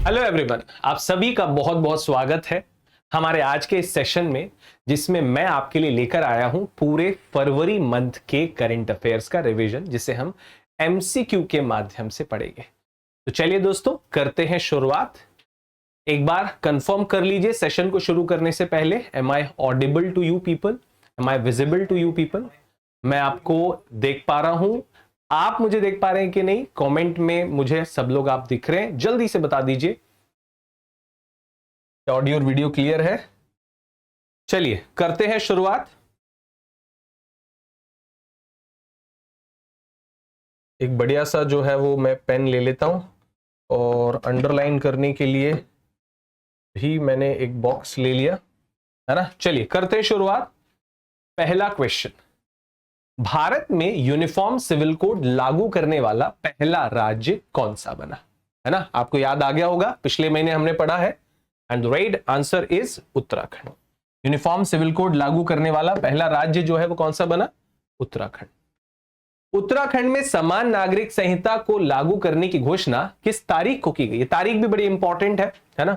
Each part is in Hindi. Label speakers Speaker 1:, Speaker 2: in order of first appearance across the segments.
Speaker 1: हेलो एवरीवन, आप सभी का बहुत बहुत स्वागत है हमारे आज के इस सेशन में, जिसमें मैं आपके लिए लेकर आया हूं पूरे फरवरी मंथ के करंट अफेयर्स का रिवीजन, जिसे हम एमसीक्यू के माध्यम से पढ़ेंगे। तो चलिए दोस्तों, करते हैं शुरुआत। एक बार कंफर्म कर लीजिए सेशन को शुरू करने से पहले, am I audible to you people, am I visible to you people? मैं आपको देख पा रहा हूं, आप मुझे देख पा रहे हैं कि नहीं? कमेंट में मुझे सब लोग आप दिख रहे हैं, जल्दी से बता दीजिए ऑडियो और वीडियो क्लियर है। चलिए करते हैं शुरुआत। एक बढ़िया सा जो है वो मैं पेन ले लेता हूं, और अंडरलाइन करने के लिए भी मैंने एक बॉक्स ले लिया है ना। चलिए करते हैं शुरुआत। पहला क्वेश्चन, भारत में यूनिफॉर्म सिविल कोड लागू करने वाला पहला राज्य कौन सा बना? है ना, आपको याद आ गया होगा, पिछले महीने हमने पढ़ा है, and the right answer is Uttarakhand. Uniform civil code लागू करने वाला पहला राज्य जो है वो कौन सा बना? उत्तराखंड। उत्तराखंड में समान नागरिक संहिता को लागू करने की घोषणा किस तारीख को की गई? ये तारीख भी बड़ी इंपॉर्टेंट है ना।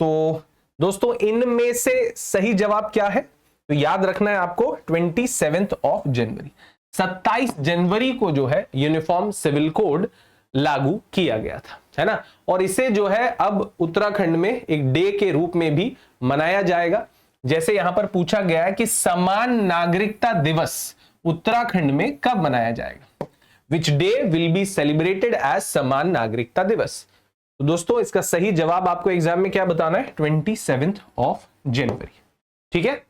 Speaker 1: तो दोस्तों, इनमें से सही जवाब क्या है? तो याद रखना है आपको, 27 ऑफ जनवरी, 27 जनवरी को जो है यूनिफॉर्म सिविल कोड लागू किया गया था, है ना। और इसे जो है अब उत्तराखंड में एक डे के रूप में भी मनाया जाएगा। जैसे यहां पर पूछा गया है कि समान नागरिकता दिवस उत्तराखंड में कब मनाया जाएगा? Which day will be celebrated as समान नागरिकता दिवस? तो दोस्तों, इसका सही जवाब आपको एग्जाम में क्या बताना है? 27 ऑफ जनवरी। ठीक है।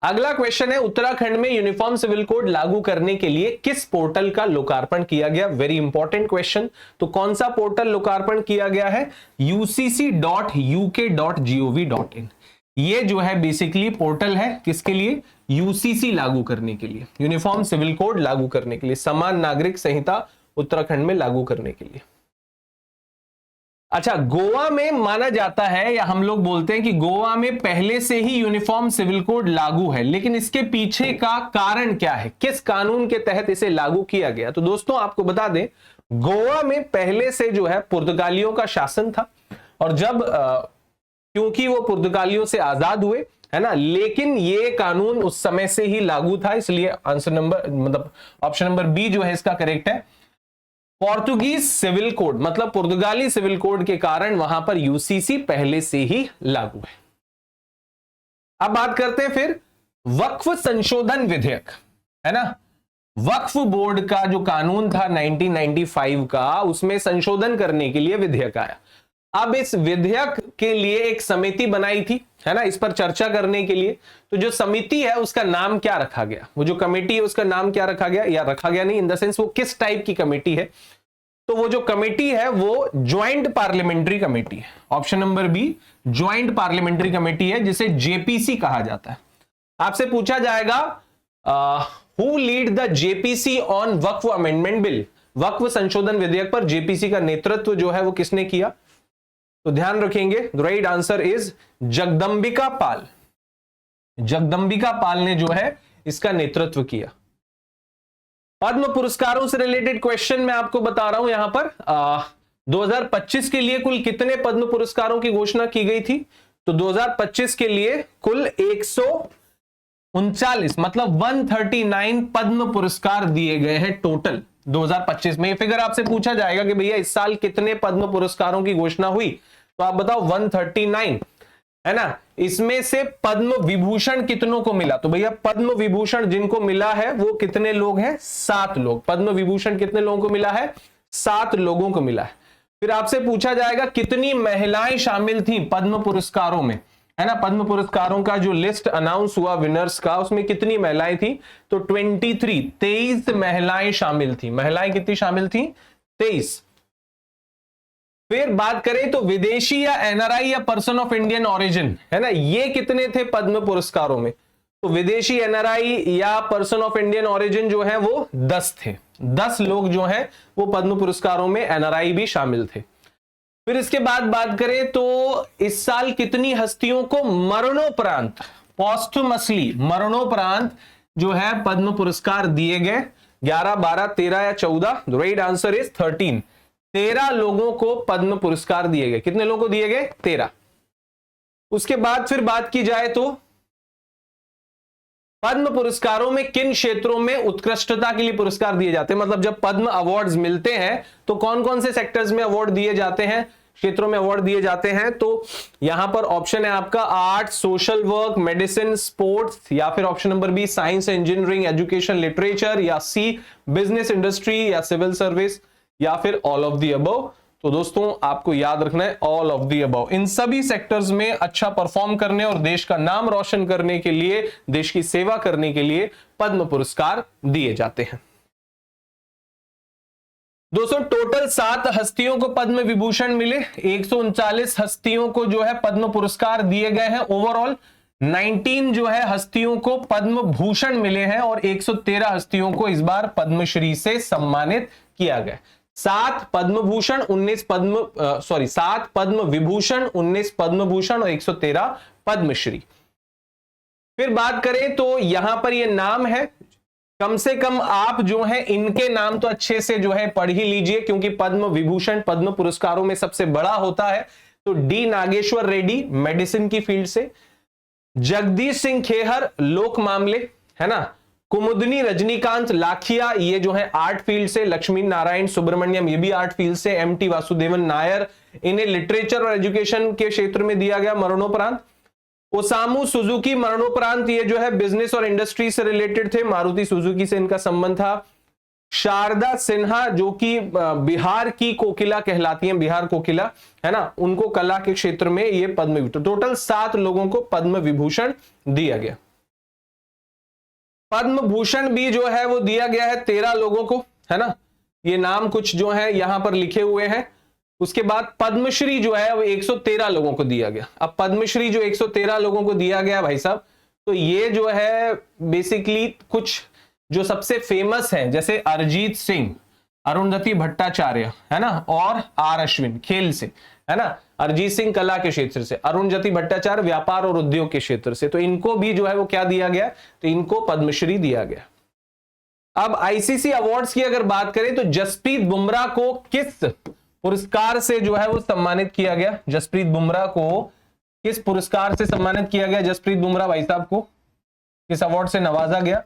Speaker 1: अगला क्वेश्चन है, उत्तराखंड में यूनिफॉर्म सिविल कोड लागू करने के लिए किस पोर्टल का लोकार्पण किया गया? Very important question. तो कौन सा पोर्टल लोकार्पण किया गया है? ucc.uk.gov.in। ये जो है बेसिकली पोर्टल है किसके लिए? यूसीसी लागू करने के लिए, यूनिफॉर्म सिविल कोड लागू करने के लिए, समान नागरिक संहिता उत्तराखंड में लागू करने के लिए। अच्छा, गोवा में माना जाता है, या हम लोग बोलते हैं कि गोवा में पहले से ही यूनिफॉर्म सिविल कोड लागू है, लेकिन इसके पीछे का कारण क्या है? किस कानून के तहत इसे लागू किया गया? तो दोस्तों, आपको बता दें, गोवा में पहले से जो है पुर्तगालियों का शासन था, और जब क्योंकि वो पुर्तगालियों से आजाद हुए, है ना, लेकिन ये कानून उस समय से ही लागू था, इसलिए आंसर नंबर मतलब ऑप्शन नंबर बी जो है इसका करेक्ट है। पोर्तुगीज सिविल कोड मतलब पुर्तगाली सिविल कोड के कारण वहां पर यूसीसी पहले से ही लागू है। अब बात करते हैं फिर वक्फ संशोधन विधेयक, है ना। वक्फ बोर्ड का जो कानून था 1995 का, उसमें संशोधन करने के लिए विधेयक आया। अब इस विधेयक के लिए एक समिति बनाई थी, है ना, इस पर चर्चा करने के लिए। तो जो समिति है उसका नाम क्या रखा गया? वो जो कमेटी है उसका नाम क्या रखा गया? या रखा गया नहीं, इन द सेंस वो किस टाइप की कमेटी है? तो वो जो कमेटी है वो ज्वाइंट पार्लियामेंट्री कमेटी है। Option number B, joint parliamentary committee है, जिसे जेपीसी कहा जाता है। आपसे पूछा जाएगा who lead the JPC on Waqf amendment bill? वक्फ संशोधन विधेयक पर जेपीसी का नेतृत्व जो है वो किसने किया? तो ध्यान रखेंगे, the right answer is Jagdambika Pal. Jagdambika Pal ने जो है इसका नेतृत्व किया। पद्म पुरस्कारों से रिलेटेड क्वेश्चन मैं आपको बता रहा हूं यहां पर। 2025 के लिए कुल कितने पद्म पुरस्कारों की घोषणा की गई थी? तो 2025 के लिए कुल 139 मतलब 139 पद्म पुरस्कार दिए गए हैं टोटल 2025 में। ये फिगर आपसे पूछा जाएगा कि भैया इस साल कितने पद्म पुरस्कारों की घोषणा हुई, तो आप बताओ 139, है ना। इसमें से पद्म विभूषण कितनों को मिला? तो भैया पद्म विभूषण जिनको मिला है वो कितने लोग हैं? 7 लोग। पद्म विभूषण कितने लोगों को मिला है? 7 लोगों को मिला है। फिर आपसे पूछा जाएगा कितनी महिलाएं शामिल थी पद्म पुरस्कारों में, है ना। पद्म पुरस्कारों का जो लिस्ट अनाउंस हुआ विनर्स का, उसमें कितनी महिलाएं थी? तो 23 महिलाएं शामिल थी। महिलाएं कितनी शामिल थी? 23। फिर बात करें तो विदेशी या एनआरआई या पर्सन ऑफ इंडियन ओरिजिन, है ना, ये कितने थे पद्म पुरस्कारों में? तो विदेशी, एनआरआई या पर्सन ऑफ इंडियन ओरिजिन जो है वो 10 थे। 10 लोग जो हैं वो पद्म पुरस्कारों में एनआरआई भी शामिल थे। फिर इसके बाद बात करें तो इस साल कितनी हस्तियों को मरणोपरांत, पोस्टमसली मरणोपरांत जो है पद्म पुरस्कार दिए गए? 11, 12, 13 या 14? The right answer is 13। 13 लोगों को पद्म पुरस्कार दिए गए। कितने लोगों को दिए गए? 13। उसके बाद फिर बात की जाए तो पद्म पुरस्कारों में किन क्षेत्रों में उत्कृष्टता के लिए पुरस्कार दिए जाते हैं, मतलब जब पद्म अवार्ड्स मिलते हैं तो कौन कौन से सेक्टर्स में अवार्ड दिए जाते हैं, क्षेत्रों में अवार्ड दिए जाते हैं। तो यहां पर ऑप्शन है आपका art, social work, medicine, sports, या फिर option number B science, engineering, education, literature, या सी बिजनेस, इंडस्ट्री, या सिविल सर्विस, या फिर ऑल ऑफ द अबव। तो दोस्तों आपको याद रखना है ऑल ऑफ द अबव। इन सभी सेक्टर्स में अच्छा परफॉर्म करने और देश का नाम रोशन करने के लिए, देश की सेवा करने के लिए पद्म पुरस्कार दिए जाते हैं। दोस्तों टोटल 7 हस्तियों को पद्म विभूषण मिले, 139 हस्तियों को जो है पद्म पुरस्कार दिए गए हैं ओवरऑल, 19 जो है हस्तियों को पद्म भूषण मिले हैं और 113 हस्तियों को इस बार पद्मश्री से सम्मानित किया गया। 7 पद्म भूषण, 7 पद्म विभूषण, 19 पद्म भूषण और 113 पद्मश्री। फिर बात करें तो यहां पर ये नाम है, कम से कम आप जो है इनके नाम तो अच्छे से जो है पढ़ ही लीजिए, क्योंकि पद्म विभूषण पद्म पुरस्कारों में सबसे बड़ा होता है। तो डी नागेश्वर रेड्डी मेडिसिन की फील्ड से, जगदीश सिंह खेहर लोक मामले, है ना, कुमुदनी रजनीकांत लाखिया ये जो है आर्ट फील्ड से, लक्ष्मी नारायण सुब्रमण्यम ये भी आर्ट फील्ड से, एमटी वासुदेवन नायर इन्हें लिटरेचर और एजुकेशन के क्षेत्र में दिया गया मरणोपरांत। ओसामू सुजुकी मरणोपरांत ये जो है बिजनेस और इंडस्ट्री से रिलेटेड थे, मारुति सुजुकी से इनका संबंध था। शारदा सिन्हा जो कि बिहार की कोकिला कहलाती हैं, बिहार कोकिला, है ना, उनको कला के क्षेत्र में ये पद्म विभूषण, टोटल 7 लोगों को पद्म विभूषण दिया गया। पद्म भूषण भी जो है वो दिया गया है 13 लोगों को, है ना, ये नाम कुछ जो है यहां पर लिखे हुए हैं। उसके बाद पद्मश्री जो है वो 113 लोगों को दिया गया। अब पद्मश्री जो 113 लोगों को दिया गया भाई साहब, तो ये जो है बेसिकली कुछ जो सबसे फेमस है, जैसे अरिजीत सिंह, अरुंधति भट्टाचार्य, है ना, और आर अश्विन खेल से, है ना, अरिजीत सिंह कला के क्षेत्र से, अरुंधति भट्टाचार्य व्यापार और उद्योग के क्षेत्र से, तो इनको भी जो है वो क्या दिया गया, तो इनको पद्मश्री दिया गया। अब आईसीसी अवार्ड्स की अगर बात करें तो जसप्रीत बुमराह को किस पुरस्कार से जो है वो सम्मानित किया गया, जसप्रीत बुमराह को किस पुरस्कार से सम्मानित किया गया, जसप्रीत बुमराह भाई साहब को किस अवार्ड से नवाजा गया?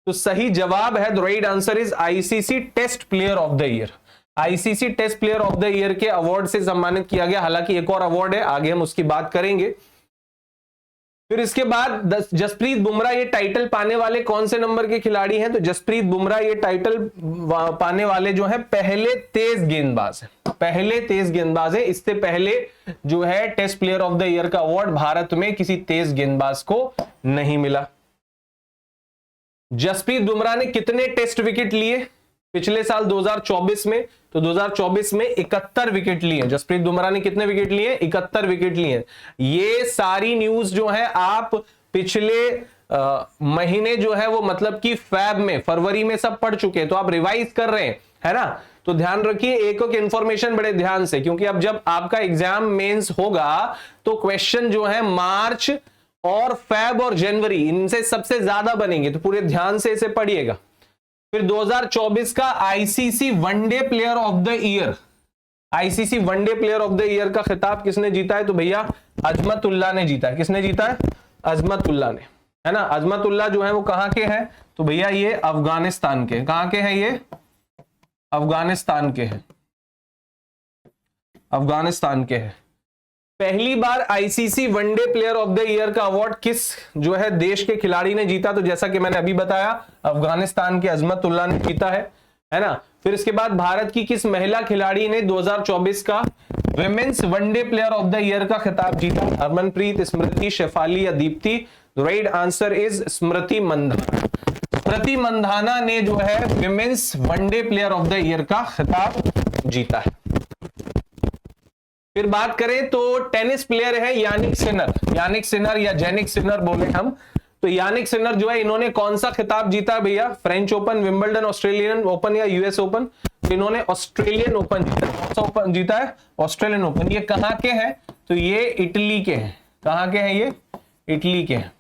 Speaker 1: तो सही जवाब है, the right answer is ICC test player of the year. ICC test player of the year के अवार्ड से सम्मानित किया गया। हालांकि एक और अवार्ड है, आगे हम उसकी बात करेंगे। फिर इसके बाद जसप्रीत बुमराह ये टाइटल पाने वाले कौन से नंबर के खिलाड़ी हैं? तो जसप्रीत बुमराह ये टाइटल पाने वाले जो है पहले तेज गेंदबाज है, पहले तेज गेंदबाज है। इससे पहले जो है test player of the year का अवार्ड भारत में किसी तेज गेंदबाज को नहीं मिला। जसप्रीत बुमराह ने कितने टेस्ट विकेट लिए पिछले साल 2024 में? तो 2024 में 71 विकेट लिए। जसप्रीत बुमराह ने कितने विकेट लिए? 71 विकेट लिए। ये सारी न्यूज जो है आप पिछले महीने जो है वो मतलब कि फैब में, फरवरी में सब पढ़ चुके हैं, तो आप रिवाइज कर रहे हैं, है ना। तो ध्यान रखिए एक एक इंफॉर्मेशन बड़े ध्यान से, क्योंकि अब जब आपका एग्जाम मेंस होगा तो क्वेश्चन जो है मार्च और फैब और जनवरी इनसे सबसे ज्यादा बनेंगे, तो पूरे ध्यान से इसे पढ़िएगा। फिर 2024 का ICC ODI player of the year, ICC ODI player of the year का खिताब किसने जीता है? तो भैया अजमतुल्ला ने जीता है। किसने जीता है? अजमतुल्ला ने, है ना। अजमतुल्ला जो है वो कहां के हैं? तो भैया ये अफगानिस्तान के। कहां के हैं ये? अफगानिस्तान के हैं, अफगानिस्तान के हैं। पहली बार ICC ODI player of the year का अवार्ड किस जो है देश के खिलाड़ी ने जीता? तो जैसा कि मैंने अभी बताया अफगानिस्तान के अजमतुल्ला ने जीता है ना। फिर इसके बाद भारत की किस महिला खिलाड़ी ने 2024 का women's one day player of the year का खिताब जीता? हरमनप्रीत, स्मृति, शेफाली या Deepti? Right answer is Smriti Mandhana. Smriti Mandhana ने जो है women's one day player of the year का खिताब जीता है। फिर बात करें तो टेनिस प्लेयर है यानिक सिनर, यानिक सिनर या जेनिक सिनर बोले हम, तो यानिक सिनर जो है इन्होंने कौन सा खिताब जीता भैया? French open, Wimbledon, Australian open या यूएस ओपन? तो इन्होंने ऑस्ट्रेलियन ओपन जीता। कौन सा ओपन जीता है? Australian open. ये कहां के हैं? तो ये इटली के हैं। कहां के हैं ये? इटली के हैं।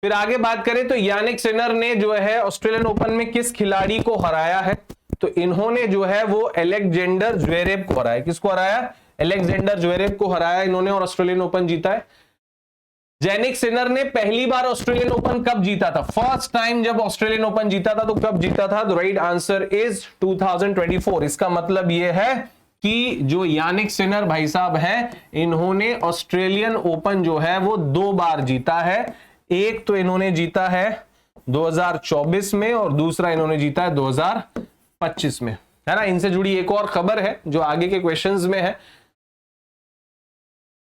Speaker 1: फिर आगे बात करें तो यानिक सिनर ने जो है ऑस्ट्रेलियन ओपन में किस खिलाड़ी को हराया है? तो इन्होंने जो है वो अलेक्जेंडर ज्वेरेव को हराया। किसको हराया? अलेक्जेंडर ज्वेरेव को हराया इन्होंने और ऑस्ट्रेलियन ओपन जीता है। जेनिक सिनर ने पहली बार ऑस्ट्रेलियन ओपन कब जीता था? फर्स्ट टाइम जब ऑस्ट्रेलियन ओपन जीता था तो कब जीता था? The right answer is 2024। इसका मतलब यह है कि जो यानिक सिनर भाई साहब हैं, इन्होंने ऑस्ट्रेलियन ओपन जो है वो 2 बार जीता है। एक तो इन्होंने जीता है 2024 में और दूसरा इन्होंने जीता है 2025 में, है ना। इनसे जुड़ी एक और खबर है जो आगे के क्वेश्चंस में है।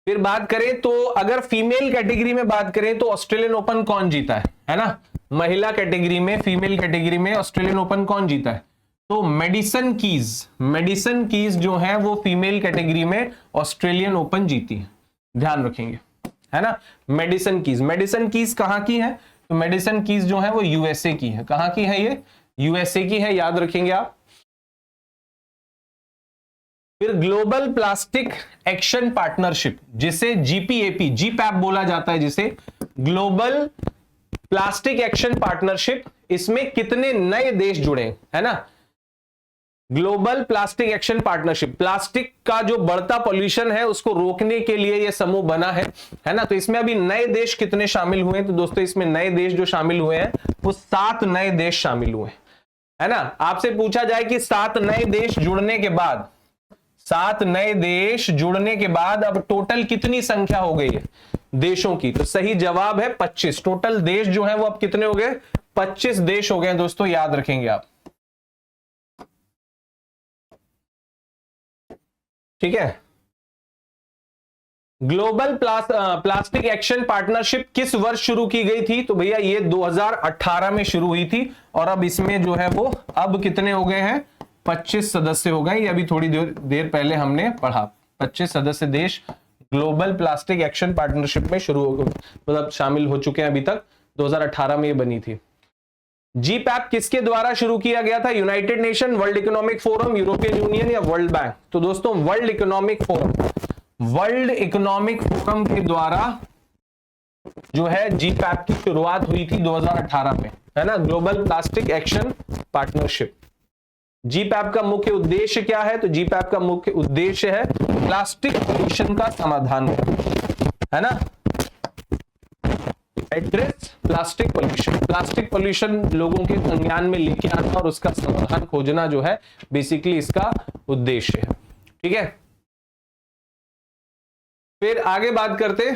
Speaker 1: फिर बात करें तो अगर फीमेल कैटेगरी में बात करें तो ऑस्ट्रेलियन ओपन कौन जीता है ना। महिला कैटेगरी में, फीमेल कैटेगरी में ऑस्ट्रेलियन ओपन कौन जीता है? तो मेडिसन कीज जो है वो फीमेल कैटेगरी में ऑस्ट्रेलियन ओपन जीती है, ध्यान रखेंगे, है ना। मेडिसन कीज कहां की है? तो मेडिसन कीज जो है वो यूएसए की है। कहां की है ये? यूएसए की है, याद रखेंगे आप। फिर ग्लोबल प्लास्टिक एक्शन पार्टनरशिप, जिसे जीपैप बोला जाता है, जिसे ग्लोबल प्लास्टिक एक्शन पार्टनरशिप, इसमें कितने नए देश जुड़े, है ना। Global plastic action partnership, plastic का जो बढ़ता पॉल्यूशन है उसको रोकने के लिए यह समूह बना है ना। तो इसमें अभी नए देश कितने शामिल हुए हैं? तो दोस्तों इसमें नए देश जो शामिल हुए हैं वो 7 नए देश शामिल हुए, है ना। आपसे पूछा जाए कि 7 नए देश जुड़ने के बाद, 7 नए देश जुड़ने के बाद अब टोटल कितनी संख्या हो गई है देशों की? तो सही जवाब है 25। टोटल देश जो है वो अब कितने हो गए? 25 देश हो गए दोस्तों, याद रखेंगे आप, ठीक है। ग्लोबल प्लास्टिक एक्शन पार्टनरशिप किस वर्ष शुरू की गई थी? तो भैया ये 2018 में शुरू हुई थी और अब इसमें जो है वो अब कितने हो गए हैं? 25 सदस्य हो गए। ये अभी थोड़ी देर पहले हमने पढ़ा, 25 सदस्य देश ग्लोबल प्लास्टिक एक्शन पार्टनरशिप में शुरू हो, मतलब शामिल हो चुके हैं अभी तक। 2018 में ये बनी थी। जीपैप किसके द्वारा शुरू किया गया था? United nation, world economic forum, European union या वर्ल्ड बैंक? तो दोस्तों वर्ल्ड इकोनॉमिक फोरम के द्वारा जो है जीपैप की शुरुआत हुई थी 2018 में, है ना। Global plastic action partnership. GPAP का मुख्य उद्देश्य क्या है? तो जीपैप का मुख्य उद्देश्य है प्लास्टिक पॉल्यूशन का समाधान, है ना। एड्रेस प्लास्टिक पोल्यूशन लोगों के संज्ञान में लेके आना और उसका समाधान खोजना जो है बेसिकली इसका उद्देश्य है, ठीक है। फिर आगे बात करते,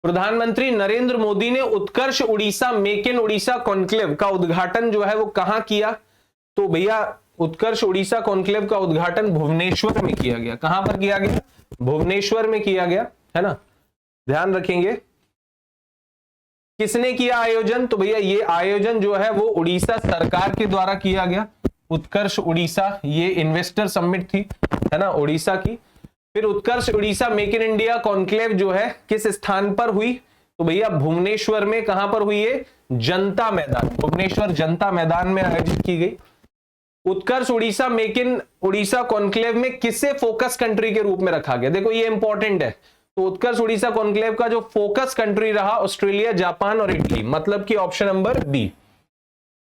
Speaker 1: प्रधानमंत्री नरेंद्र मोदी ने Utkarsh Orissa, make in Orissa conclave का उद्घाटन जो है वो कहां किया? तो भैया उत्कर्ष उड़ीसा कॉन्क्लेव का उद्घाटन भुवनेश्वर में किया गया। कहां पर किया गया? भुवनेश्वर में किया गया, है ना, ध्यान रखेंगे। किसने किया आयोजन? तो भैया ये आयोजन जो है वो उड़ीसा सरकार के द्वारा किया गया। उत्कर्ष उड़ीसा, ये इन्वेस्टर समिट थी, है ना, उड़ीसा की। फिर Utkarsh Orissa make in India conclave जो है किस स्थान पर हुई? तो भैया भुवनेश्वर में। कहां पर हुई है? जनता मैदान, भुवनेश्वर जनता मैदान में आयोजित की गई। Utkarsh Orissa make in Orissa conclave में किसे फोकस कंट्री के रूप में रखा गया? देखो ये इंपॉर्टेंट है। तो उत्कर्ष उड़ीसा कॉन्क्लेव का जो फोकस कंट्री रहा ऑस्ट्रेलिया, जापान और इटली, मतलब कि option number B,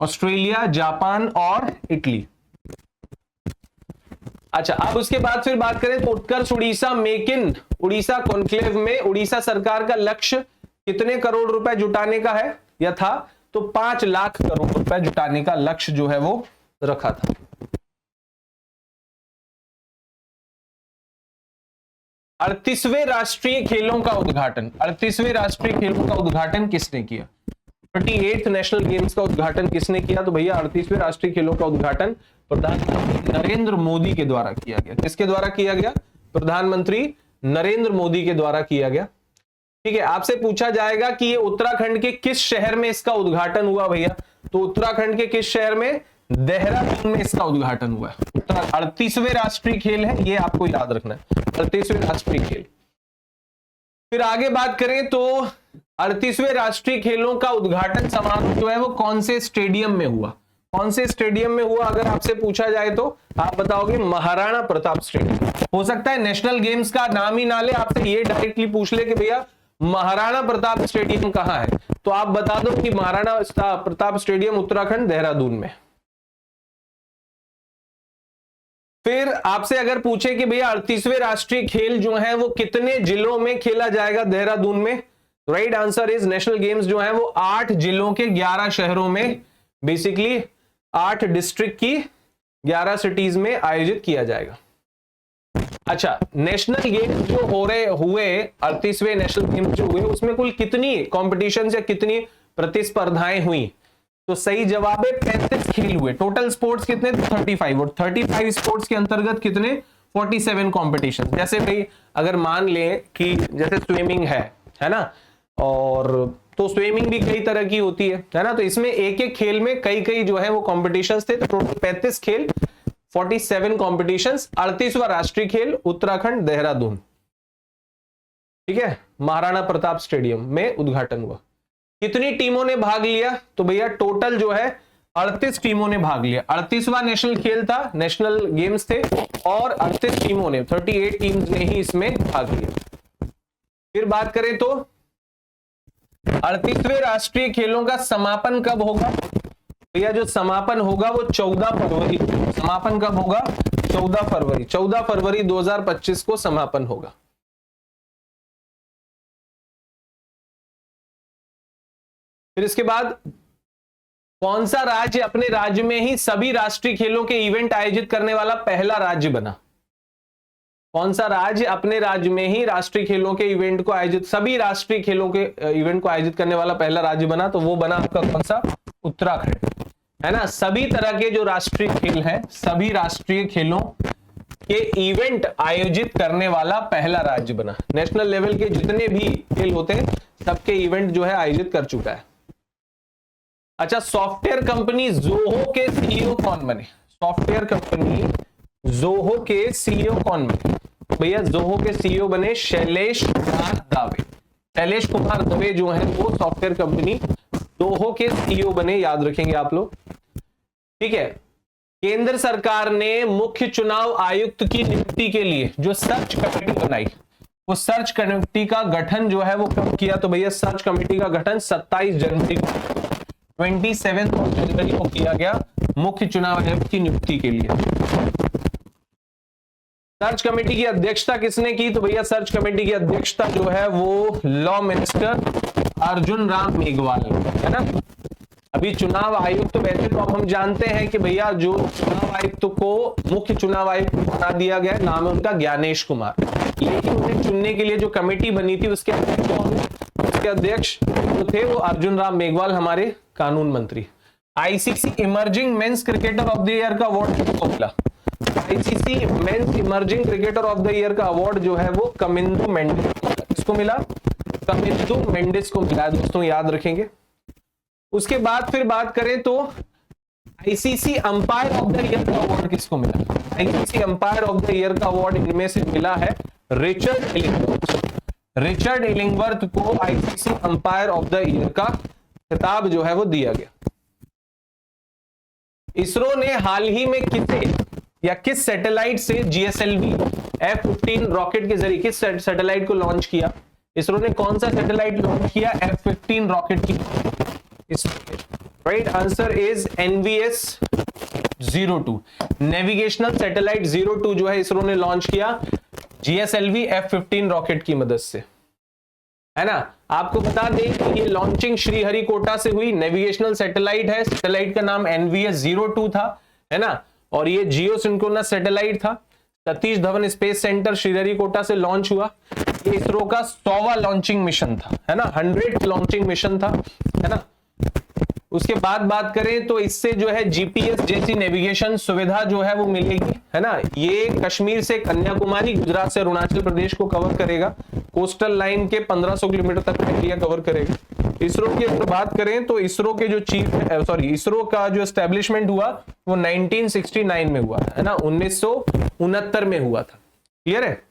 Speaker 1: Australia, Japan और इटली। अच्छा, अब उसके बाद फिर बात करें तो Utkarsh Orissa make in Orissa conclave में उड़ीसा सरकार का लक्ष्य कितने करोड़ रुपए जुटाने का है या था? तो 5 लाख करोड़ रुपए जुटाने का लक्ष्य जो है वो रखा था। अड़तीसवें राष्ट्रीय खेलों का उद्घाटन, 38वें राष्ट्रीय खेलों का उद्घाटन किसने किया? 38th नेशनल गेम्स का उद्घाटन किसने किया? तो भैया 38वें राष्ट्रीय खेलों का उद्घाटन प्रधानमंत्री नरेंद्र मोदी के द्वारा किया गया। किसके द्वारा किया गया? प्रधानमंत्री नरेंद्र मोदी के द्वारा किया गया, ठीक है। आपसे पूछा जाएगा कि ये उत्तराखंड के किस शहर में इसका उद्घाटन हुआ भैया? तो उत्तराखंड के किस शहर में? देहरादून में इसका उद्घाटन हुआ है। 38वें राष्ट्रीय खेल है, ये आपको याद रखना है, 38वें राष्ट्रीय खेल। फिर आगे बात करें तो 38वें राष्ट्रीय खेलों का उद्घाटन समारोह जो है वो कौन से स्टेडियम में हुआ? कौन से स्टेडियम में हुआ अगर आपसे पूछा जाए तो आप बताओगे महाराणा प्रताप स्टेडियम। हो सकता है नेशनल गेम्स का नाम ही ना ले, आपसे ये डायरेक्टली पूछ ले कि भैया महाराणा प्रताप स्टेडियम कहां है, तो आप बता दो कि महाराणा प्रताप स्टेडियम उत्तराखंड देहरादून में। फिर आपसे अगर पूछे कि भैया 38वें राष्ट्रीय खेल जो है वो कितने जिलों में खेला जाएगा देहरादून में, right answer is national games जो है वो 8 जिलों के 11 शहरों में, बेसिकली 8 डिस्ट्रिक्ट की 11 सिटीज में आयोजित किया जाएगा। अच्छा, नेशनल गेम्स जो हुए 38वें नेशनल गेम्स जो हुए उसमें कुल कितनी कॉम्पिटिशन या कितनी प्रतिस्पर्धाएं हुई, तो सही जवाब है 35 खेल हुए। टोटल स्पोर्ट्स कितने, 35, और 35 स्पोर्ट्स के अंतर्गत कितने, 47 कॉम्पिटिशन। जैसे भाई अगर मान लें कि जैसे स्विमिंग है ना, और तो स्विमिंग भी कई तरह की होती है ना, तो इसमें एक एक खेल में कई जो है वो कॉम्पिटिशन्स थे, तो टोटल 35 खेल, 47 कॉम्पिटिशन्स, 38वां राष्ट्रीय खेल उत्तराखंड देहरादून, ठीक है, महाराणा प्रताप स्टेडियम में उद्घाटन हुआ। कितनी टीमों ने भाग लिया, तो भैया टोटल जो है 38 टीमों ने भाग लिया। 38वां नेशनल खेल था, नेशनल गेम्स थे, और 38 टीमों ने, 38 टीम्स ने ही इसमें भाग लिया। फिर बात करें तो 38वें राष्ट्रीय खेलों का समापन कब होगा, भैया जो समापन होगा वो 14 फरवरी, समापन कब होगा, 14 फरवरी 2025 को समापन होगा। फिर इसके बाद कौन सा राज्य अपने राज्य में ही सभी राष्ट्रीय खेलों के इवेंट आयोजित करने वाला पहला राज्य बना, कौन सा राज्य अपने राज्य में ही राष्ट्रीय खेलों के इवेंट को आयोजित, सभी राष्ट्रीय खेलों के इवेंट को आयोजित करने वाला पहला राज्य बना, तो वो बना आपका कौन सा, उत्तराखंड, है ना। सभी तरह के जो राष्ट्रीय खेल हैं, सभी राष्ट्रीय खेलों के इवेंट आयोजित करने वाला पहला राज्य बना। नेशनल लेवल के जितने भी खेल होते हैं सबके इवेंट जो है आयोजित कर चुका है। अच्छा, सॉफ्टवेयर कंपनी जोहो के सीईओ कौन बने, सॉफ्टवेयर कंपनी जोहो के सीईओ कौन बने, भैया जोहो के सीईओ बने शैलेश कुमार दवे। शैलेश कुमार दवे जो है वो सॉफ्टवेयर कंपनी जोहो के सीईओ बने, याद रखेंगे आप लोग, ठीक है। केंद्र सरकार ने मुख्य चुनाव आयुक्त की नियुक्ति के लिए जो सर्च कमेटी बनाई, वो सर्च कमेटी का गठन जो है वो कब किया, तो भैया सर्च कमेटी का गठन 27 जनवरी को, 27 जनवरी को किया गया मुख्य चुनाव आयुक्त की नियुक्ति के लिए। सर्च कमेटी की अध्यक्षता किसने की, तो भैया सर्च कमेटी की अध्यक्षता जो है वो लॉ मिनिस्टर अर्जुन राम मेघवाल, है ना। अभी चुनाव आयुक्त तो वैसे तो हम जानते हैं कि भैया जो चुनाव आयुक्त को मुख्य चुनाव आयुक्त बना दिया गया, नाम है उनका ज्ञानेश कुमार, लेकिन उन्हें चुनने के लिए जो कमेटी बनी थी उसके अध्यक्ष जो थे वो अर्जुन राम मेघवाल, हमारे कानून मंत्री। ICC emerging mains cricketer of the year का अवार्ड किसको मिला, ICC men's emerging cricketer of the year का अवार्ड जो है वो कमिंदु मेंडिस, किसको मिला, कमिंदु मेंडिस को मिला, दोस्तों याद रखेंगे। उसके बाद फिर बात करें तो ICC umpire of the year का अवार्ड किसको मिला, ICC umpire of the year का अवार्ड इनमें से मिला है रिचर्ड इलिंगवर्थ। रिचर्ड इलिंगवर्थ को ICC umpire of the year का खिताब जो है वो दिया गया। इसरो ने हाल ही में किस सैटेलाइट से जीएसएलवी F-15 रॉकेट के जरिए किस सैटेलाइट को लॉन्च किया, इसरो ने कौन सा सैटेलाइट लॉन्च किया, F-15 रॉकेट की, right answer is NVS-02, navigational satellite 02 जो है इसरो ने लॉन्च किया जीएसएलवी F-15 रॉकेट की मदद से, है ना। आपको बता दें कि ये लॉन्चिंग श्रीहरिकोटा से हुई, नेविगेशनल सैटेलाइट है, सैटेलाइट का नाम NVS-02 था, है ना, और ये जियो सिंक्रोनस सैटेलाइट था। सतीश धवन स्पेस सेंटर श्रीहरिकोटा से लॉन्च हुआ। ये इसरो का 100वां लॉन्चिंग मिशन था, है ना, 100th लॉन्चिंग मिशन था, है ना। उसके बाद बात करें तो इससे जो है जीपीएस जैसी नेविगेशन सुविधा जो है वो मिलेगी, है ना। ये कश्मीर से कन्याकुमारी, गुजरात से अरुणाचल प्रदेश को कवर करेगा, कोस्टल लाइन के 1500 किलोमीटर तक का एरिया कवर करेगा। इसरो की अगर बात करें तो इसरो के जो इसरो का जो एस्टेब्लिशमेंट हुआ वो 1969 में हुआ, है ना, 1969 में हुआ था, क्लियर है।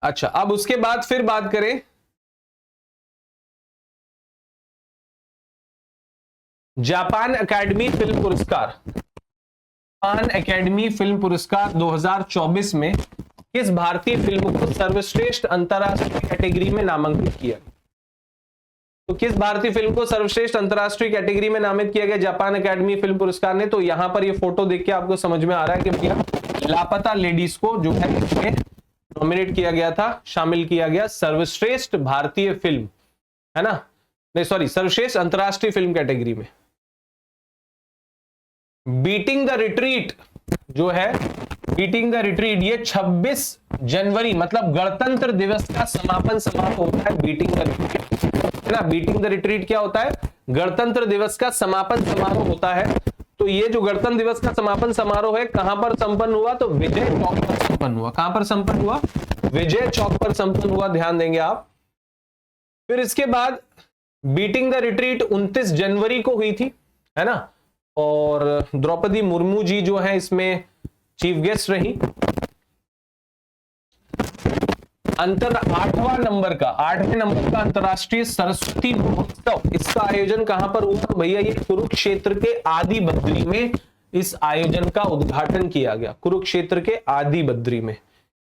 Speaker 1: अच्छा, अब उसके बाद फिर बात करें जापान अकेडमी फिल्म पुरस्कार, जापान अकेडमी फिल्म पुरस्कार 2024 में किस भारतीय फिल्म को सर्वश्रेष्ठ अंतरराष्ट्रीय कैटेगरी में नामांकित किया, तो किस भारतीय फिल्म को सर्वश्रेष्ठ अंतरराष्ट्रीय कैटेगरी में नामित किया गया जापान अकादमी फिल्म पुरस्कार ने? तो यहां पर ये फोटो देख के आपको समझ में आ रहा है कि भैया लापता लेडीज को जो है इसमें नॉमिनेट किया गया था, शामिल किया गया सर्वश्रेष्ठ भारतीय फिल्म, है ना, नहीं सॉरी, सर्वश्रेष्ठ अंतरराष्ट्रीय फिल्म कैटेगरी में। बीटिंग द रिट्रीट जो है, बीटिंग द रिट्रीट, ये 26 जनवरी मतलब गणतंत्र दिवस का समापन समारोह होता है। बीटिंग द रिट्रीट, है ना, बीटिंग द रिट्रीट क्या होता है? गणतंत्र दिवस का समापन समारोह होता है। तो ये जो गणतंत्र दिवस का समापन समारोह है कहां पर संपन्न हुआ? तो विजय चौक पर संपन्न हुआ। कहां पर संपन्न हुआ? विजय चौक पर संपन्न हुआ, ध्यान देंगे आप। फिर इसके बाद बीटिंग द रिट्रीट 29 जनवरी को हुई थी, है ना, और द्रौपदी मुर्मू जी जो है इसमें चीफ गेस्ट रही। 8वें नंबर का अंतरराष्ट्रीय सरस्वती महोत्सव, इसका आयोजन कहां पर हुआ? भैया ये कुरुक्षेत्र के आदि बद्री में इस आयोजन का उद्घाटन किया गया, कुरुक्षेत्र के आदि बद्री में,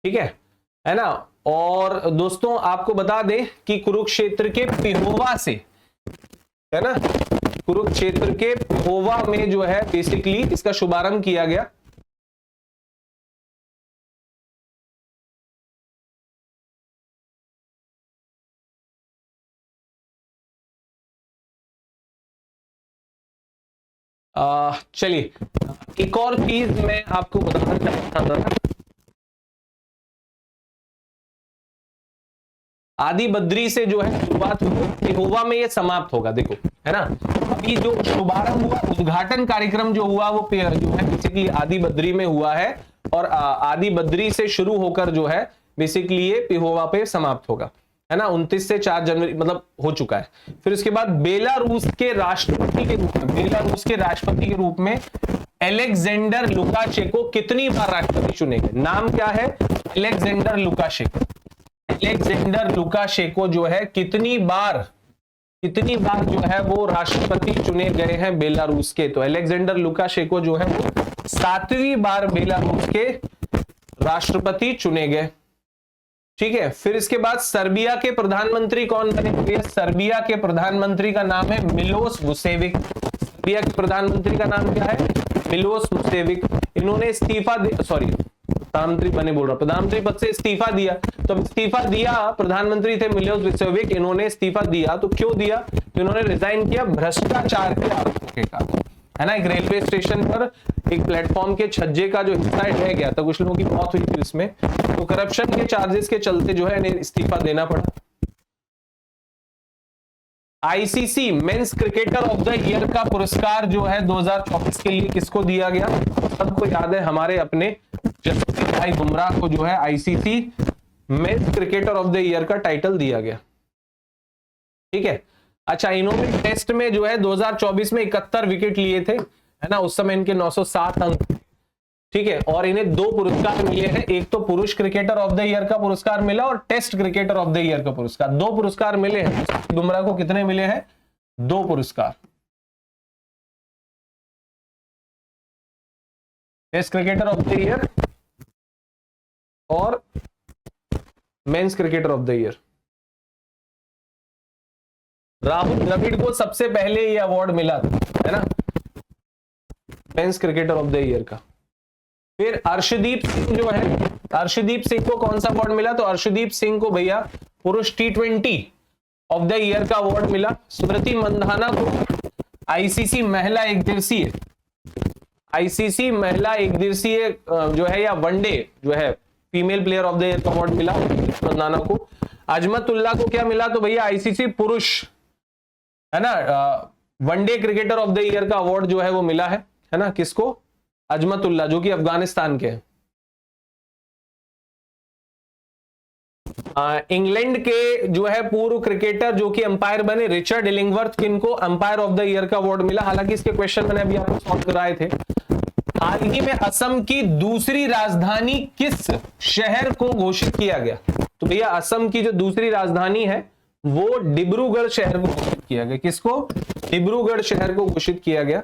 Speaker 1: ठीक है ना। और दोस्तों आपको बता दें कि कुरुक्षेत्र के पिहोवा से, है ना, कुरुक्षेत्र के पिहोवा में जो है बेसिकली इसका शुभारंभ किया गया। चलिए एक और चीज मैं आपको बताना चाहता था। आदि बद्री से जो है शुरुआत हुई, पिहोवा में ये समाप्त होगा, देखो, है ना। अभी जो शुभारंभ हुआ, उद्घाटन कार्यक्रम जो हुआ वो जो है बेसिकली आदि बद्री में हुआ है, और आदि बद्री से शुरू होकर जो है बेसिकली ये पिहोवा पे समाप्त होगा, है ना। 29 से 4 जनवरी मतलब हो चुका है। फिर उसके बाद बेलारूस के राष्ट्रपति के रूप में अलेक्जेंडर लुकाशेंको कितनी बार राष्ट्रपति चुने गए? नाम क्या है? Alexander Lukashenko. अलेक्जेंडर लुकाशेंको जो है कितनी बार जो है वो राष्ट्रपति चुने गए हैं बेलारूस के? तो अलेक्जेंडर लुकाशेंको जो है वो 7वीं बार बेलारूस के राष्ट्रपति चुने गए, ठीक है। फिर इसके बाद सर्बिया के प्रधानमंत्री कौन बने? सर्बिया के प्रधानमंत्री का नाम है मिलोस वुसेविक। सर्बिया के प्रधानमंत्री का नाम क्या है? मिलोस वुसेविक। इन्होंने इस्तीफा प्रधानमंत्री पद से इस्तीफा दिया। तो इस्तीफा दिया, प्रधानमंत्री थे मिलोस वुसेविक, इन्होंने इस्तीफा दिया। तो क्यों दिया? तो इन्होंने रिजाइन किया भ्रष्टाचार के आरोपों के कारण, है ना। एक रेलवे स्टेशन पर एक प्लेटफॉर्म के छज्जे का जो हिस्सा रह गया था, कुछ लोगों की मौत हुई थी इसमें, तो करप्शन के चार्जेस के चलते जो है इन्हें इस्तीफा देना पड़ा। ICC men's cricketer of the year का पुरस्कार जो है 2024 के लिए किसको दिया गया? सबको याद है, हमारे अपने जसप्रीत भाई बुमराह को जो है ICC men's cricketer of the year का टाइटल दिया गया, ठीक है। अच्छा, इन्होंने टेस्ट में जो है 2024 में 71 विकेट लिए थे, है ना। उस समय इनके 907 अंक, ठीक है। और इन्हें 2 पुरस्कार मिले हैं, एक तो पुरुष क्रिकेटर ऑफ द ईयर का पुरस्कार मिला और test cricketer of the year का पुरस्कार, 2 पुरस्कार मिले हैं। बुमराह को कितने मिले हैं? 2 पुरस्कार, test cricketer of the year और men's cricketer of the year. Rahul Dravid को सबसे पहले ये अवार्ड मिला था, है ना, men's cricketer of the year का। फिर अर्शदीप सिंह जो है, अर्शदीप सिंह को कौन सा अवार्ड मिला? तो अर्शदीप सिंह को भैया पुरुष T20 ऑफ द ईयर का अवार्ड मिला। स्मृति मंधाना को आईसीसी महिला एक दिवसीय जो है या वनडे जो है female player of the year का अवार्ड मिला मंधाना को। अजमतुल्ला को क्या मिला? तो भैया आईसीसी पुरुष, है ना, one day cricketer of the year का अवार्ड जो है वो मिला है ना, किसको? अजमतुल्ला, जो कि अफगानिस्तान के हैं। इंग्लैंड के जो है पूर्व क्रिकेटर जो कि अंपायर बने रिचर्ड इलिंगवर्थ, किनको अंपायर ऑफ द ईयर का अवार्ड मिला। हालांकि इसके क्वेश्चन मैंने अभी आपको सॉल्व कराए थे। हाल ही में असम की दूसरी राजधानी किस शहर को घोषित किया गया? तो भैया असम की जो दूसरी राजधानी है वो डिब्रूगढ़ शहर को घोषित किया गया। किसको? डिब्रूगढ़ शहर को घोषित किया गया।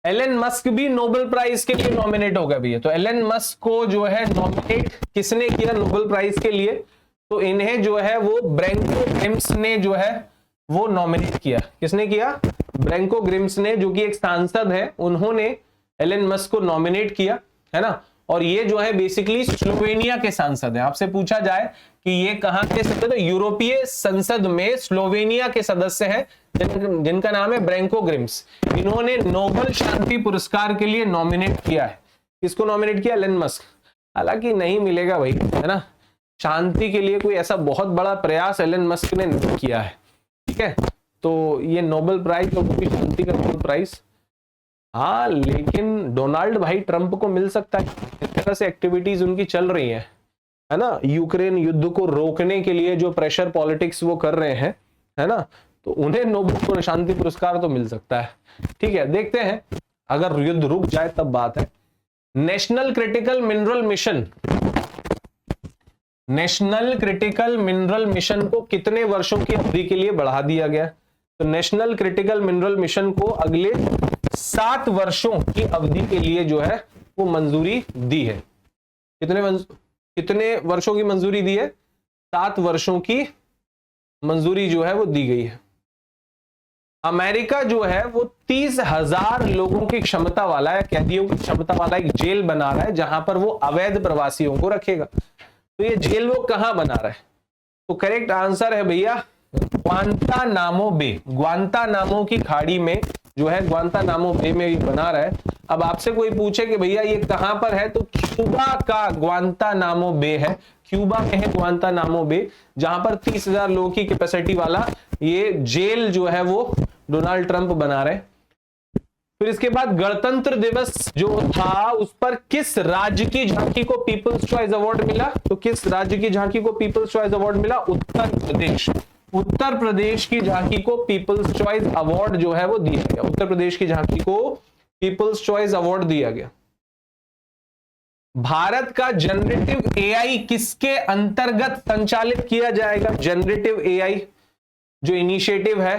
Speaker 1: एलन मस्क भी नोबेल प्राइज के लिए नॉमिनेट हो गया भैया। तो एलन मस्क को जो है नॉमिनेट किसने किया नोबेल प्राइज के लिए? तो इन्हें जो है वो ब्रैंको ग्रिम्स ने जो है वो नॉमिनेट किया। किसने किया? ब्रैंको ग्रिम्स ने, जो कि एक सांसद है, उन्होंने एलन मस्क को नॉमिनेट किया, है ना। और ये जो है बेसिकली स्लोवेनिया के सांसद है। आपसे पूछा जाए कि ये कहां के सदस्य, तो यूरोपीय संसद में स्लोवेनिया के सदस्य हैं जिनका नाम है ब्रैंको ग्रिम्स। इन्होंने नोबेल शांति पुरस्कार के लिए नॉमिनेट किया है। किसको नॉमिनेट किया? Elon Musk. हालांकि नहीं मिलेगा भाई, है ना, शांति के लिए कोई ऐसा बहुत बड़ा प्रयास एलन मस्क ने नहीं किया है, ठीक है। तो ये नोबेल प्राइज, तो वो भी शांति का नोबेल प्राइज। हाँ, लेकिन डोनाल्ड भाई ट्रंप को मिल सकता है। इस तरह से एक्टिविटीज उनकी चल रही है ना, यूक्रेन युद्ध को रोकने के लिए जो प्रेशर पॉलिटिक्स वो कर रहे हैं, है ना, तो उन्हें नोबेल शांति पुरस्कार तो मिल सकता है। ठीक है, देखते हैं अगर युद्ध रुक जाए तब बात है। National critical mineral mission, national critical mineral mission को कितने वर्षों की अवधि के लिए बढ़ा दिया गया? तो नेशनल क्रिटिकल मिनरल मिशन को अगले 7 वर्षों की अवधि के लिए जो है वो मंजूरी दी है। कितने वर्षों की मंजूरी दी है? 7 वर्षों की मंजूरी जो है वो दी गई है। अमेरिका जो है वो 30,000 लोगों की क्षमता वाला है, कैदियों की क्षमता वाला एक जेल बना रहा है जहां पर वो अवैध प्रवासियों को रखेगा। तो ये जेल वो कहां बना रहा है? तो करेक्ट आंसर है भैया ग्वांतानामो बे। ग्वांतानामो की खाड़ी में जो है, ग्वांतानामो बे में बना रहा है। अब आपसे कोई पूछे कि भैया ये कहां पर है, तो क्यूबा का ग्वांतानामो बे है। क्यूबा में है ग्वांतानामो बे, जहां पर 30,000 लोगों की कैपेसिटी वाला ये जेल जो है वो डोनाल्ड ट्रंप बना रहे। फिर इसके बाद गणतंत्र दिवस जो था उस पर किस राज्य की झांकी को पीपल्स चॉइस अवार्ड मिला? तो किस राज्य की झांकी को पीपल्स चॉइस अवार्ड मिला? उत्तर प्रदेश। उत्तर प्रदेश की झांकी को पीपल्स चॉइस अवार्ड जो है वो दिया गया। उत्तर प्रदेश की झांकी को पीपल्स चॉइस अवार्ड दिया गया। भारत का जनरेटिव एआई किसके अंतर्गत संचालित किया जाएगा? जनरेटिव एआई जो इनिशिएटिव है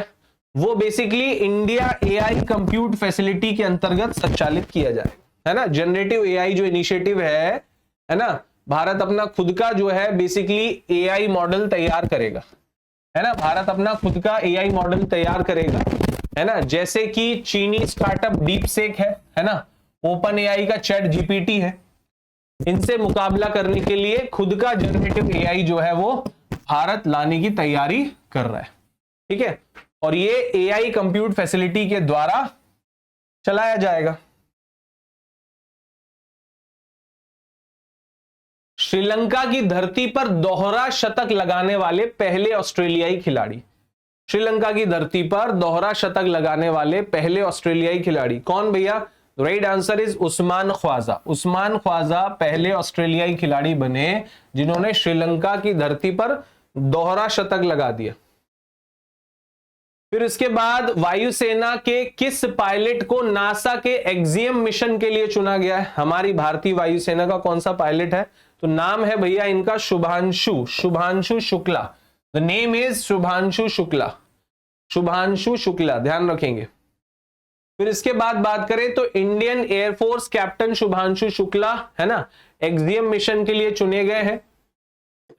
Speaker 1: वो basically India AI compute facility के अंतर्गत संचालित किया जाए, है ना। जनरेटिव एआई जो इनिशिएटिव है ना, भारत अपना खुद का जो है बेसिकली एआई मॉडल तैयार करेगा, है ना। भारत अपना खुद का एआई मॉडल तैयार करेगा, है ना। जैसे कि चीनी स्टार्टअप डीपसेक है ना, ओपन एआई का चैट जीपीटी है। इनसे मुकाबला करने के लिए खुद का जनरेटिव एआई जो है वो भारत लाने की तैयारी कर रहा है, ठीक है। और ये एआई कंप्यूट फैसिलिटी के द्वारा चलाया जाएगा। श्रीलंका की धरती पर दोहरा शतक लगाने वाले पहले ऑस्ट्रेलियाई खिलाड़ी। श्रीलंका की धरती पर दोहरा शतक लगाने वाले पहले ऑस्ट्रेलियाई खिलाड़ी कौन भैया? Right answer is Usman Khawaja. Usman Khawaja पहले ऑस्ट्रेलियाई खिलाड़ी बने जिन्होंने श्रीलंका की धरती पर दोहरा शतक लगा दिया। फिर इसके बाद वायुसेना के किस पायलट को नासा के एक्सियम मिशन के लिए चुना गया है? हमारी भारतीय वायुसेना का कौन सा पायलट है? तो नाम है भैया इनका Shubhanshu Shukla. The name is Shubhanshu Shukla. Shubhanshu Shukla, ध्यान रखेंगे। फिर इसके बाद बात करें तो Indian air force captain Shubhanshu Shukla, है ना, एक्सियम मिशन के लिए चुने गए हैं,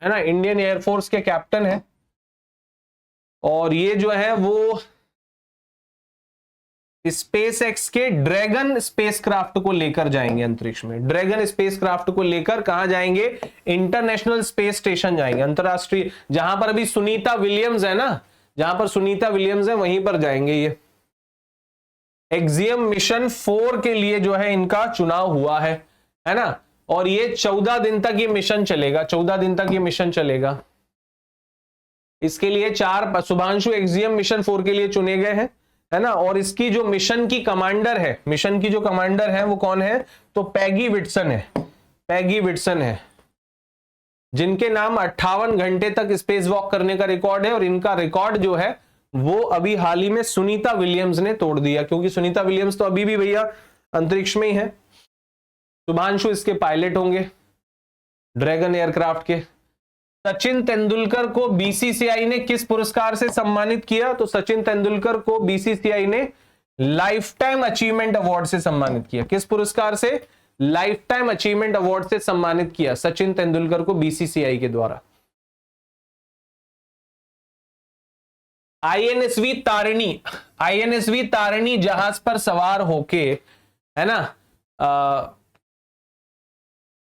Speaker 1: है ना। इंडियन एयरफोर्स के कैप्टन है और ये जो है वो स्पेस एक्स के ड्रैगन स्पेसक्राफ्ट को लेकर जाएंगे अंतरिक्ष में। ड्रैगन स्पेसक्राफ्ट को लेकर कहां जाएंगे? इंटरनेशनल स्पेस स्टेशन जाएंगे, अंतरराष्ट्रीय, जहां पर अभी सुनीता विलियम्स है ना, जहां पर सुनीता विलियम्स है वहीं पर जाएंगे। ये एक्सियम मिशन 4 के लिए जो है इनका चुनाव हुआ है ना। और ये 14 दिन तक ये मिशन चलेगा, 14 दिन तक ये मिशन चलेगा। इसके लिए 4 शुभांशु एक्सियम मिशन 4 के लिए चुने गए हैं, है ना। और इसकी जो मिशन की कमांडर है, मिशन की जो कमांडर है वो कौन है? तो पैगी विटसन है। पैगी विटसन है जिनके नाम 58 घंटे तक स्पेस वॉक करने का रिकॉर्ड है। और इनका रिकॉर्ड जो है वो अभी हाल ही में सुनीता विलियम्स ने तोड़ दिया, क्योंकि सुनीता विलियम्स तो अभी भी भैया अंतरिक्ष में ही है। शुभांशु इसके पायलट होंगे ड्रैगन एयरक्राफ्ट के। सचिन तेंदुलकर को बीसीसीआई ने किस पुरस्कार से सम्मानित किया? तो सचिन तेंदुलकर को बीसीसीआई ने लाइफ टाइम अचीवमेंट अवार्ड से सम्मानित किया। किस पुरस्कार से? लाइफ टाइम अचीवमेंट अवार्ड से सम्मानित किया सचिन तेंदुलकर को बीसीसीआई के द्वारा। आईएनएसवी तारिणी, आईएनएसवी तारिणी जहाज पर सवार होके, है ना,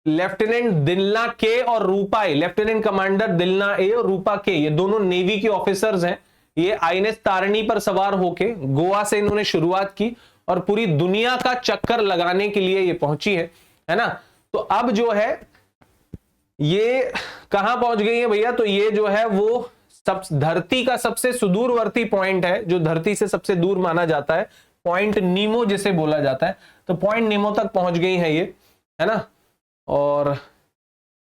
Speaker 1: लेफ्टिनेंट दिलना के और रूपा ए, लेफ्टिनेंट कमांडर दिलना ए और रूपा के, ये दोनों नेवी के ऑफिसर्स हैं। ये आईएनएस तारिणी पर सवार होके गोवा से इन्होंने शुरुआत की और पूरी दुनिया का चक्कर लगाने के लिए ये पहुंची है ना। तो अब जो है ये कहां पहुंच गई है भैया, तो ये जो है वो सब धरती का सबसे सुदूरवर्ती पॉइंट है, जो धरती से सबसे दूर माना जाता है, पॉइंट नीमो जिसे बोला जाता है। तो पॉइंट नीमो तक पहुंच गई है ये, है ना। और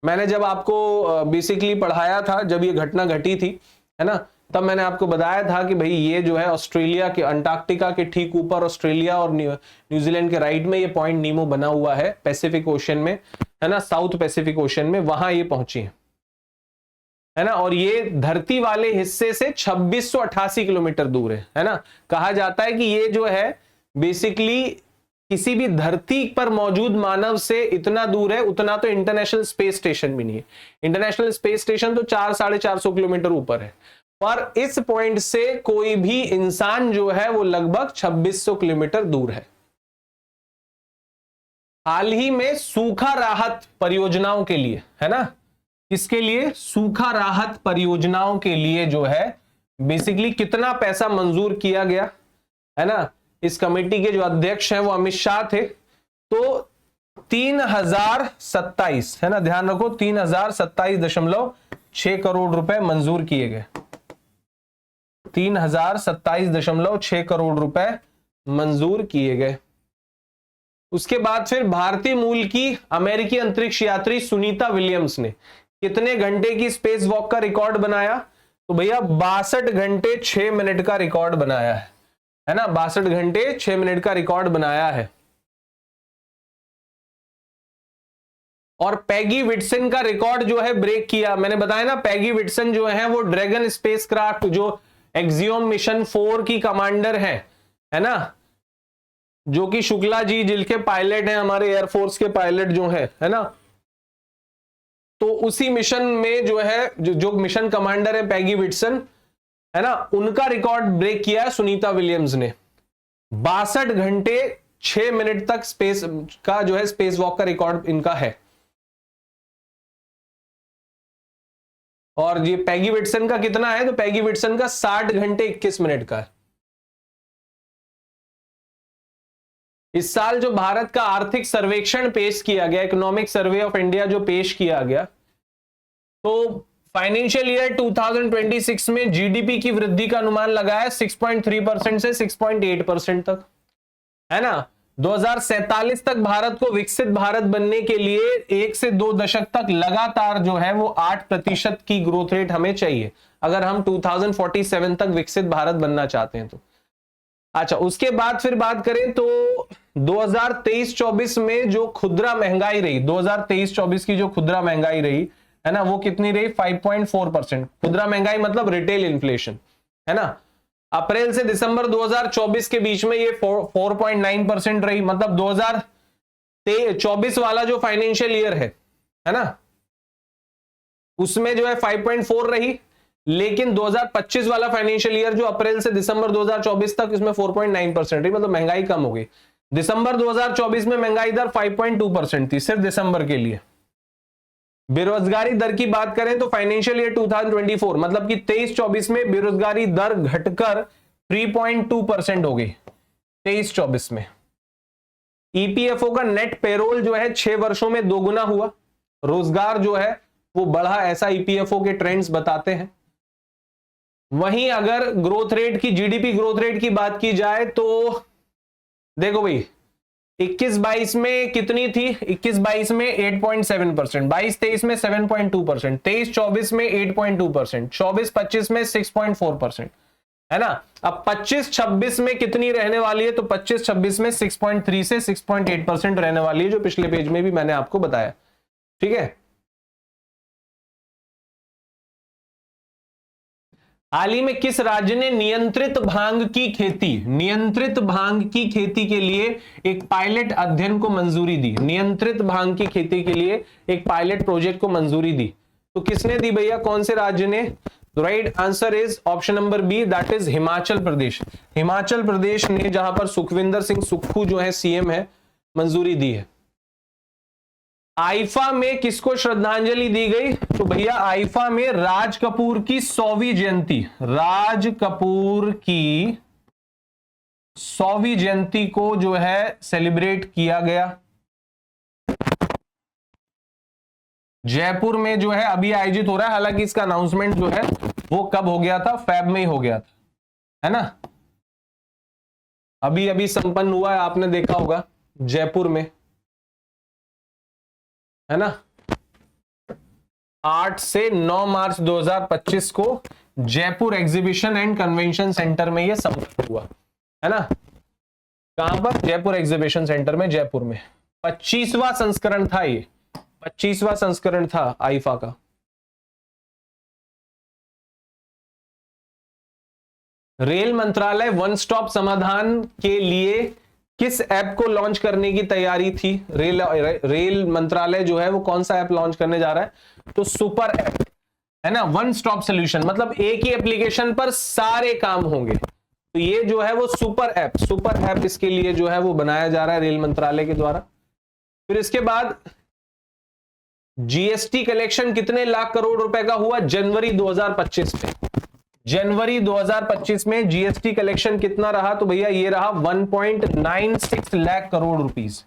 Speaker 1: मैंने जब आपको बेसिकली पढ़ाया था, जब ये घटना घटी थी, है ना, तब मैंने आपको बताया था कि भाई ये जो है ऑस्ट्रेलिया के, अंटार्कटिका के ठीक ऊपर ऑस्ट्रेलिया और न्यूजीलैंड के राइट में ये पॉइंट नीमो बना हुआ है, पैसिफिक ओशन में, है ना, साउथ पैसिफिक ओशन में, वहां ये पहुंची है ना। और ये धरती वाले हिस्से से 2688 किलोमीटर दूर है ना। कहा जाता है कि ये जो है बेसिकली किसी भी धरती पर मौजूद मानव से इतना दूर है, उतना तो इंटरनेशनल स्पेस स्टेशन भी नहीं है। इंटरनेशनल स्पेस स्टेशन तो 400-450 किलोमीटर ऊपर है, पर इस पॉइंट से कोई भी इंसान जो है वो लगभग 2600 किलोमीटर दूर है। हाल ही में सूखा राहत परियोजनाओं के लिए, है ना, इसके लिए सूखा राहत परियोजनाओं के लिए जो है बेसिकली कितना पैसा मंजूर किया गया, है ना। इस कमेटी के जो अध्यक्ष हैं वो अमित शाह थे। तो 3027, है ना, ध्यान रखो, 3027.6 करोड़ रुपए मंजूर किए गए। 3027.6 करोड़ रुपए मंजूर किए गए। उसके बाद फिर भारतीय मूल की अमेरिकी अंतरिक्ष यात्री सुनीता विलियम्स ने कितने घंटे की स्पेस वॉक का रिकॉर्ड बनाया, तो भैया 62 घंटे 6 मिनट का रिकॉर्ड बनाया है ना। 62 घंटे 6 मिनट का रिकॉर्ड बनाया है। और पैगी विटसन का रिकॉर्ड जो है ब्रेक किया। मैंने बताया ना, पैगी विटसन जो है वो ड्रैगन स्पेसक्राफ्ट, जो एक्सियोम मिशन 4 की कमांडर है ना, जो कि शुक्ला जी जिनके पायलट हैं, हमारे एयरफोर्स के पायलट जो है ना। तो उसी मिशन में जो है जो मिशन कमांडर है पैगी विटसन, है ना, उनका रिकॉर्ड ब्रेक किया है सुनीता विलियम्स ने। 62 घंटे 6 मिनट तक स्पेस का जो है स्पेस वॉक का रिकॉर्ड इनका है। और ये पैगी विटसन का कितना है, तो पैगी विटसन का 60 घंटे 21 मिनट का है। इस साल जो भारत का आर्थिक सर्वेक्षण पेश किया गया, इकोनॉमिक सर्वे ऑफ इंडिया जो पेश किया गया, तो फाइनेंशियल ईयर 2026 में जीडीपी की वृद्धि का अनुमान लगाया 6.3% से 6.8% तक, है ना। 2047 तक भारत को विकसित भारत बनने के लिए 1 से 2 दशक तक लगातार जो है वो 8% की ग्रोथ रेट हमें चाहिए, अगर हम 2047 तक विकसित भारत बनना चाहते हैं तो। अच्छा, उसके बाद फिर बात करें तो 2023-24 में जो खुदरा महंगाई रही, 2023-24 की जो खुदरा महंगाई रही, है ना, वो कितनी रही, 5.4%। खुदरा महंगाई मतलब रिटेल इन्फ्लेशन, है ना। अप्रैल से दिसंबर 2024 के बीच में ये 4.9% रही, मतलब 2024 वाला जो फाइनेंशियल ईयर है ना, उसमें जो है 5.4 रही। लेकिन 2025 वाला फाइनेंशियल ईयर जो अप्रैल से दिसंबर 2024 तक, इसमें 4.9% रही, मतलब महंगाई कम हो गई। दिसंबर 2024 में महंगाई दर 5.2% थी, सिर्फ दिसंबर के लिए। बेरोजगारी दर की बात करें तो फाइनेंशियल ईयर 2024 मतलब कि 23-24 में बेरोजगारी दर घटकर 3.2% हो गई 23-24 में। ईपीएफओ का नेट पेरोल जो है 6 वर्षों में 2 गुना हुआ, रोजगार जो है वो बढ़ा, ऐसा ईपीएफओ के ट्रेंड्स बताते हैं। वहीं अगर ग्रोथ रेट की, जीडीपी ग्रोथ रेट की बात की जाए तो देखो भाई, 21-22 में कितनी थी, 21-22 में 8.7%, 22-23 में 7.2%, 23-24 में 8.2%, 24-25 में 6.4%, है ना। अब 25-26 में कितनी रहने वाली है, तो 25-26 में 6.3 से 6.8% रहने वाली है, जो पिछले पेज में भी मैंने आपको बताया, ठीक है। हाल ही में किस राज्य ने नियंत्रित भांग की खेती के लिए एक पायलट अध्ययन को मंजूरी दी, नियंत्रित भांग की खेती के लिए एक पायलट प्रोजेक्ट को मंजूरी दी, तो किसने दी भैया, कौन से राज्य ने, right answer is option number B, that is Himachal Pradesh. Himachal Pradesh ने, जहां पर सुखविंदर सिंह सुक्खू जो है सीएम है, मंजूरी दी है। आईफा में किसको श्रद्धांजलि दी गई? तो भैया आईफा में राज कपूर की 100वीं जयंती, राज कपूर की 100वीं जयंती को जो है सेलिब्रेट किया गया। जयपुर में जो है अभी आयोजित हो रहा है, हालांकि इसका अनाउंसमेंट जो है वो कब हो गया था? फेब में ही हो गया था, है ना। अभी अभी संपन्न हुआ है, आपने देखा होगा जयपुर में, है ना। 8 से 9 मार्च 2025 को Jaipur exhibition and convention centre में यह संपन्न हुआ, है ना। कहां पर? जयपुर एग्जीबिशन सेंटर में, जयपुर में। 25वां संस्करण था ये, 25वां संस्करण था आईफा का। रेल मंत्रालय वन स्टॉप समाधान के लिए किस ऐप को लॉन्च करने की तैयारी थी? रेल मंत्रालय जो है वो कौन सा ऐप लॉन्च करने जा रहा है? तो सुपर ऐप, है ना। वन स्टॉप सॉल्यूशन मतलब एक ही एप्लीकेशन पर सारे काम होंगे, तो ये जो है वो सुपर ऐप इसके लिए जो है वो बनाया जा रहा है रेल मंत्रालय के द्वारा। फिर इसके बाद जीएसटी कलेक्शन कितने लाख करोड़ रुपए का हुआ जनवरी 2025 में? जनवरी 2025 में जीएसटी कलेक्शन कितना रहा? तो भैया ये रहा 1.96 लाख करोड़ रुपीस,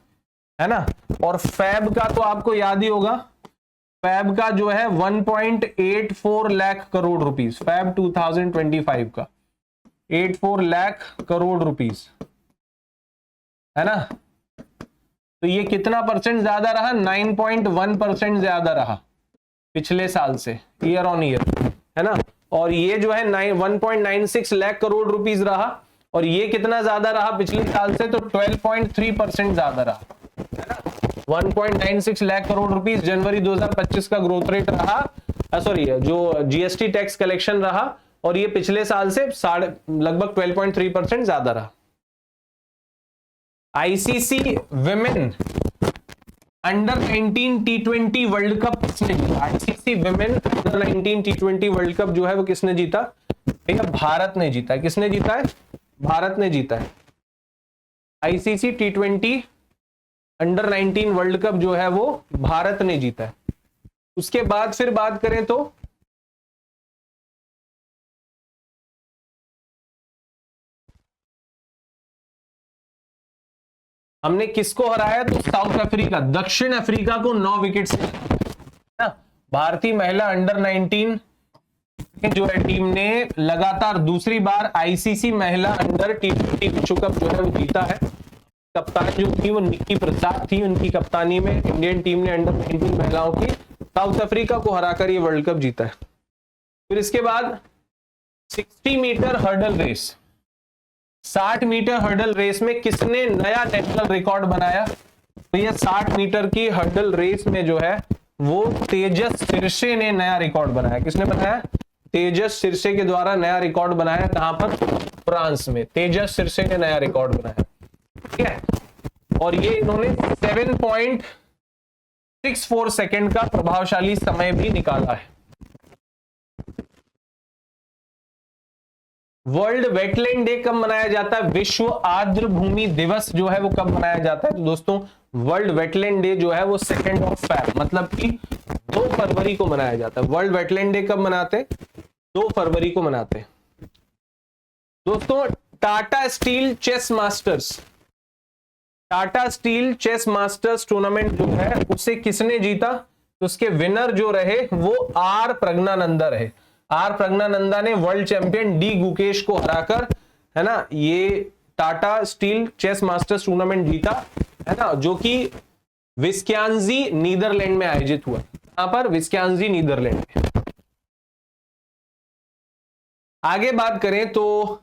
Speaker 1: है ना। और फैब का तो आपको याद ही होगा, फैब का जो है 1.84 लाख करोड़ रुपीस, फैब 2025 का 84 लाख करोड़ रुपीस, है ना। तो ये कितना परसेंट ज्यादा रहा? 9.1% ज्यादा रहा पिछले साल से, ईयर ऑन ईयर, है ना। और ये जो है 1.96 लाख करोड़ रुपीस रहा, और ये कितना ज्यादा रहा पिछले साल से? तो 12.3% ज्यादा रहा, है ना। 1.96 लाख करोड़ रुपीस जनवरी 2025 का ग्रोथ रेट रहा, सॉरी जो जीएसटी टैक्स कलेक्शन रहा, और ये पिछले साल से लगभग 12.3% ज्यादा रहा। ICC women under 19 T20 world cup किसने जीता? ICC women under 19 T20 world cup जो है वो किसने जीता? भैया भारत ने जीता है। किसने जीता है? भारत ने जीता है। ICC T20 under 19 world cup जो है वो भारत ने जीता है। उसके बाद फिर बात करें तो हमने किसको हराया? तो साउथ अफ्रीका, दक्षिण अफ्रीका को 9 विकेट से। भारतीय महिला अंडर 19 जो है टीम ने लगातार दूसरी बार आईसीसी महिला अंडर T20 विश्व कप जो है वो जीता है। कप्तान जो थी वो निक्की प्रसाद थी, उनकी कप्तानी में इंडियन टीम ने अंडर 19 महिलाओं की साउथ अफ्रीका को हराकर ये वर्ल्ड कप जीता है। फिर इसके बाद 60 metre hurdle race, 60 metre hurdle race में किसने नया नेशनल रिकॉर्ड बनाया? तो ये 60 मीटर की हर्डल रेस में जो है वो तेजस सिरसे ने नया रिकॉर्ड बनाया। किसने बनाया? तेजस सिरसे के द्वारा नया रिकॉर्ड बनाया। कहां पर? फ्रांस में। तेजस सिरसे ने नया रिकॉर्ड बनाया, ठीक है। और ये इन्होंने 7.64 सेकंड का प्रभावशाली समय भी निकाला है। वर्ल्ड वेटलैंड डे कब मनाया जाता है? विश्व आर्द्र भूमि दिवस जो है वो कब मनाया जाता है? तो दोस्तों वर्ल्ड वेटलैंड डे जो है वो 2 फेब मतलब कि 2 फरवरी को मनाया जाता है। वर्ल्ड वेटलैंड डे कब मनाते? 2 फरवरी को मनाते हैं। दोस्तों Tata steel chess masters, Tata steel chess masters tournament जो है उसे किसने जीता? तो उसके विनर जो रहे वो आर प्रज्ञानंदा रहे। आर प्रज्ञानंदा ने वर्ल्ड चैंपियन डी गुकेश को हराकर, है ना, ये Tata steel chess masters tournament जीता, है ना, जो कि विस्क्यांजी नीदरलैंड में आयोजित हुआ। यहां पर विस्क्यांजी नीदरलैंड में। आगे बात करें तो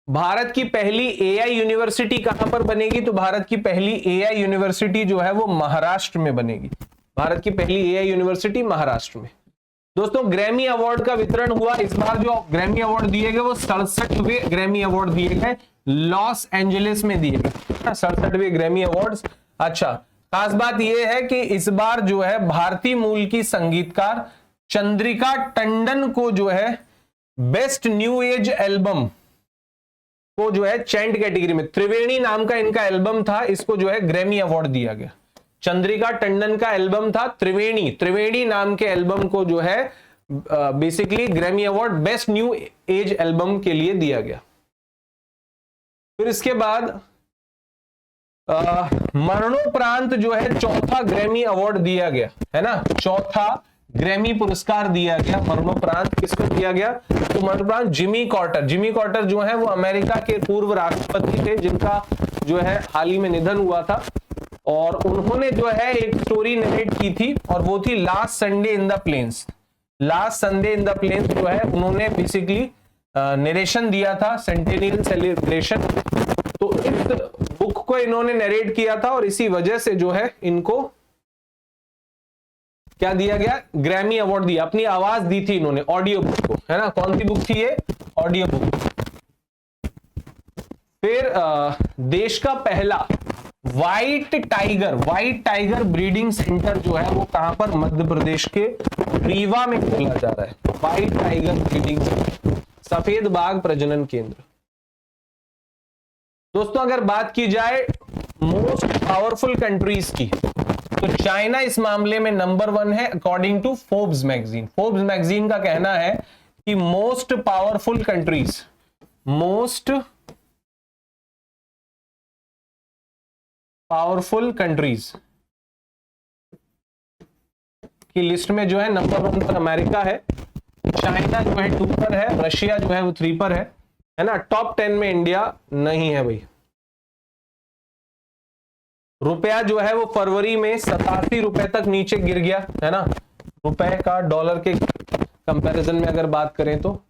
Speaker 1: भारत की पहली एआई यूनिवर्सिटी कहां पर बनेगी? तो भारत की पहली एआई यूनिवर्सिटी जो है वो महाराष्ट्र में बनेगी। भारत की पहली एआई यूनिवर्सिटी महाराष्ट्र में। दोस्तों ग्रैमी अवार्ड का वितरण हुआ। इस बार जो ग्रैमी अवार्ड दिए गए वो 67वें ग्रैमी अवार्ड दिए गए, लॉस एंजलिस में दिए गए, 67वें ग्रैमी अवार्ड्स। अच्छा, खास बात यह है कि इस बार जो है भारतीय मूल की संगीतकार चंद्रिका टंडन को जो है बेस्ट न्यू एज एल्बम को जो है चैंट कैटेगरी में, त्रिवेणी नाम का इनका एल्बम था, इसको जो है ग्रैमी अवार्ड दिया गया। चंद्रिका टंडन का एल्बम था त्रिवेणी, त्रिवेणी नाम के एल्बम को जो है basically Grammy award best new age album के लिए दिया गया। फिर इसके बाद मरणोपरांत जो है चौथा ग्रैमी अवार्ड दिया गया है ना, चौथा ग्रैमी पुरस्कार दिया गया मरणोपरांत। किसको दिया गया? तो मरणोपरांत जिमी कार्टर, जिमी कार्टर जो है वो अमेरिका के पूर्व राष्ट्रपति थे जिनका जो है हाल ही में निधन हुआ था, और उन्होंने जो है एक स्टोरी नरेट की थी और वो थी last Sunday in the plains. Last Sunday in the plains जो है उन्होंने बेसिकली नरेशन दिया था, सेंटेनियल सेलिब्रेशन। तो इस बुक को इन्होंने नरेट किया था और इसी वजह से जो है इनको क्या दिया गया? ग्रैमी अवार्ड दिया। अपनी आवाज दी थी इन्होंने ऑडियो बुक को, है ना। कौन सी बुक थी ये? Audio book. फिर देश का पहला व्हाइट टाइगर ब्रीडिंग सेंटर जो है वो कहां पर? मध्य प्रदेश के रीवा में खोला जा रहा है। व्हाइट टाइगर ब्रीडिंग सेंटर, सफेद बाघ प्रजनन केंद्र। दोस्तों अगर बात की जाए मोस्ट पावरफुल कंट्रीज की, तो चाइना इस मामले में नंबर 1 है according to Forbes magazine. Forbes magazine का कहना है कि most powerful countries, most powerful countries की लिस्ट में जो है नंबर 1 पर अमेरिका है, चाइना जो है 2 पर है, रशिया जो है वो 3 पर है ना। टॉप 10 में इंडिया नहीं है भाई। रुपया जो है वो फरवरी में 87 रुपए तक नीचे गिर गया, है ना। रुपए का डॉलर के कंपैरिजन में अगर बात करें तो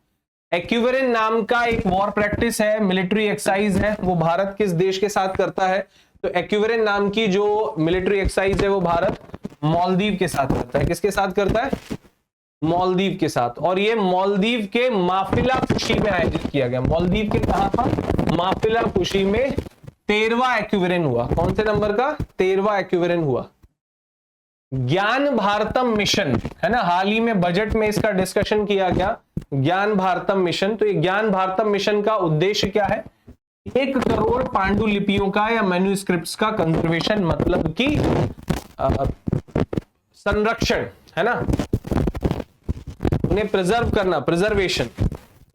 Speaker 1: एक्यूवेरिन नाम का एक वॉर प्रैक्टिस है, मिलिट्री एक्सरसाइज है, वो भारत किस देश के साथ करता है? तो एक्यूवेरिन नाम की जो मिलिट्री एक्सरसाइज है वो भारत मालदीव के साथ करता है। किसके साथ करता है? मालदीव के साथ। और ये मालदीव के माफिलापुशी में आयोजित किया गया। मालदीव के कहां था? माफिलापुशी में 13वां एक्यूवेरिन हुआ। कौन से नंबर का? 13वां एक्यूवेरिन हुआ। ज्ञान भारतम मिशन, है ना, हाल ही में बजट में इसका डिस्कशन किया गया, ज्ञान भारतम मिशन। तो ये ज्ञान भारतम मिशन का उद्देश्य क्या है? 1 करोड़ पांडुलिपियों का या मैन्यूस्क्रिप्ट्स का कंजर्वेशन, मतलब कि संरक्षण, है ना, उन्हें प्रिजर्व करना, प्रिजर्वेशन,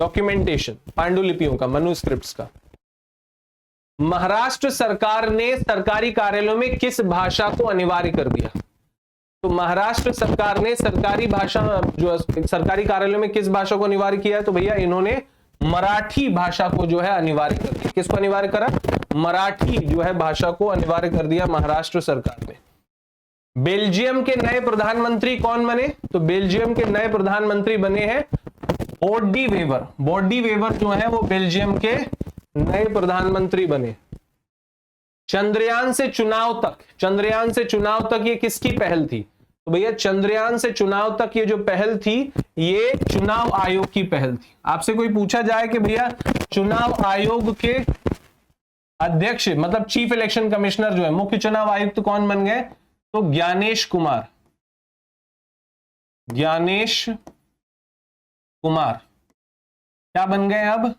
Speaker 1: डॉक्यूमेंटेशन पांडुलिपियों का, मैन्यूस्क्रिप्ट्स का। महाराष्ट्र सरकार ने सरकारी कार्यालयों में किस भाषा को अनिवार्य कर दिया? तो महाराष्ट्र सरकार ने सरकारी भाषा जो सरकारी कार्यालयों में किस भाषा को अनिवार्य किया? तो भैया इन्होंने मराठी भाषा को जो है अनिवार्य कर दिया। किसको अनिवार्य करा? मराठी जो है भाषा को अनिवार्य कर दिया महाराष्ट्र सरकार ने। बेल्जियम के नए प्रधानमंत्री कौन बने? तो बेल्जियम के नए प्रधानमंत्री बने हैं बोडी वेवर। बोडी वेवर जो है वो बेल्जियम के नए प्रधानमंत्री बने। चंद्रयान से चुनाव तक, चंद्रयान से चुनाव तक ये किसकी पहल थी? तो भैया चंद्रयान से चुनाव तक ये जो पहल थी ये चुनाव आयोग की पहल थी। आपसे कोई पूछा जाए कि भैया चुनाव आयोग के अध्यक्ष मतलब चीफ इलेक्शन कमिश्नर जो है, मुख्य चुनाव आयुक्त कौन बन गए? तो ज्ञानेश कुमार, ज्ञानेश कुमार क्या बन गए? अब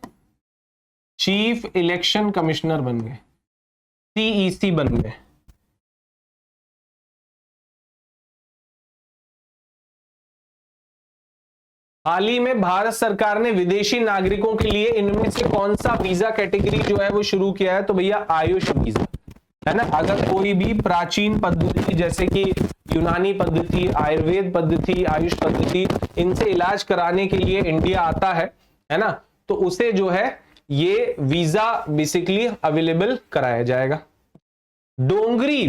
Speaker 1: चीफ इलेक्शन कमिश्नर बन गए, सीईसी बन गए। हाल ही में भारत सरकार ने विदेशी नागरिकों के लिए इनमें से कौन सा वीजा कैटेगरी जो है वो शुरू किया है? तो भैया आयुष वीजा, है ना। अगर कोई भी प्राचीन पद्धति जैसे कि यूनानी पद्धति, आयुर्वेद पद्धति, आयुष पद्धति, इनसे इलाज कराने के लिए इंडिया आता है ना, तो उसे जो है ये वीजा बेसिकली अवेलेबल कराया जाएगा। डोंगरी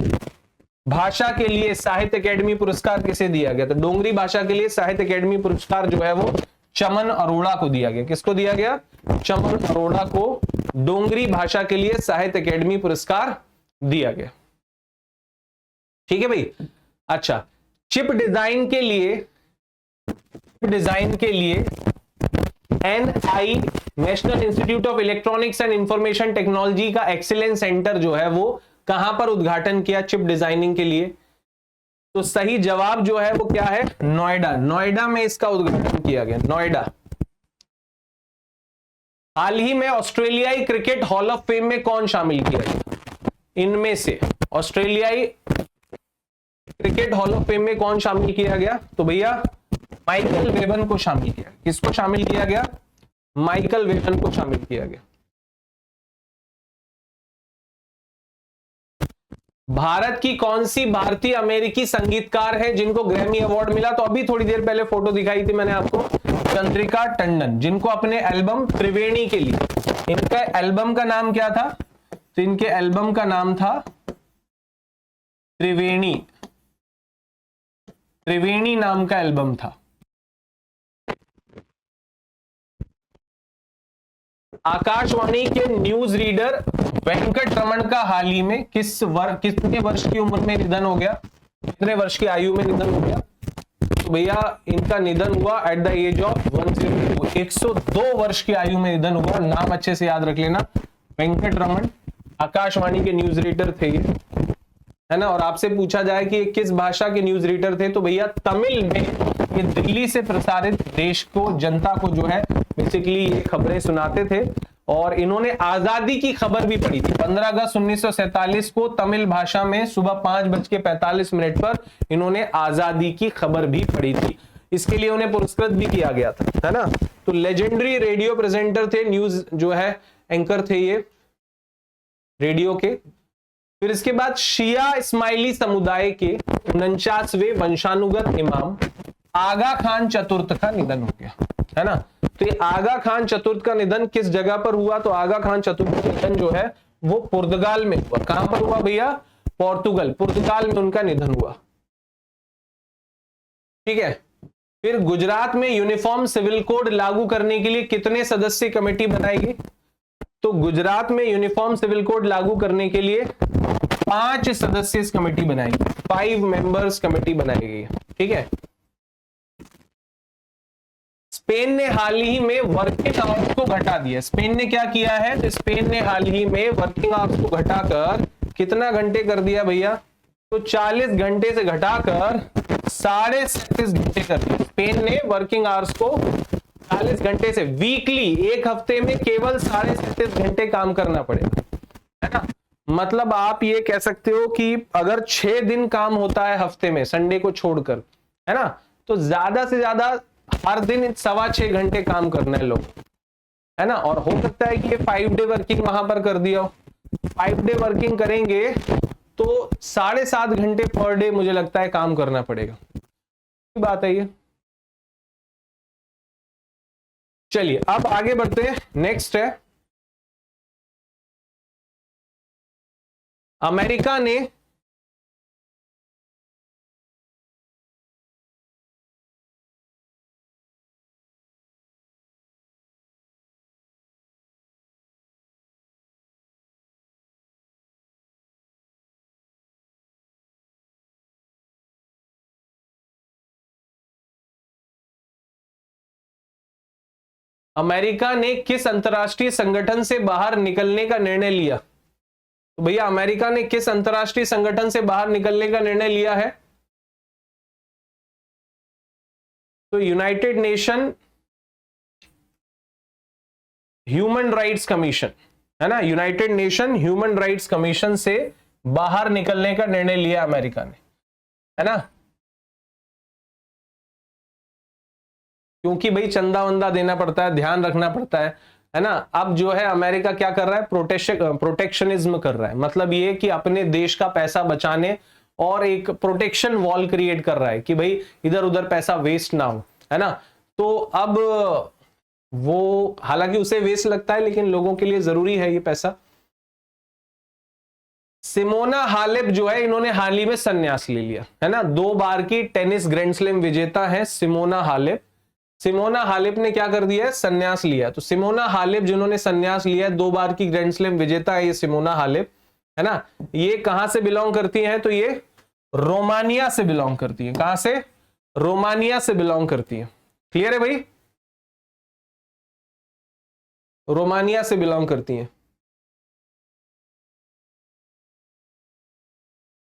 Speaker 1: भाषा के लिए साहित्य अकेडमी पुरस्कार किसे दिया गया? तो डोंगरी भाषा के लिए साहित्य अकेडमी पुरस्कार जो है वो चमन अरोड़ा को दिया गया। किसको दिया गया? चमन अरोड़ा को डोंगरी भाषा के लिए साहित्य अकेडमी पुरस्कार दिया गया। ठीक है भाई। अच्छा, चिप डिजाइन के लिए NI national institute of electronics and information technology का एक्सीलेंस सेंटर जो है वो कहां पर उद्घाटन किया चिप डिजाइनिंग के लिए? तो सही जवाब जो है वो क्या है, नोएडा। नोएडा में इसका उद्घाटन किया गया, नोएडा। हाल ही में ऑस्ट्रेलियाई क्रिकेट हॉल ऑफ फेम में कौन शामिल किया गया, इनमें से ऑस्ट्रेलियाई क्रिकेट हॉल ऑफ फेम में कौन शामिल किया गया, तो भैया माइकल वेवन को शामिल किया। किसको शामिल किया गया, माइकल वेवन को शामिल किया गया। भारत की कौन सी भारतीय अमेरिकी संगीतकार है जिनको ग्रैमी अवार्ड मिला, तो अभी थोड़ी देर पहले फोटो दिखाई थी मैंने आपको, चंद्रिका टंडन, जिनको अपने एल्बम त्रिवेणी के लिए, इनका एल्बम का नाम क्या था, तो इनके एल्बम का नाम था त्रिवेणी, त्रिवेणी नाम का एल्बम था। आकाशवाणी के न्यूज रीडर वेंकट रमन का हाल ही में कितने वर्ष की उम्र में निधन हो गया, कितने वर्ष की आयु में निधन हो गया, तो भैया इनका निधन हुआ एट द एज ऑफ 102, 102 वर्ष की आयु में निधन हुआ। नाम अच्छे से याद रख लेना, वेंकट रमन, आकाशवाणी के न्यूज रीडर थे ये, है ना। और आपसे पूछा जाए कि किस भाषा के न्यूज रीडर थे, तो भैया तमिल में ये दिल्ली से प्रसारित देश को, जनता को जो है बेसिकली ये खबरें सुनाते थे। और इन्होंने आजादी की खबर भी पढ़ी थी 15 अगस्त 1947 को तमिल भाषा में सुबह 5:45 पर इन्होंने आजादी की खबर भी पढ़ी थी। इसके लिए उन्हें पुरस्कृत भी किया गया था, है ना। तो लेजेंडरी रेडियो प्रेजेंटर थे, न्यूज जो है एंकर थे ये रेडियो के। फिर इसके बाद शिया इस्माइली समुदाय के 49वें वंशानुगत इमाम आगा खान चतुर्थ का निधन हो गया, है ना। तो ये आगा खान चतुर्थ का निधन किस जगह पर हुआ, तो आगा खान चतुर्थ का निधन जो है वो पुर्तगाल में हुआ। कहां पर हुआ भैया, पुर्तगाल में उनका निधन हुआ, ठीक है। फिर गुजरात में यूनिफॉर्म सिविल कोड लागू करने के लिए कितने सदस्य कमेटी बनाएगी, तो गुजरात में यूनिफॉर्म सिविल कोड लागू करने के लिए 5 सदस्य कमेटी बनाएगी, 5 मेंबर्स कमेटी बनाई गई, ठीक है। स्पेन ने हाल ही में वर्किंग आवर्स को घटा दिया। स्पेन ने क्या किया है, तो स्पेन ने हाल ही में वर्किंग आवर्स को घटाकर कितना घंटे कर दिया भैया, तो 40 घंटे से घटाकर 37.5 घंटे कर दिया। स्पेन ने वर्किंग आवर्स को 40 घंटे से, वीकली, एक हफ्ते में केवल 37.5 घंटे काम करना पड़ेगा, है ना। मतलब आप ये कह सकते हो कि अगर 6 दिन काम होता है हफ्ते में, संडे को छोड़कर, है ना, तो ज्यादा से ज्यादा हर दिन 6.25 घंटे काम करना है लोग, है ना। और हो सकता है कि ये 5 डे वर्किंग वहां पर कर दिया हो, 5 डे वर्किंग करेंगे तो 7.5 घंटे पर डे मुझे लगता है काम करना पड़ेगा, बात है ये। चलिए अब आगे बढ़ते हैं, नेक्स्ट है अमेरिका ने किस अंतरराष्ट्रीय संगठन से बाहर निकलने का निर्णय लिया, तो भैया अमेरिका ने किस अंतरराष्ट्रीय संगठन से बाहर निकलने का निर्णय लिया है, तो United nation human rights commission, है ना। United nation human rights commission से बाहर निकलने का निर्णय लिया अमेरिका ने, है ना। क्योंकि भाई चंदा वंदा देना पड़ता है, ध्यान रखना पड़ता है ना। अब जो है अमेरिका क्या कर रहा है, प्रोटेक्शनिज्म कर रहा है। मतलब ये कि अपने देश का पैसा बचाने और एक प्रोटेक्शन वॉल क्रिएट कर रहा है कि भाई इधर उधर पैसा वेस्ट ना हो, है ना। तो अब वो हालांकि उसे वेस्ट लगता है लेकिन लोगों के लिए जरूरी है ये पैसा। सिमोना हालेप जो है, इन्होंने हाल ही में संन्यास ले लिया, है ना। 2 बार की टेनिस ग्रैंड स्लैम विजेता है सिमोना हालेप। सिमोना हालेप ने क्या कर दिया है, संन्यास लिया। तो सिमोना हालेप जिन्होंने संन्यास लिया है, 2 बार की ग्रैंड स्लैम विजेता है ये सिमोना हालेप, है ना। ये कहां से बिलोंग करती हैं, तो ये रोमानिया से बिलोंग करती है। कहां से, रोमानिया से बिलोंग करती है। क्लियर है भाई, रोमानिया से बिलोंग करती हैं।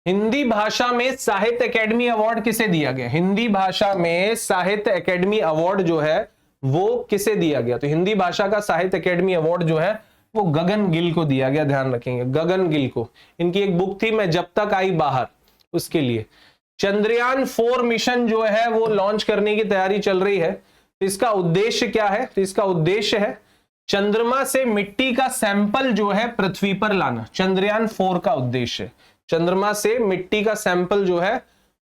Speaker 1: हिंदी भाषा में साहित्य एकेडमी अवार्ड किसे दिया गया? हिंदी भाषा में साहित्य एकेडमी अवार्ड जो है वो किसे दिया गया? तो हिंदी भाषा का साहित्य एकेडमी अवार्ड जो है वो गगन गिल को दिया गया, ध्यान रखेंगे, गगन गिल को। इनकी एक बुक थी मैं जब तक आई बाहर, उसके लिए। चंद्रयान 4 मिशन जो है वो लॉन्च करने की तैयारी चल रही है। तो इसका उद्देश्य क्या है? तो इसका उद्देश्य है चंद्रमा से मिट्टी का सैंपल जो है पृथ्वी पर लाना। चंद्रयान 4 का उद्देश्य है चंद्रमा से मिट्टी का सैंपल जो है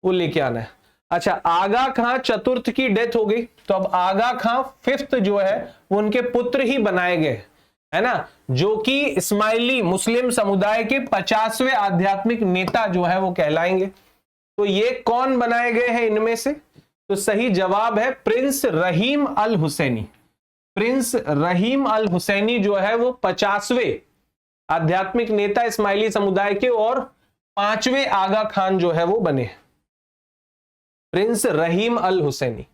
Speaker 1: वो लेके आना है। अच्छा, आगा खां चतुर्थ की डेथ हो गई, तो अब आगा खां 5th जो है वो उनके पुत्र ही बनाए गए, है ना, जो कि इस्माइली मुस्लिम समुदाय के 50वें आध्यात्मिक नेता जो है वो कहलाएंगे। तो ये कौन बनाए गए हैं इनमें से? तो सही जवाब है प्रिंस रहीम अल हुसैनी। प्रिंस रहीम अल हुसैनी जो है वो 50वें आध्यात्मिक नेता इस्माइली समुदाय के और 5वें आगा खान जो है वो बने, प्रिंस रहीम अल हुसैनी।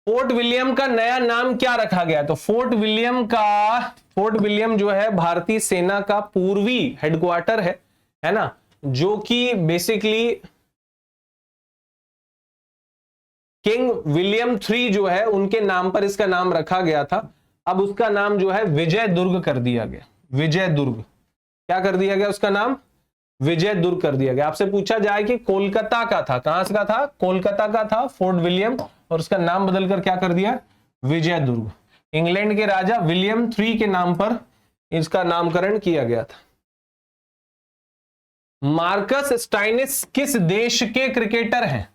Speaker 1: फोर्ट विलियम का नया नाम क्या रखा गया? तो फोर्ट विलियम जो है भारतीय सेना का पूर्वी हेडक्वार्टर है ना, जो कि बेसिकली किंग विलियम 3 जो है उनके नाम पर इसका नाम रखा गया था। अब उसका नाम जो है विजय दुर्ग कर दिया गया। विजय दुर्ग, क्या कर दिया गया? उसका नाम विजय दुर्ग कर दिया गया। आपसे पूछा जाए कि कोलकाता का था, कहां से का था? कोलकाता का था फोर्ट विलियम, और उसका नाम बदलकर क्या कर दिया? विजय दुर्ग। इंग्लैंड के राजा विलियम 3 के नाम पर इसका नामकरण किया गया था। मार्कस स्टाइनिस किस देश के क्रिकेटर हैं?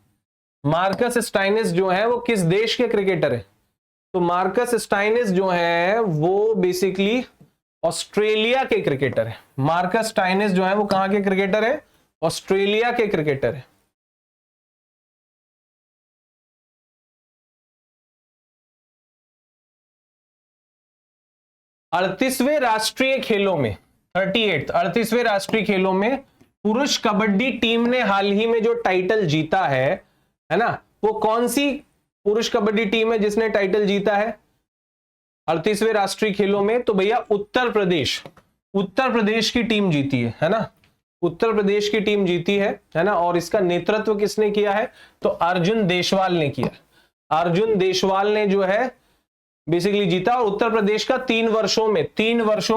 Speaker 1: मार्कस स्टाइनिस जो है वो किस देश के क्रिकेटर है? तो मार्कस स्टाइनिस जो है वो बेसिकली ऑस्ट्रेलिया के क्रिकेटर है। मार्कस स्टाइनिस जो है वो कहां के क्रिकेटर है? ऑस्ट्रेलिया के क्रिकेटर है। अड़तीसवें राष्ट्रीय खेलों में 38वें राष्ट्रीय खेलों में पुरुष कबड्डी टीम ने हाल ही में जो टाइटल जीता है ना, वो कौन सी पुरुष कबड्डी टीम है जिसने टाइटल जीता है 38वें राष्ट्रीय खेलों में? तो भैया उत्तर प्रदेश की टीम जीती है ना, उत्तर प्रदेश की टीम जीती है ना। और इसका नेतृत्व किसने किया है? तो अर्जुन देशवाल ने किया। अर्जुन देशवाल ने जो है बेसिकली जीता, और उत्तर प्रदेश का 3 वर्षों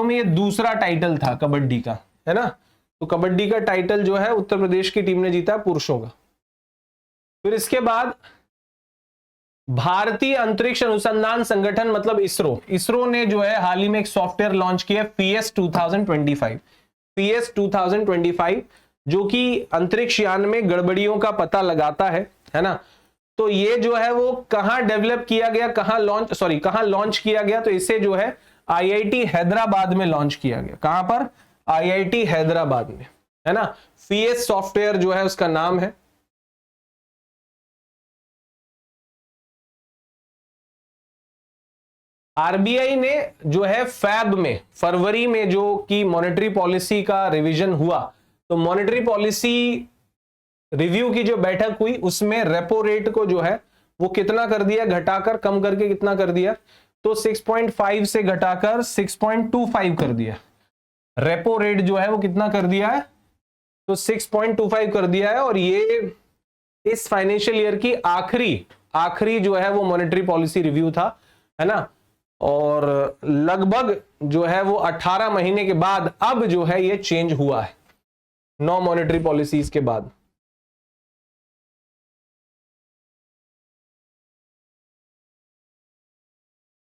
Speaker 1: में ये दूसरा टाइटल था कबड्डी का, है ना। तो कबड्डी का टाइटल जो है उत्तर प्रदेश की टीम ने जीता पुरुषों का। फिर इसके बाद भारतीय अंतरिक्ष अनुसंधान संगठन मतलब इसरो ने जो है हाल ही में एक सॉफ्टवेयर लॉन्च किया PS 2025, जो कि अंतरिक्ष यान में गड़बड़ियों का पता लगाता है ना। तो ये जो है वो कहां डेवलप किया गया, कहां लॉन्च किया गया? तो इसे जो है IIT हैदराबाद में लॉन्च किया गया। कहां पर? IIT हैदराबाद में, है ना। PS सॉफ्टवेयर जो है उसका नाम है। RBI ने जो है फरवरी में जो कि मॉनेटरी पॉलिसी का रिवीजन हुआ, तो मॉनेटरी पॉलिसी रिव्यू की जो बैठक हुई उसमें रेपो रेट को जो है वो कितना कर दिया? घटाकर, कम करके कितना कर दिया? तो 6.5 से घटाकर 6.25 कर दिया। रेपो रेट जो है वो कितना कर दिया है? तो 6.25 कर दिया है। और ये इस फाइनेंशियल ईयर की आखिरी जो है वो मॉनेटरी पॉलिसी रिव्यू था, है ना। और लगभग जो है वो 18 महीने के बाद अब जो है ये चेंज हुआ है, 9 मॉनेटरी पॉलिसीज के बाद।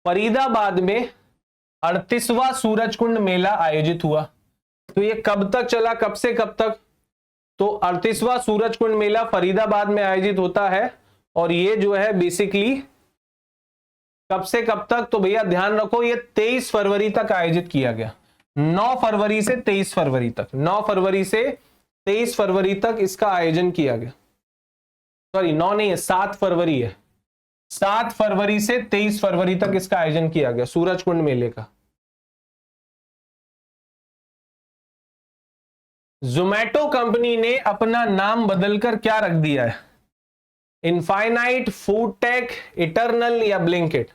Speaker 1: फरीदाबाद में 38वां सूरजकुंड मेला आयोजित हुआ। तो ये कब तक चला, कब से कब तक? तो 38वां सूरजकुंड मेला फरीदाबाद में आयोजित होता है, और ये जो है बेसिकली कब से कब तक? तो भैया ध्यान रखो, ये 23 फरवरी तक आयोजित किया गया। 9 फरवरी से 23 फरवरी तक, 9 फरवरी से 23 फरवरी तक इसका आयोजन किया गया। 9 नहीं है, 7 फरवरी है। 7 फरवरी से 23 फरवरी तक इसका आयोजन किया गया सूरजकुंड मेले का। जोमैटो कंपनी ने अपना नाम बदलकर क्या रख दिया है? इनफाइनाइट फूड टेक, इटर्नल या Blinkit?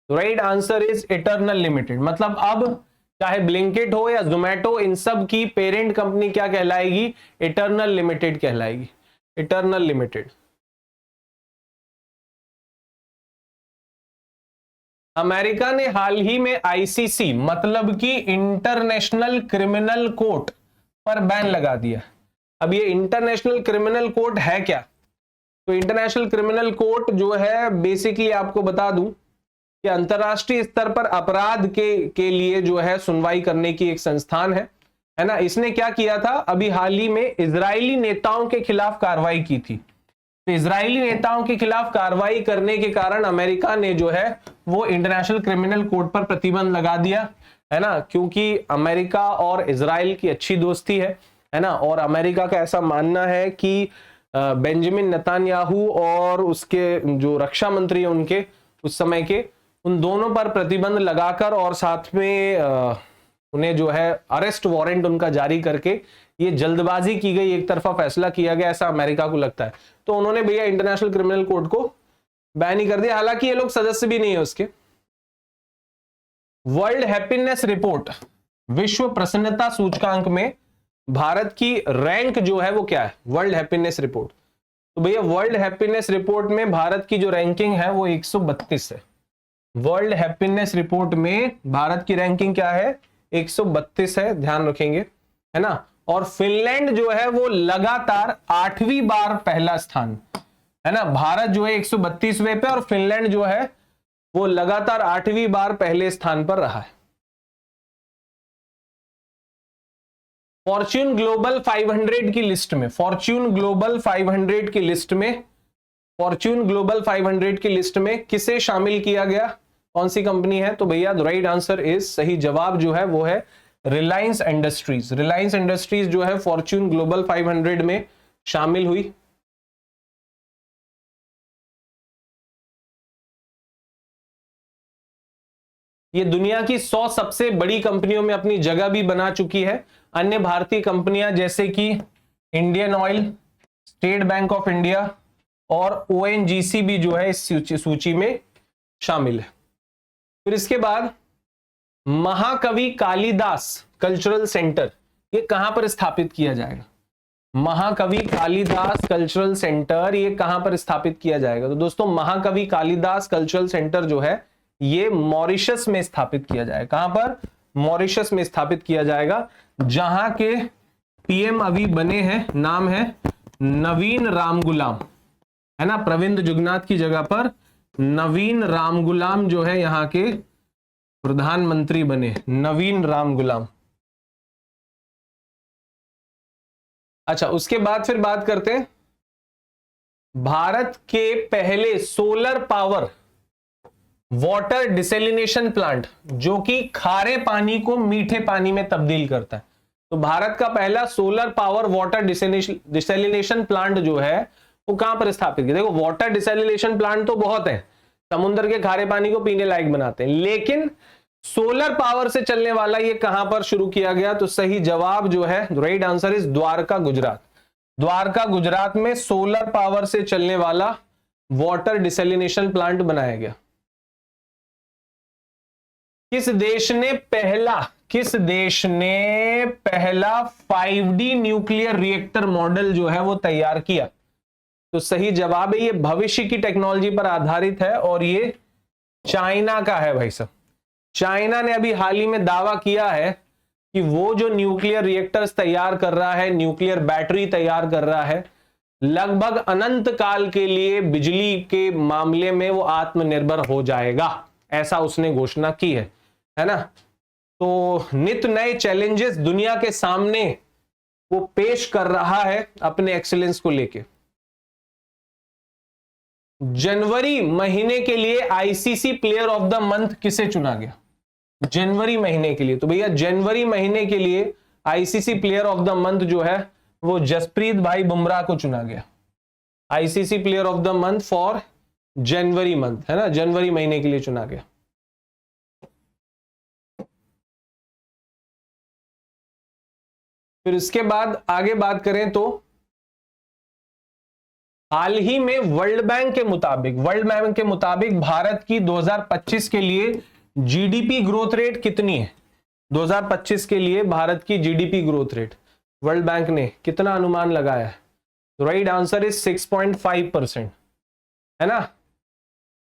Speaker 1: Right answer is eternal limited. मतलब अब चाहे ब्लिंकिट हो या जोमेटो, इन सब की पेरेंट कंपनी क्या कहलाएगी? इटर्नल लिमिटेड कहलाएगी, इटर्नल लिमिटेड। अमेरिका ने हाल ही में आईसीसी मतलब कि इंटरनेशनल क्रिमिनल कोर्ट पर बैन लगा दिया। अब ये इंटरनेशनल क्रिमिनल कोर्ट है क्या? तो इंटरनेशनल क्रिमिनल कोर्ट जो है बेसिकली आपको बता दूं कि अंतरराष्ट्रीय स्तर पर अपराध के लिए जो है सुनवाई करने की एक संस्थान है ना। इसने क्या किया था, अभी हाल ही में इजरायली नेताओं के खिलाफ कार्रवाई की थी। तो इजरायली नेताओं के खिलाफ कार्रवाई करने के कारण अमेरिका ने जो है वो इंटरनेशनल क्रिमिनल कोर्ट पर प्रतिबंध लगा दिया, है ना, क्योंकि अमेरिका और इजराइल की अच्छी दोस्ती है ना। और अमेरिका का ऐसा मानना है कि बेंजामिन नेतन्याहू और उसके जो रक्षा मंत्री हैं उनके उस समय के, उन दोनों पर प्रतिबंध लगाकर और साथ में उन्हें जो है अरेस्ट वारंट उनका जारी करके ये जल्दबाजी की गई, एक तरफा फैसला किया गया, ऐसा अमेरिका को लगता है। तो उन्होंने भैया इंटरनेशनल क्रिमिनल कोर्ट को बैन ही कर दिया, हालांकि ये लोग सदस्य भी नहीं है उसके। वर्ल्ड हैप्पीनेस रिपोर्ट, विश्व प्रसन्नता सूचकांक में भारत की रैंक जो है वो क्या है? World happiness report. तो भैया वर्ल्ड हैप्पीनेस रिपोर्ट में भारत की जो रैंकिंग है वो 132 है। वर्ल्ड हैप्पीनेस रिपोर्ट में भारत की रैंकिंग क्या है? 132 है, ध्यान रखेंगे, है ना। और फिनलैंड जो है वो लगातार 8वीं बार पहला स्थान, है ना। भारत जो है 132वें पे और फिनलैंड जो है वो लगातार 8वीं बार पहले स्थान पर रहा है। फॉर्च्यून ग्लोबल 500 की लिस्ट में, फॉर्च्यून ग्लोबल 500 की लिस्ट में, फॉर्च्यून ग्लोबल 500 की लिस्ट में किसे शामिल किया गया? कौन सी कंपनी है? तो भैया द राइट आंसर इज, सही जवाब जो है वो है रिलायंस इंडस्ट्रीज। रिलायंस इंडस्ट्रीज जो है फॉर्च्यून ग्लोबल 500 में शामिल हुई। ये दुनिया की 100 सबसे बड़ी कंपनियों में अपनी जगह भी बना चुकी है। अन्य भारतीय कंपनियां जैसे कि Indian oil, state bank of India और ओएनजीसी भी जो है इस सूची में शामिल है। फिर इसके बाद महाकवि कालिदास कल्चरल सेंटर, ये कहां पर स्थापित किया जाएगा? महाकवि कालिदास कल्चरल सेंटर ये कहां पर स्थापित किया जाएगा? तो दोस्तों महाकवि कालिदास कल्चरल सेंटर जो है ये मॉरिशस में स्थापित किया जाएगा। कहां पर? मॉरिशस में स्थापित किया जाएगा, जहां के पीएम अभी बने हैं, नाम है नवीन रामगुलाम, है ना। प्रविंद जुगनाथ की जगह पर नवीन रामगुलाम जो है यहां के प्रधानमंत्री बने, नवीन रामगुलाम। अच्छा, उसके बाद फिर बात करते हैं भारत के पहले solar power water desalination plant, जो कि खारे पानी को मीठे पानी में तब्दील करता है। तो भारत का पहला solar power water desalination plant जो है वो कहां पर स्थापित किया? देखो वाटर डिसैलिनेशन प्लांट तो बहुत है, समुद्र के खारे पानी को पीने लायक बनाते हैं, लेकिन सोलर पावर से चलने वाला ये कहां पर शुरू किया गया? तो सही जवाब जो है right answer is Dwarka, Gujarat. Dwarka Gujarat में सोलर पावर से चलने वाला वाटर डिसैलिनेशन प्लांट बनाया गया। किस देश ने पहला 5D न्यूक्लियर रिएक्टर मॉडल जो है वो तैयार किया? तो सही जवाब है ये भविष्य की टेक्नोलॉजी पर आधारित है और ये चाइना का है भाई साहब। चाइना ने अभी हाल ही में दावा किया है कि वो जो न्यूक्लियर रिएक्टर्स तैयार कर रहा है, न्यूक्लियर बैटरी तैयार कर रहा है, लगभग अनंत काल के लिए बिजली के मामले में वो आत्मनिर्भर हो जाएगा, ऐसा उसने घोषणा की है ना। तो नित नए चैलेंजेस दुनिया के सामने वो पेश कर रहा है अपने एक्सीलेंस को लेके। जनवरी महीने के लिए ICC player of the month किसे चुना गया? जनवरी महीने के लिए, तो भैया जनवरी महीने के लिए ICC player of the month जो है वो जसप्रीत भाई बुमराह को चुना गया। ICC player of the month for January month, है ना, जनवरी महीने के लिए चुना गया। फिर इसके बाद आगे बात करें तो हाल ही में वर्ल्ड बैंक के मुताबिक भारत की 2025 के लिए जीडीपी ग्रोथ रेट कितनी है? 2025 के लिए भारत की GDP growth rate world bank ने कितना अनुमान लगाया है? राइट आंसर इज 6.5%, है ना।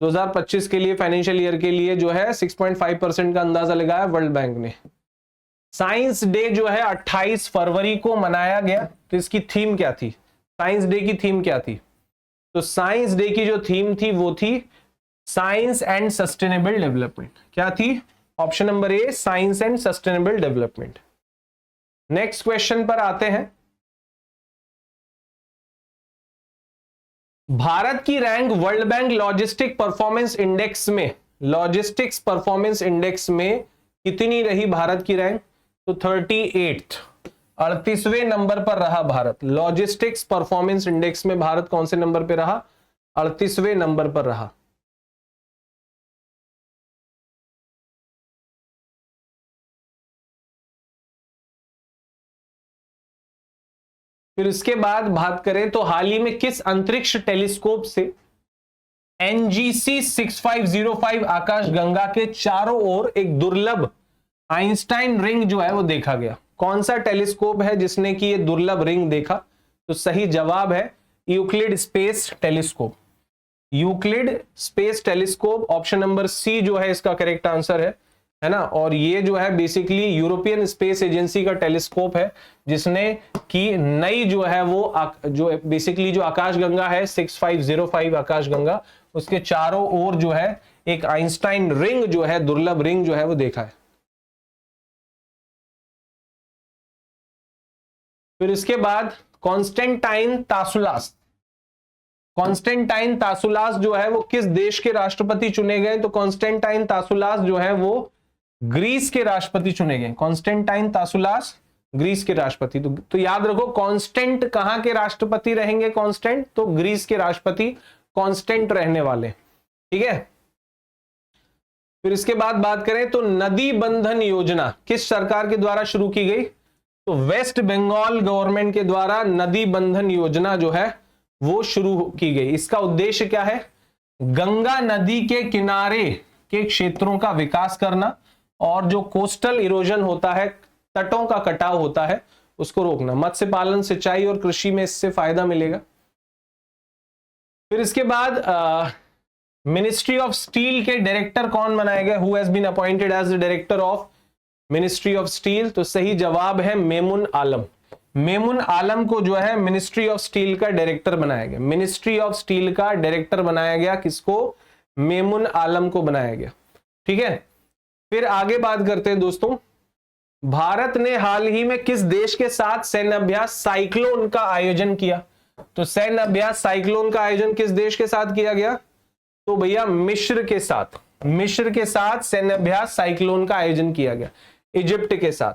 Speaker 1: 2025 के लिए फाइनेंशियल ईयर के लिए जो है 6.5% का अंदाजा लगाया वर्ल्ड बैंक ने। साइंस डे जो है 28 फरवरी को मनाया गया, तो इसकी थीम क्या थी? साइंस डे की थीम क्या थी? तो साइंस डे की जो थीम थी वो थी साइंस एंड सस्टेनेबल डेवलपमेंट। क्या थी? Option number A, science and sustainable development. Next question पर आते हैं। भारत की rank world bank logistic performance index में, लॉजिस्टिक्स परफॉर्मेंस इंडेक्स में कितनी रही भारत की रैंक? तो 38वें नंबर पर रहा भारत। लॉजिस्टिक्स परफॉर्मेंस इंडेक्स में भारत कौन से नंबर पर रहा? 38वें नंबर पर रहा। फिर इसके बाद बात करें तो हाल ही में किस अंतरिक्ष टेलीस्कोप से NGC 6505 आकाशगंगा के चारों ओर एक दुर्लभ आइंस्टाइन रिंग जो है वो देखा गया? कौन सा टेलीस्कोप है जिसने की ये दुर्लभ रिंग देखा? तो सही जवाब है Euclid space telescope. Euclid space telescope option number C जो है इसका करेक्ट आंसर है ना। और ये जो है बेसिकली यूरोपियन स्पेस एजेंसी का टेलीस्कोप है जिसने की नई जो है वो जो बेसिकली जो आकाशगंगा है 6505 आकाशगंगा, उसके चारों ओर जो है एक आइंस्टाइन रिंग जो है, दुर्लभ रिंग जो है वो देखा है। फिर इसके बाद कॉन्स्टेंटाइन तासुलास, कॉन्स्टेंटाइन तासुलास जो है वो किस देश के राष्ट्रपति चुने गए? तो कॉन्स्टेंटाइन तासुलास जो है वो ग्रीस के राष्ट्रपति चुने गए। कॉन्स्टेंटाइन तासुलास ग्रीस के राष्ट्रपति। तो याद रखो कॉन्स्टेंट कहां के राष्ट्रपति रहेंगे? कॉन्स्टेंट तो ग्रीस के राष्ट्रपति कॉन्स्टेंट रहने वाले, ठीक है। फिर इसके बाद बात करें तो नदी बंधन योजना किस सरकार के द्वारा शुरू की गई? तो वेस्ट बंगाल गवर्नमेंट के द्वारा नदी बंधन योजना जो है वो शुरू की गई। इसका उद्देश्य क्या है? गंगा नदी के किनारे के क्षेत्रों का विकास करना और जो कोस्टल इरोजन होता है, तटों का कटाव होता है, उसको रोकना। मत्स्य पालन, सिंचाई और कृषि में इससे फायदा मिलेगा। फिर इसके बाद मिनिस्ट्री ऑफ स्टील के डायरेक्टर कौन बनाया गया? Who has been appointed as the director of ministry of steel? तो सही जवाब है मेमुन आलम। मेमुन आलम को जो है मिनिस्ट्री ऑफ स्टील का डायरेक्टर बनाया गया। मिनिस्ट्री ऑफ स्टील का डायरेक्टर बनाया गया किसको? मेमुन आलम को बनाया गया, ठीक है। फिर आगे बात करते हैं दोस्तों, भारत ने हाल ही में किस देश के साथ सैन्य अभ्यास साइक्लोन का आयोजन किया? तो सैन्य अभ्यास साइक्लोन का आयोजन किस देश के साथ किया गया? तो भैया मिस्र के साथ। मिस्र के साथ सैन्य अभ्यास साइक्लोन का आयोजन किया गया, इजिप्ट के साथ,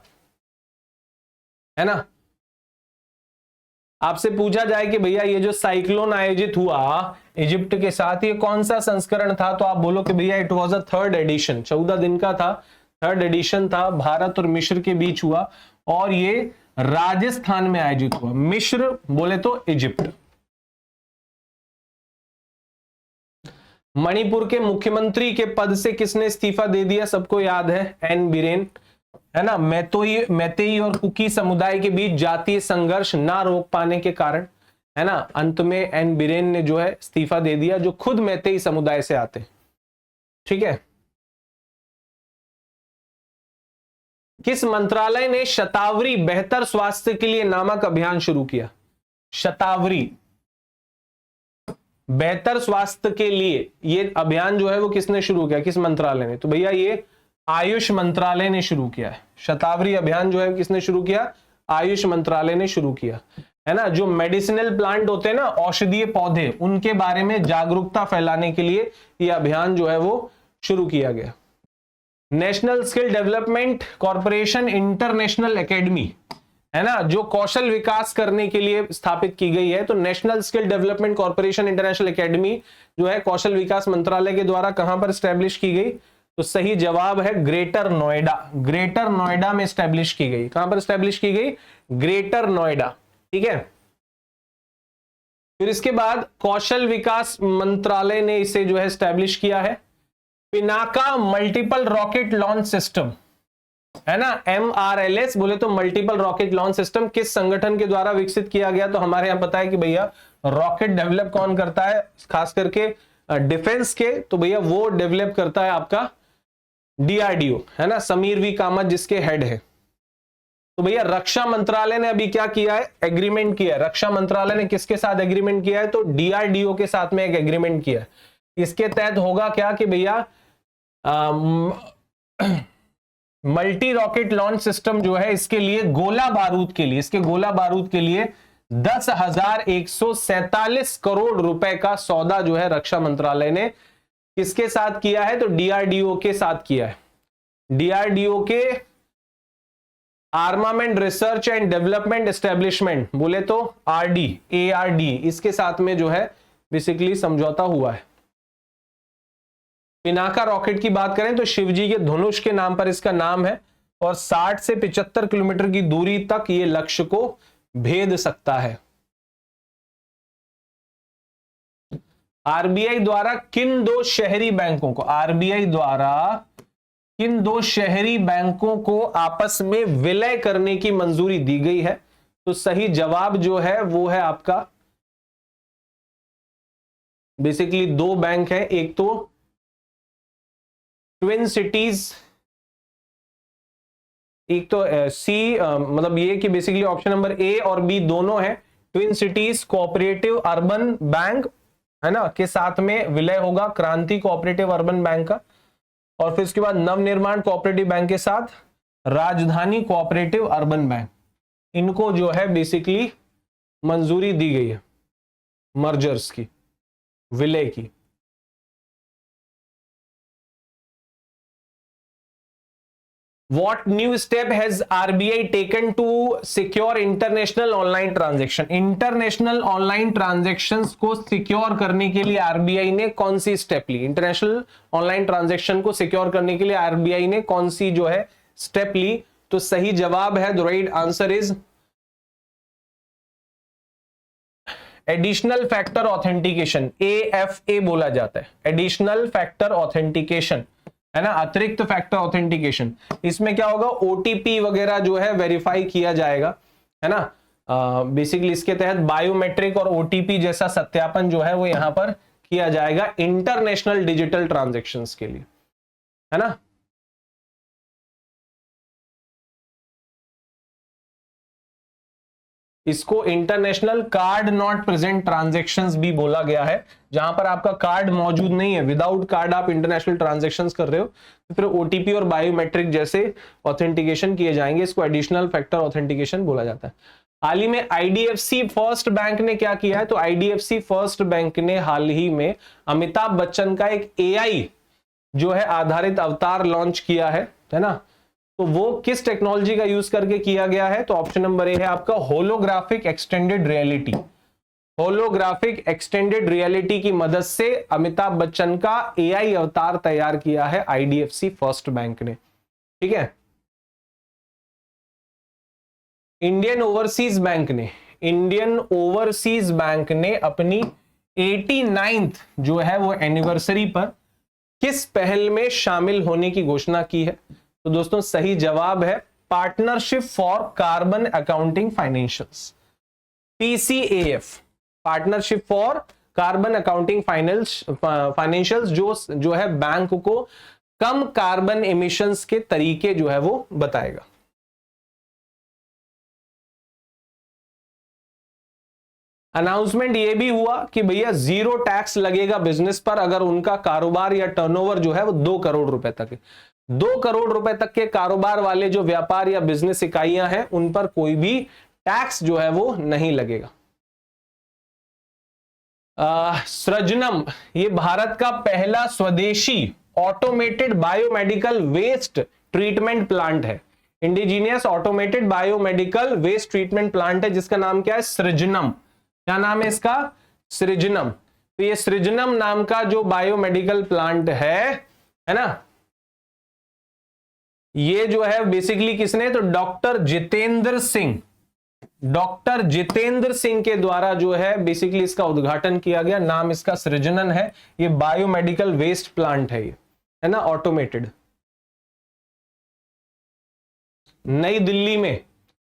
Speaker 1: है ना। आपसे पूछा जाए कि भैया ये जो साइक्लोन आयोजित हुआ इजिप्ट के साथ, ये कौन सा संस्करण था? तो आप बोलो कि भैया it was a third edition, 14 दिन का था, थर्ड एडिशन था, भारत और मिस्र के बीच हुआ और ये राजस्थान में आयोजित हुआ। मिस्र बोले तो इजिप्ट। मणिपुर के मुख्यमंत्री के पद से किसने इस्तीफा दे दिया? सबको याद है, एन बीरेन, है ना। मैतेई और कुकी समुदाय के बीच जातीय संघर्ष ना रोक पाने के कारण, है ना, अंत में एन बीरेन ने जो है इस्तीफा दे दिया, जो खुद मैतेई समुदाय से आते, ठीक है। किस मंत्रालय ने शतावरी बेहतर स्वास्थ्य के लिए नामक अभियान शुरू किया? शतावरी बेहतर स्वास्थ्य के लिए ये अभियान जो है वो किसने शुरू किया? किस मंत्रालय ने? तो भैया ये आयुष मंत्रालय ने शुरू किया है। शतावरी अभियान जो है किसने शुरू किया? आयुष मंत्रालय ने शुरू किया, है ना। जो मेडिसिनल प्लांट होते हैं ना, औषधीय पौधे, उनके बारे में जागरूकता फैलाने के लिए यह अभियान जो है वो शुरू किया गया। National skill development corporation international academy, है ना, जो कौशल विकास करने के लिए स्थापित की गई है। तो national skill development corporation international academy जो है कौशल विकास मंत्रालय के द्वारा कहां पर स्टैब्लिश की गई? तो सही जवाब है ग्रेटर नोएडा। ग्रेटर नोएडा में स्टैब्लिश की गई। कहां पर स्टैब्लिश की गई? ग्रेटर नोएडा, ठीक है। फिर इसके बाद कौशल विकास मंत्रालय ने इसे जो है स्टैब्लिश किया है। Pinaka multiple rocket launch system, है ना। MRLS बोले तो मल्टीपल रॉकेट लॉन्च सिस्टम किस संगठन के द्वारा विकसित किया गया, तो हमारे यहां पता है कि भैया रॉकेट डेवलप कौन करता है, खास करके डिफेंस के, तो भैया वो डेवलप करता है आपका DRDO, है ना, समीर वी कामत जिसके हेड है। तो भैया रक्षा मंत्रालय ने अभी क्या किया है, एग्रीमेंट किया है। रक्षा मंत्रालय ने किसके साथ एग्रीमेंट किया है, तो DRDO के साथ में एक एग्रीमेंट किया है। इसके तहत होगा क्या कि भैया मल्टी रॉकेट लॉन्च सिस्टम जो है, इसके लिए गोला बारूद के लिए, इसके गोला बारूद के लिए 10,147 करोड़ रुपए का सौदा जो है रक्षा मंत्रालय ने किसके साथ किया है, तो DRDO के साथ किया है। DRDO के armament research and development establishment बोले तो ARD, इसके साथ में जो है बेसिकली समझौता हुआ है। पिनाका रॉकेट की बात करें तो शिवजी के धनुष के नाम पर इसका नाम है, और 60 से 75 किलोमीटर की दूरी तक ये लक्ष्य को भेद सकता है। RBI द्वारा किन दो शहरी बैंकों को, RBI द्वारा किन दो शहरी बैंकों को आपस में विलय करने की मंजूरी दी गई है, तो सही जवाब जो है वो है आपका बेसिकली दो बैंक है, एक तो ट्विन सिटीज, एक तो मतलब ये कि बेसिकली ऑप्शन नंबर A और B दोनों है। Twin cities cooperative urban bank, है ना, के साथ में विलय होगा क्रांति कोऑपरेटिव अर्बन बैंक का, और फिर उसके बाद नवनिर्माण कोऑपरेटिव बैंक के साथ राजधानी कोऑपरेटिव अर्बन बैंक, इनको जो है बेसिकली मंजूरी दी गई है मर्जर्स की, विलय की। What new step has RBI taken to secure international online transaction? International online transactions को सिक्योर करने के लिए आरबीआई ने कौन सी स्टेप ली, इंटरनेशनल ऑनलाइन ट्रांजेक्शन को सिक्योर करने के लिए आरबीआई ने कौन सी जो है स्टेप ली, तो सही जवाब है, the right answer is additional factor authentication, AFA बोला जाता है, एडिशनल फैक्टर ऑथेंटिकेशन, है ना, अतिरिक्त फैक्टर ऑथेंटिकेशन। इसमें क्या होगा, OTP वगैरह जो है वेरीफाई किया जाएगा, है ना। बेसिकली इसके तहत बायोमेट्रिक और OTP जैसा सत्यापन जो है वो यहां पर किया जाएगा इंटरनेशनल डिजिटल ट्रांजैक्शंस के लिए, है ना। इसको international card not present transactions भी बोला गया है, जहां पर आपका कार्ड मौजूद नहीं है, विदाउट कार्ड आप इंटरनेशनल ट्रांजैक्शंस कर रहे हो, तो फिर OTP और बायोमेट्रिक जैसे ऑथेंटिकेशन किए जाएंगे, इसको एडिशनल फैक्टर ऑथेंटिकेशन बोला जाता है। हाल ही में IDFC फर्स्ट बैंक ने क्या किया है, तो IDFC फर्स्ट बैंक ने हाल ही में अमिताभ बच्चन का एक AI जो है आधारित अवतार लॉन्च किया है ना। तो वो किस टेक्नोलॉजी का यूज करके किया गया है, तो ऑप्शन नंबर A है आपका holographic extended reality. Holographic extended reality की मदद से अमिताभ बच्चन का AI अवतार तैयार किया है IDFC फर्स्ट बैंक ने, ठीक है। इंडियन ओवरसीज बैंक ने अपनी 89th जो है वो एनिवर्सरी पर किस पहल में शामिल होने की घोषणा की है, तो दोस्तों सही जवाब है partnership for carbon accounting financials, PCAF, partnership for carbon accounting financials, जो है बैंक को कम कार्बन एमिशंस के तरीके जो है वो बताएगा। अनाउंसमेंट ये भी हुआ कि भैया 0 टैक्स लगेगा बिजनेस पर अगर उनका कारोबार या टर्नओवर जो है वो 2 करोड़ रुपए तक है। 2 करोड़ रुपए तक के कारोबार वाले जो व्यापार या बिजनेस इकाइयां हैं उन पर कोई भी टैक्स जो है वो नहीं लगेगा। सृजनम, ये भारत का पहला स्वदेशी automated biomedical waste treatment plant है, indigenous automated biomedical waste treatment plant है, जिसका नाम क्या है, सृजनम। क्या नाम है इसका, सृजनम। तो ये सृजनम नाम का जो बायोमेडिकल प्लांट है ना, ये जो है बेसिकली किसने, तो डॉक्टर जितेंद्र सिंह के द्वारा जो है बेसिकली इसका उद्घाटन किया गया। नाम इसका सृजनन है, ये बायोमेडिकल वेस्ट प्लांट है, ये है ना, ऑटोमेटेड। नई दिल्ली में,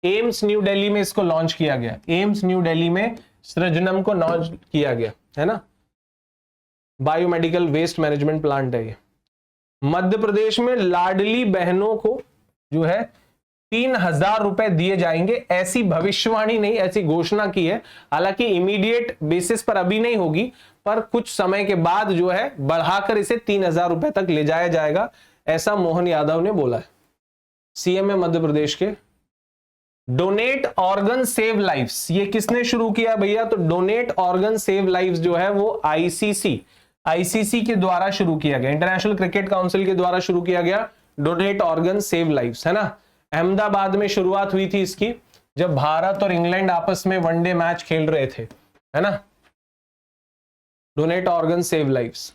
Speaker 1: एम्स न्यू दिल्ली में इसको लॉन्च किया गया। एम्स न्यू दिल्ली में सृजनम को लॉन्च किया गया है ना, बायोमेडिकल वेस्ट मैनेजमेंट प्लांट है ये। मध्य प्रदेश में लाडली बहनों को जो है 3,000 रुपए दिए जाएंगे, ऐसी भविष्यवाणी नहीं, ऐसी घोषणा की है। हालांकि इमीडिएट बेसिस पर अभी नहीं होगी, पर कुछ समय के बाद जो है बढ़ाकर इसे 3,000 रुपए तक ले जाया जाएगा, ऐसा मोहन यादव ने बोला है, सीएम है मध्य प्रदेश के। डोनेट ऑर्गन सेव लाइव्स, ये किसने शुरू किया भैया? तो डोनेट ऑर्गन सेव लाइव्स जो है वो आईसीसी के द्वारा शुरू किया गया, इंटरनेशनल क्रिकेट काउंसिल के द्वारा शुरू किया गया डोनेट ऑर्गन सेव लाइव्स, है ना। अहमदाबाद में शुरुआत हुई थी इसकी, जब भारत और इंग्लैंड आपस में वनडे मैच खेल रहे थे, है ना। Donate organ save lives.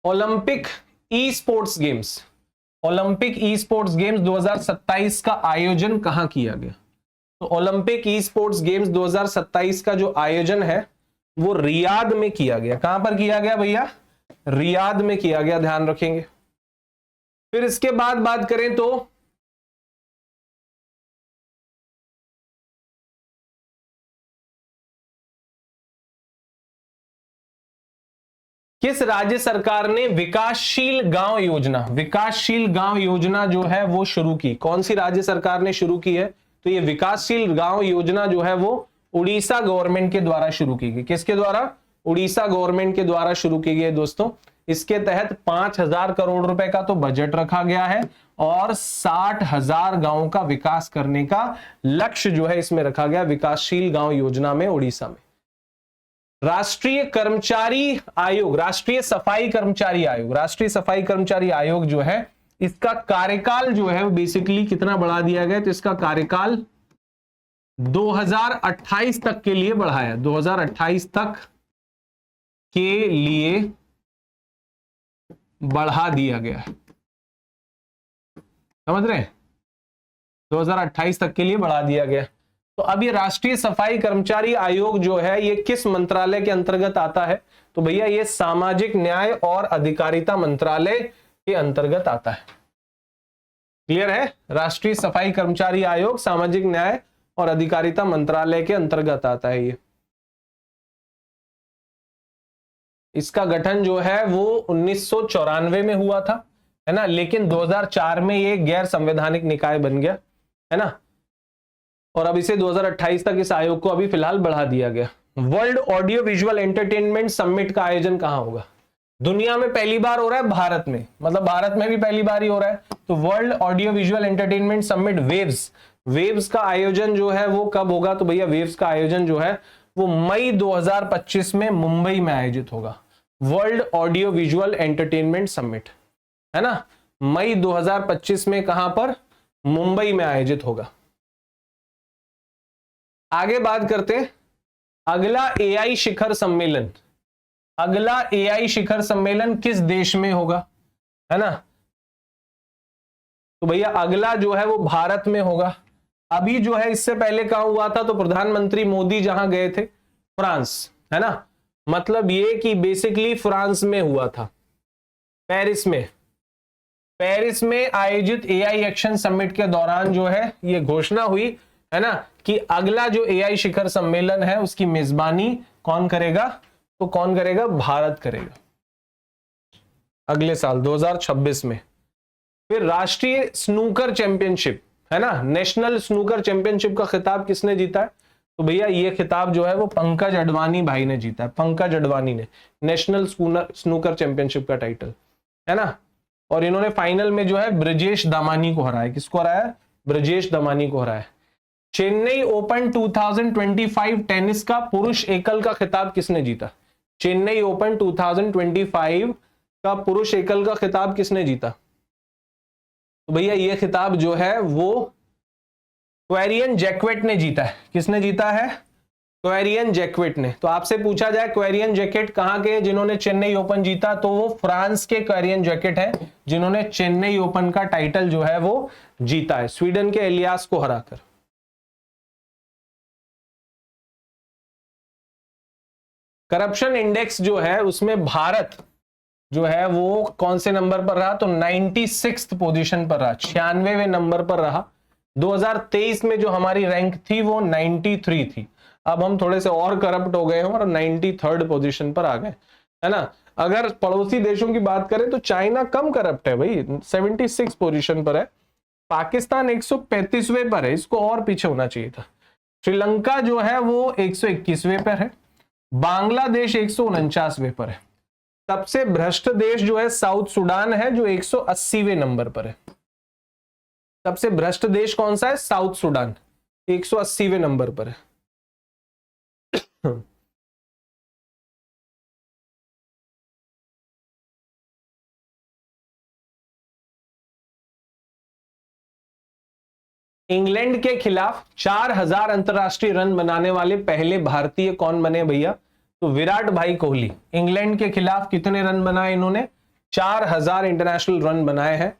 Speaker 1: Olympic e sports games, Olympic e sports games 2027 का आयोजन कहां किया गया? तो ओलंपिक ई स्पोर्ट्स गेम्स 2027 का जो आयोजन है वो रियाद में किया गया। कहां पर किया गया भैया? रियाद में किया गया, ध्यान रखेंगे। फिर इसके बाद बात करें तो किस राज्य सरकार ने विकासशील गांव योजना, विकासशील गांव योजना जो है वो शुरू की? कौन सी राज्य सरकार ने शुरू की है? तो ये विकासशील गांव योजना जो है वो उड़ीसा गवर्नमेंट के द्वारा शुरू की गई। किसके द्वारा? उड़ीसा गवर्नमेंट के द्वारा शुरू की गई दोस्तों। इसके तहत 5,000 करोड़ रुपए का तो बजट रखा गया है और 60,000 गांवों का विकास करने का लक्ष्य जो है इसमें रखा गया, विकासशील गांव योजना में उड़ीसा में। राष्ट्रीय कर्मचारी आयोग, राष्ट्रीय सफाई कर्मचारी आयोग, राष्ट्रीय सफाई कर्मचारी आयोग जो है इसका कार्यकाल जो है बेसिकली कितना बढ़ा दिया गया? तो इसका कार्यकाल 2028 तक के लिए बढ़ाया, 2028 तक के लिए बढ़ा दिया गया है, समझ रहे हैं? 2028 तक के लिए बढ़ा दिया गया। तो अब ये राष्ट्रीय सफाई कर्मचारी आयोग जो है ये किस मंत्रालय के अंतर्गत आता है? तो भैया ये सामाजिक न्याय और अधिकारिता मंत्रालय के अंतर्गत आता है। क्लियर है? राष्ट्रीय सफाई कर्मचारी आयोग सामाजिक न्याय और अधिकारिता मंत्रालय के अंतर्गत आता है ये। इसका गठन जो है वो 1994 में हुआ था, है ना, लेकिन 2004 में ये गैर संवैधानिक निकाय बन गया, है ना, और अब इसे 2028 तक इस आयोग को अभी फिलहाल बढ़ा दिया गया। World audio visual entertainment summit का आयोजन कहां होगा? दुनिया में पहली बार हो रहा है, भारत में, मतलब भारत में भी पहली बार ही हो रहा है। तो world audio visual entertainment summit waves का आयोजन जो है वो कब होगा? तो भैया वेव्स का आयोजन जो है वो मई 2025 में मुंबई में आयोजित होगा। World audio visual entertainment summit, है ना, मई 2025 में कहां पर? मुंबई में आयोजित होगा। आगे बात करते हैं, अगला एआई शिखर सम्मेलन, अगला एआई शिखर सम्मेलन किस देश में होगा? है ना, तो भैया अगला जो है वो भारत में होगा। अभी जो है इससे पहले कहां हुआ था? तो प्रधानमंत्री मोदी जहां गए थे, फ्रांस, है ना, मतलब ये कि बेसिकली फ्रांस में हुआ था, पेरिस में आयोजित एआई एक्शन समिट के दौरान जो है ये घोषणा हुई, है ना, कि अगला जो एआई शिखर सम्मेलन है उसकी मेजबानी कौन करेगा? तो कौन करेगा? भारत करेगा, अगले साल 2026 में। फिर राष्ट्रीय स्नूकर चैंपियनशिप, है ना, नेशनल स्नूकर चैंपियनशिप का खिताब किसने जीता है? तो भैया ये खिताब जो है वो पंकज अडवाणी भाई ने जीता है, पंकज अडवाणी ने नेशनल स्नूकर चैंपियनशिप का टाइटल, है ना, और इन्होंने फाइनल में जो है ब्रजेश दामानी को हराया। किसको हराया? ब्रजेश दामानी को हराया। चेन्नई ओपन 2025 टेनिस का पुरुष एकल का खिताब किसने जीता? चेन्नई ओपन 2025 का पुरुष एकल का खिताब किसने जीता? तो भैया ये खिताब जो है वो क्वेरियन जैक्वेट ने जीता है। किसने जीता है? क्वेरियन जैक्वेट ने। तो आपसे पूछा जाए क्वेरियन जैकेट कहां के जिन्होंने चेन्नई ओपन जीता, तो वो फ्रांस के क्वेरियन जैकेट है जिन्होंने चेन्नई ओपन का टाइटल जो है वो जीता है, स्वीडन के एलियास को हराकर। करप्शन इंडेक्स जो है उसमें भारत जो है वो कौन से नंबर पर रहा, तो 96th पोजीशन पर रहा, 96वें नंबर पर रहा। 2023 में जो हमारी रैंक थी वो 93 थी। अब हम थोड़े से और करप्ट हो गए हैं और 93rd पोजीशन पर आ गए, है ना। अगर पड़ोसी देशों की बात करें तो चाइना कम करप्ट है भाई, 76 पोजीशन पर है। पाकिस्तान 135वें पर है, इसको और पीछे होना चाहिए था। श्रीलंका जो है वो 121वें पर है। बांग्लादेश 149वें पर है। सबसे भ्रष्ट देश जो है साउथ सुडान है, जो 180वें नंबर पर है। सबसे भ्रष्ट देश कौन सा है, साउथ सुडान, 180वें नंबर पर है। इंग्लैंड के खिलाफ 4000 अंतरराष्ट्रीय रन बनाने वाले पहले भारतीय कौन बने भैया, तो विराट भाई कोहली। इंग्लैंड के खिलाफ कितने रन बनाए इन्होंने, 4000 इंटरनेशनल रन बनाए हैं,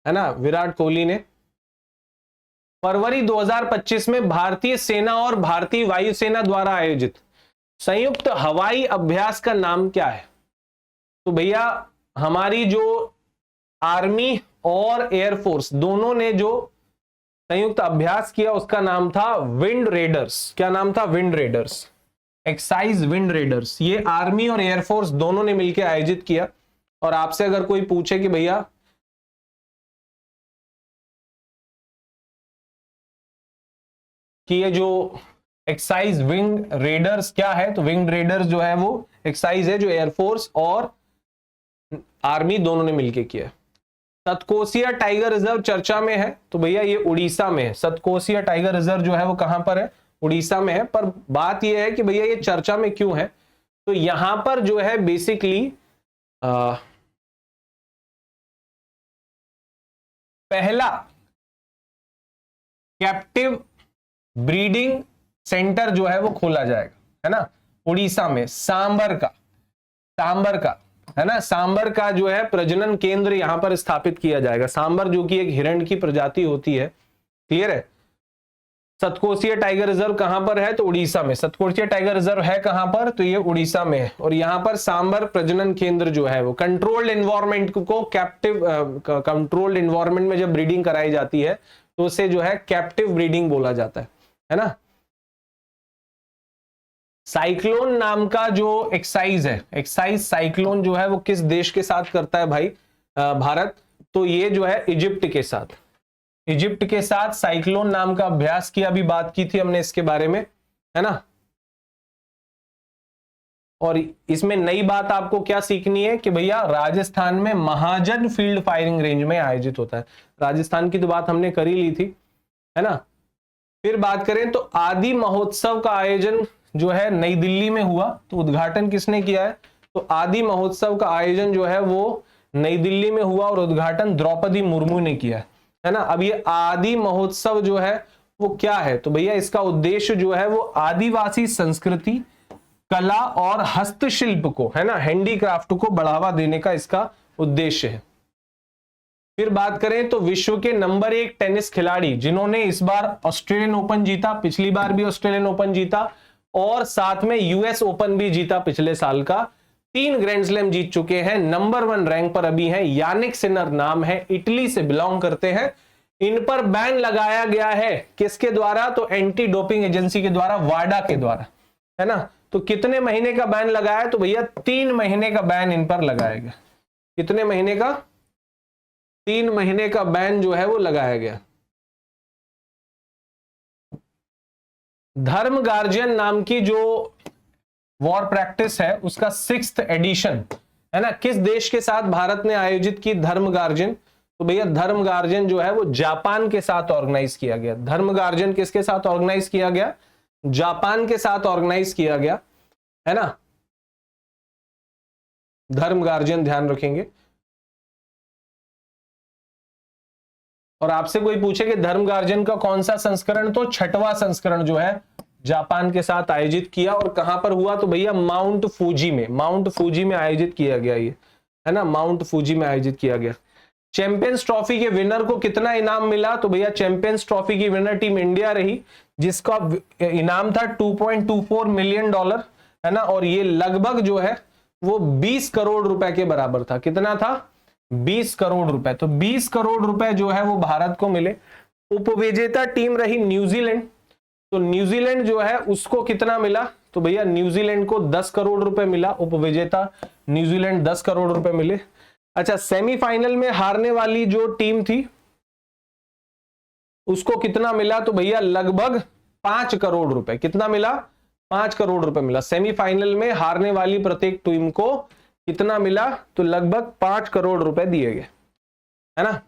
Speaker 1: है ना, विराट कोहली ने। फरवरी 2025 में भारतीय सेना और भारतीय वायुसेना द्वारा आयोजित संयुक्त हवाई अभ्यास का नाम क्या है, तो भैया हमारी जो आर्मी और एयरफोर्स दोनों ने जो संयुक्त अभ्यास किया उसका नाम था विंड रेडर्स। क्या नाम था, wind readers, excise wind readers. ये आर्मी और एयरफोर्स दोनों ने मिलकर आयोजित किया। और आपसे अगर कोई पूछे कि भैया कि ये जो एक्साइज विंग रेडर्स क्या है, तो विंग रेडर्स जो है वो एक्साइज है जो एयरफोर्स और आर्मी दोनों ने मिलकर किया। सतकोसिया टाइगर रिजर्व चर्चा में है, तो भैया ये उड़ीसा में है। सतकोसिया टाइगर रिजर्व जो है वो कहां पर है, उड़ीसा में है। पर बात ये है कि भैया ये चर्चा में क्यों है, तो यहां पर जो है बेसिकली पहला कैप्टिव ब्रीडिंग सेंटर जो है वो खोला जाएगा, है ना, उड़ीसा में, सांबर का है ना, सांबर का जो है प्रजनन केंद्र यहां पर स्थापित किया जाएगा। सांबर जो कि एक हिरण की प्रजाति होती है, क्लियर है। सतकोसिया टाइगर रिजर्व कहां पर है, तो उड़ीसा में। सतकोसिया टाइगर रिजर्व है कहां पर, तो ये उड़ीसा में है। और यहां पर सांबर प्रजनन केंद्र जो है वो कंट्रोल्ड एनवायरनमेंट को कैप्टिव कंट्रोल्ड एनवायरनमेंट में जब ब्रीडिंग कराई जाती है तो उसे जो है कैप्टिव ब्रीडिंग बोला जाता है ना। साइक्लोन नाम का जो एक्साइज है, एक्साइज साइक्लोन जो है वो किस देश के साथ करता है भाई, भारत। तो ये जो है इजिप्ट के साथ, इजिप्ट के साथ साइक्लोन नाम का अभ्यास की, अभी बात की थी हमने इसके बारे में, है ना। और इसमें नई बात आपको क्या सीखनी है कि भैया राजस्थान में महाजन फील्ड फायरिंग रेंज में आयोजित होता है। राजस्थान की तो बात हमने कर ही ली थी, है ना। फिर बात करें तो आदि महोत्सव का आयोजन जो है नई दिल्ली में हुआ, तो उद्घाटन किसने किया है, तो आदि महोत्सव का आयोजन जो है वो नई दिल्ली में हुआ और उद्घाटन द्रौपदी मुर्मू ने किया है ना। अब ये आदि महोत्सव जो है वो क्या है, तो भैया इसका उद्देश्य जो है वो आदिवासी संस्कृति, कला और हस्तशिल्प को, है ना, हैंडीक्राफ्ट को बढ़ावा देने का इसका उद्देश्य है। फिर बात करें तो विश्व के नंबर 1 टेनिस खिलाड़ी जिन्होंने इस बार ऑस्ट्रेलियन ओपन जीता, पिछली बार भी ऑस्ट्रेलियन ओपन जीता और साथ में यूएस ओपन भी जीता पिछले साल का, 3 ग्रैंड स्लैम जीत चुके हैं, नंबर 1 रैंक पर अभी हैं, यानिक सिनर नाम है, इटली से बिलोंग करते हैं। इन पर बैन लगाया गया है, किसके द्वारा, तो एंटी डोपिंग एजेंसी के द्वारा, वाडा के द्वारा, है ना। तो कितने महीने का बैन लगाया, तो भैया 3 महीने का बैन इन पर लगाया गया। कितने महीने का, 3 महीने का बैन जो है वो लगाया गया। धर्म गार्जियन नाम की जो वॉर प्रैक्टिस है उसका 6th एडिशन, है ना, किस देश के साथ भारत ने आयोजित की, धर्म गार्जियन, तो भैया धर्म गार्जियन जो है वो जापान के साथ ऑर्गेनाइज किया गया। धर्म गार्जियन किसके साथ ऑर्गेनाइज किया गया, जापान के साथ ऑर्गेनाइज किया गया, है ना। धर्म गार्जियन ध्यान रखेंगे। और आपसे कोई पूछे कि धर्म गार्जियन का कौन सा संस्करण, तो 6वां संस्करण जो है जापान के साथ आयोजित किया। और कहां पर हुआ, तो भैया माउंट फूजी में, माउंट फूजी में आयोजित किया गया ये, है ना, माउंट फूजी में आयोजित किया गया। चैंपियंस ट्रॉफी के विनर को कितना इनाम मिला, तो भैया चैंपियंस ट्रॉफी की विनर टीम इंडिया रही, जिसका इनाम था $2.24 मिलियन, है ना। और ये लगभग जो है वो 20 करोड़ रुपए के बराबर था। कितना था? 20 करोड़ रुपए। तो 20 करोड़ रुपए जो है वो भारत को मिले। उपविजेता टीम रही न्यूजीलैंड, तो न्यूजीलैंड जो है उसको कितना मिला? तो भैया न्यूजीलैंड को 10 करोड़ रुपए मिला। उपविजेता न्यूजीलैंड 10 करोड़ रुपए मिले। अच्छा, सेमीफाइनल में हारने वाली जो टीम थी उसको कितना मिला? तो भैया लगभग 5 करोड़ रुपए। कितना मिला? 5 करोड़ रुपए मिला। सेमीफाइनल में हारने वाली प्रत्येक टीम को कितना मिला? तो लगभग 5 करोड़ रुपए दिए गए, है ना।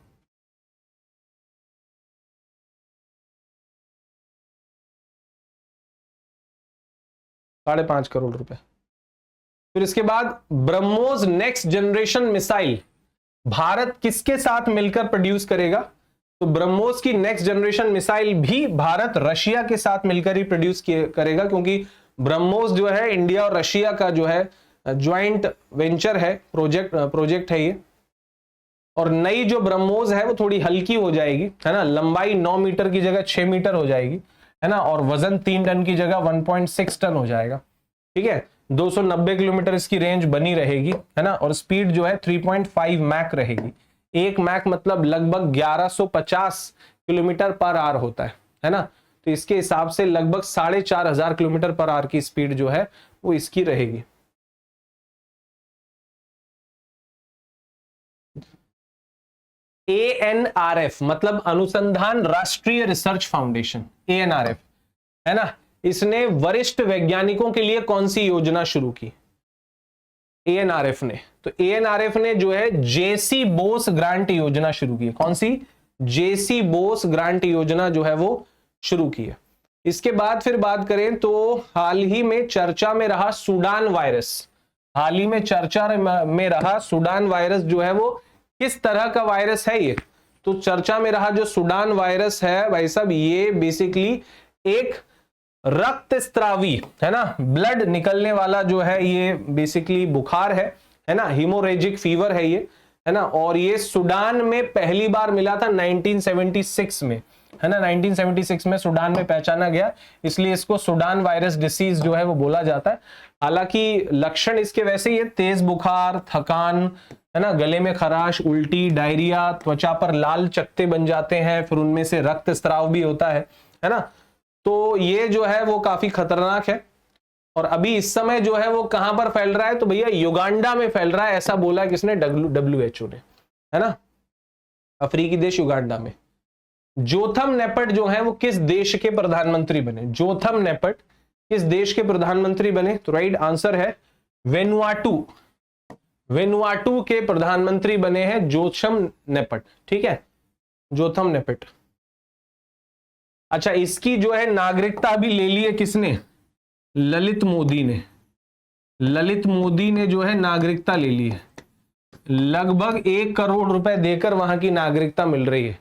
Speaker 1: ₹5.5 करोड़ रुपए। फिर इसके बाद BrahMos next generation missile Bharat किसके साथ मिलकर प्रोड्यूस करेगा? तो ब्रह्मोस की नेक्स्ट जनरेशन मिसाइल भी भारत रशिया के साथ मिलकर ही प्रोड्यूस करेगा, क्योंकि ब्रह्मोस जो है इंडिया और रशिया का जो है ज्वाइंट वेंचर है, प्रोजेक्ट है ये। और नई जो ब्रह्मोस है वो थोड़ी हल्की हो जाएगी, है ना। लंबाई 9 मीटर की जगह 6 मीटर हो जाएगी, है ना। और वजन 3 टन की जगह 1.6 टन हो जाएगा, ठीक है। 290 किलोमीटर इसकी रेंज बनी रहेगी, है ना। और स्पीड जो है 3.5 मैक रहेगी। 1 मैक मतलब लगभग 1150 किलोमीटर पर आवर होता है ना। तो इसके हिसाब से लगभग 4500 किलोमीटर पर आवर की स्पीड जो है वो इसकी रहेगी। ANRF मतलब अनुसंधान राष्ट्रीय रिसर्च फाउंडेशन, ANRF, है ना। इसने वरिष्ठ वैज्ञानिकों के लिए कौन सी योजना शुरू की? ANRF ने, तो ANRF ने जो है जेसी बोस ग्रांट योजना शुरू की है। कौन सी? जेसी बोस ग्रांट योजना जो है वो शुरू की है। इसके बाद फिर बात करें तो हाल ही में चर्चा में रहा सूडान वायरस। हाल ही में चर्चा में रहा सूडान वायरस जो है वो किस तरह का वायरस है ये? तो चर्चा में रहा जो सूडान वायरस है भाई साहब, ये बेसिकली एक रक्तस्रावी, है ना, ब्लड निकलने वाला जो है ये बेसिकली बुखार है ना, हीमोरेजिक फीवर है ये, है ना। और ये सूडान में पहली बार मिला था 1976 में, है ना। 1976 में सूडान में पहचाना गया, इसलिए इसको सूडान वायरस डिसीज जो है वो बोला जाता है। हालांकि लक्षण इसके वैसे ही है, तेज बुखार, थकान, है ना, गले में खराश, उल्टी, डायरिया, त्वचा पर लाल चकत्ते बन जाते हैं, फिर उनमें से रक्तस्राव भी होता है ना। तो ये जो है वो काफी खतरनाक है। और अभी इस समय जो है वो कहां पर फैल रहा है? तो भैया युगांडा में फैल रहा है, ऐसा बोला किसने? WHO ने, है ना। अफ्रीकी देश युगांडा में। जोथम नेपट जो है वो किस देश के प्रधानमंत्री बने? जोथम नेपट किस देश के प्रधानमंत्री बने? तो राइट आंसर है वेनुआटू। वेनुआटू के प्रधानमंत्री बने हैं जोथम नेपट, ठीक है, जोथम नेपट। अच्छा, इसकी जो है नागरिकता भी ले ली है किसने? ललित मोदी ने। ललित मोदी ने जो है नागरिकता ले ली है। लगभग 1 करोड़ रुपए देकर वहां की नागरिकता मिल रही है।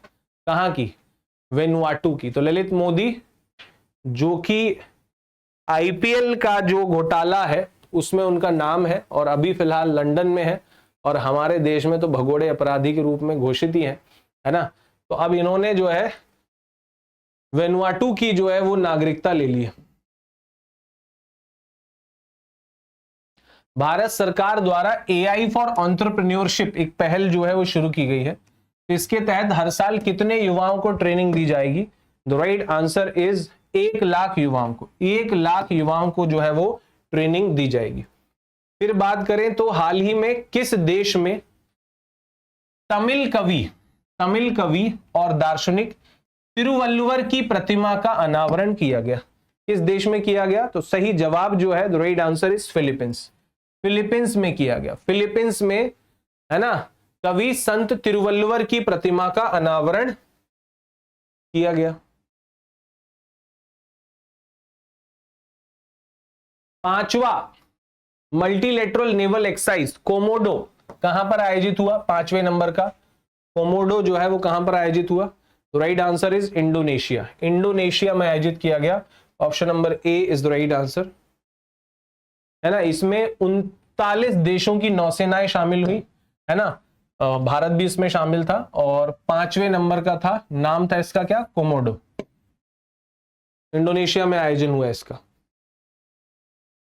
Speaker 1: कहां की? वेनुआटू की। तो ललित मोदी जो कि IPL का जो घोटाला है उसमें उनका नाम है, और अभी फिलहाल लंदन में है, और हमारे देश में तो भगोड़े अपराधी के रूप में घोषित ही है ना। तो अब इन्होंने जो है वेनुआटू की जो है वो नागरिकता ले ली है। भारत सरकार द्वारा AI फॉर एंटरप्रेन्योरशिप एक पहल जो है वो शुरू की गई है। इसके तहत हर साल कितने युवाओं को ट्रेनिंग दी जाएगी? The right answer is 1 lakh युवाओं को। 1 लाख युवाओं को जो है वो ट्रेनिंग दी जाएगी। फिर बात करें तो हाल ही में किस देश में तमिल कवि और दार्शनिक तिरुवल्लुवर की प्रतिमा का अनावरण किया गया? किस देश में किया गया? तो सही जवाब जो है the right answer is Philippines. Philippines में किया गया। फिलीपींस में, है ना, कवि संत तिरुवल्लुवर की प्रतिमा का अनावरण किया गया। 5वां मल्टीलेटरल नेवल एक्सरसाइज कोमोडो कहां पर आयोजित हुआ? 5वें नंबर का कोमोडो जो है वो कहां पर आयोजित हुआ? तो right answer is Indonesia. Indonesia में आयोजित किया गया। Option number A is the right answer, है ना। इसमें 39 देशों की नौसेनाएं शामिल हुई, है ना। भारत भी इसमें शामिल था, और 5वें नंबर का था, नाम था इसका क्या? कोमोडो। इंडोनेशिया में आयोजन हुआ इसका।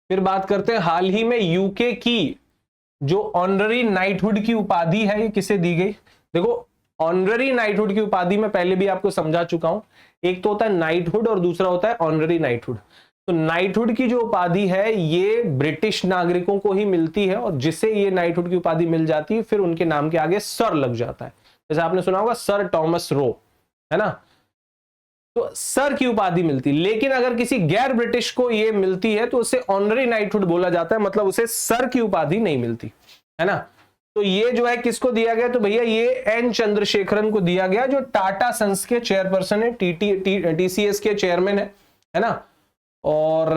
Speaker 1: फिर बात करते हैं हाल ही में यूके की जो ऑनररी नाइटहुड की उपाधि है ये किसे दी गई? देखो ऑनररी नाइटहुड की उपाधि मैं पहले भी आपको समझा चुका हूं, एक तो होता है नाइटहुड और दूसरा होता है ऑनररी नाइटहुड। तो नाइटहुड की जो उपाधि है ये ब्रिटिश नागरिकों को ही मिलती है, और जिसे ये नाइटहुड की उपाधि मिल जाती है फिर उनके नाम के आगे सर लग जाता है। जैसे आपने सुना होगा सर टॉमस रो, है ना, तो सर की उपाधि मिलती। लेकिन अगर किसी गैर ब्रिटिश को ये मिलती है तो उसे ऑनररी नाइटहुड बोला जाता है, मतलब उसे सर की उपाधि नहीं मिलती, है ना। तो ये जो है किसको दिया गया? तो भैया ये एन चंद्रशेखरन को दिया गया, जो टाटा सन्स के चेयरपर्सन है, टीसीएस के चेयरमैन है ना। और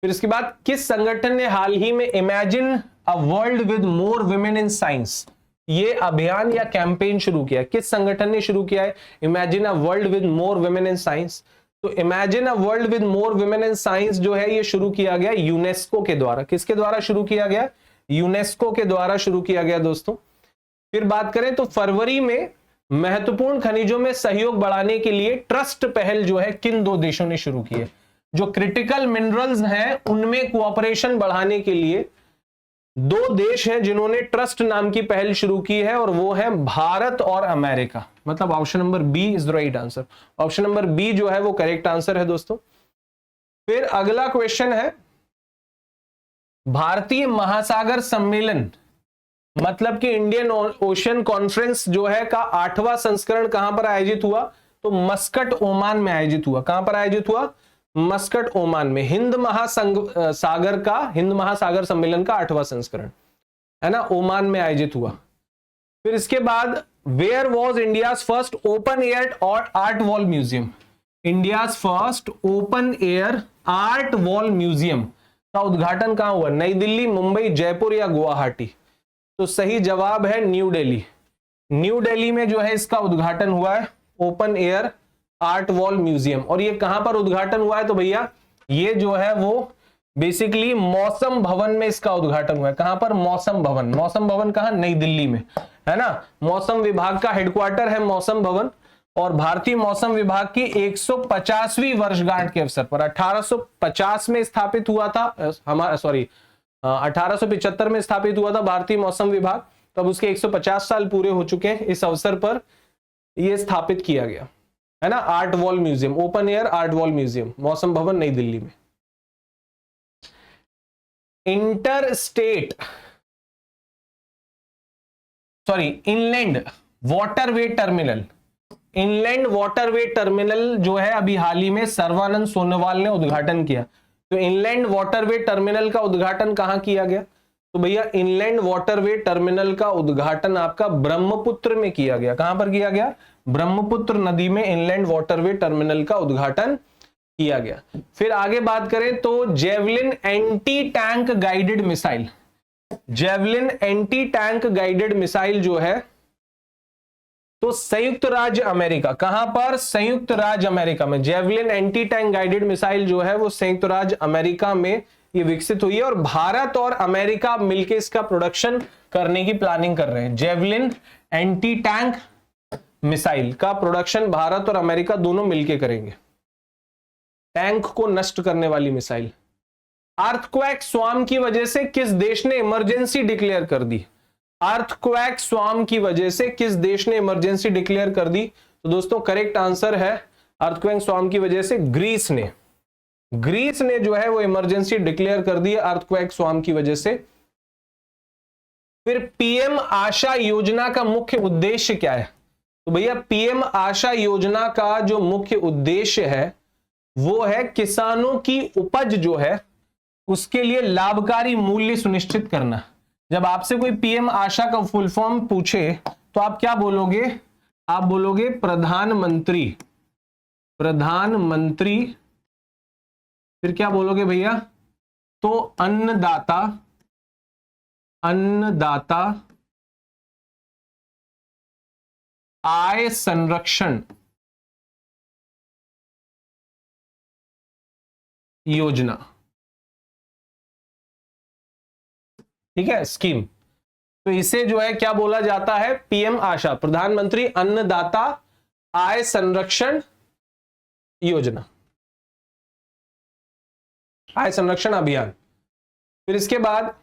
Speaker 1: फिर इसके बाद किस संगठन ने हाल ही में imagine a world with more women in science, ये अभियान या कैंपेन शुरू किया? किस संगठन ने शुरू किया है imagine a world with more women in science? तो imagine a world with more women in science जो है ये शुरू किया गया यूनेस्को के द्वारा। किसके द्वारा शुरू किया गया? यूनेस्को के द्वारा शुरू किया गया दोस्तों। फिर बात करें तो फरवरी में महत्वपूर्ण खनिजों में सहयोग बढ़ाने के लिए ट्रस्ट पहल जो है किन दो देशों ने शुरू की है? जो क्रिटिकल मिनरल्स हैं उनमें कोऑपरेशन बढ़ाने के लिए दो देश हैं जिन्होंने ट्रस्ट नाम की पहल शुरू की है, और वो है भारत और अमेरिका। मतलब option number B is the right answer. Option number B जो है वो करेक्ट आंसर है दोस्तों। फिर अगला क्वेश्चन है, भारतीय महासागर सम्मेलन मतलब कि इंडियन ओशन कॉन्फ्रेंस जो है का 8वां संस्करण कहां पर आयोजित हुआ? तो मस्कट ओमान में आयोजित हुआ। कहां पर आयोजित हुआ? मस्कट ओमान में। हिंद महासागर सम्मेलन का 8वां संस्करण, है ना, ओमान में आयोजित हुआ। फिर इसके बाद where was India's first open air और art wall museum? India's first open air art wall museum का उद्घाटन कहां हुआ? नई दिल्ली, मुंबई, जयपुर या गुवाहाटी? तो सही जवाब है न्यू दिल्ली। न्यू दिल्ली में जो है इसका उद्घाटन हुआ है, open air art wall museum. और ये कहां पर उद्घाटन हुआ है? तो भैया ये जो है वो बेसिकली मौसम भवन में इसका उद्घाटन हुआ है। कहां पर? मौसम भवन। मौसम भवन कहां? नई दिल्ली में, है ना। मौसम विभाग का हेडक्वार्टर है मौसम भवन, और भारतीय मौसम विभाग की 150वीं वर्षगांठ के अवसर पर 1850 में स्थापित हुआ था, 1875 में स्थापित हुआ था भारतीय मौसम विभाग। तब उसके 150 साल पूरे हो चुके हैं। इस अवसर पर यह स्थापित किया गया, है ना, art wall museum, open air art wall museum, मौसम भवन नई दिल्ली में। Inland waterway terminal, inland waterway terminal जो है अभी हाल ही में सर्बानंद सोनोवाल ने उद्घाटन किया। तो इनलैंड वाटरवे टर्मिनल का उद्घाटन कहां किया गया? तो भैया इनलैंड वाटरवे टर्मिनल का उद्घाटन आपका ब्रह्मपुत्र में किया गया। कहां पर किया गया? ब्रह्मपुत्र नदी में इनलैंड वाटरवे टर्मिनल का उद्घाटन किया गया। फिर आगे बात करें तो javelin anti tank guided missile, javelin anti tank guided missile जो है तो संयुक्त राज्य अमेरिका, कहां पर? संयुक्त राज्य अमेरिका में। Javelin anti tank guided missile जो है वो संयुक्त राज्य अमेरिका में ये विकसित हुई है, और भारत और अमेरिका मिलकर इसका प्रोडक्शन करने की प्लानिंग कर रहे हैं। जेवलिन एंटी टैंक मिसाइल का प्रोडक्शन भारत और अमेरिका दोनों मिलकर करेंगे, टैंक को नष्ट करने वाली मिसाइल। अर्थक्वेक स्वाम की वजह से किस देश ने इमरजेंसी डिक्लेयर कर दी? अर्थक्वेक स्वाम की वजह से किस देश ने इमरजेंसी डिक्लेयर कर दी? तो दोस्तों करेक्ट आंसर है अर्थक्वेक स्वाम की वजह से ग्रीस ने, ग्रीस ने जो है वो इमरजेंसी डिक्लेयर कर दी अर्थक्वेक स्वाम की वजह से। फिर पीएम आशा योजना का मुख्य उद्देश्य क्या है? तो भैया पीएम आशा योजना का जो मुख्य उद्देश्य है वो है किसानों की उपज जो है उसके लिए लाभकारी मूल्य सुनिश्चित करना। जब आपसे कोई पीएम आशा का फुल फॉर्म पूछे तो आप क्या बोलोगे? आप बोलोगे प्रधानमंत्री, प्रधानमंत्री, फिर क्या बोलोगे भैया? तो अन्नदाता, अन्नदाता आय संरक्षण योजना, ठीक है, स्कीम। तो इसे जो है क्या बोला जाता है? पीएम आशा, प्रधानमंत्री अन्नदाता आय संरक्षण योजना, आय संरक्षण अभियान। फिर इसके बाद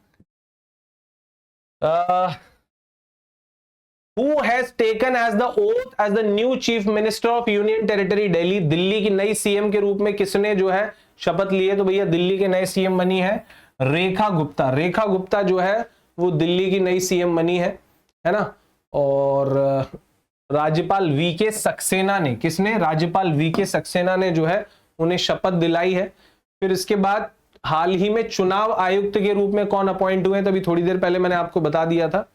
Speaker 1: Who has taken as the oath as the new chief minister of Union Territory Delhi? Delhi की नई सीएम के रूप में किसने जो है शपथ ली है? तो भैया दिल्ली के नए सीएम बनी है रेखा गुप्ता। रेखा गुप्ता जो है वो दिल्ली की नई सीएम बनी है ना। और राज्यपाल वीके सक्सेना ने, किसने? राज्यपाल वीके सक्सेना ने जो है उन्हें शपथ दिलाई है। फिर इसके बाद हाल ही में चुनाव आयुक्त के रूप में कौन अपॉइंट हुए? तभी थोड़ी देर पहले मैंने आपको बता दिया था।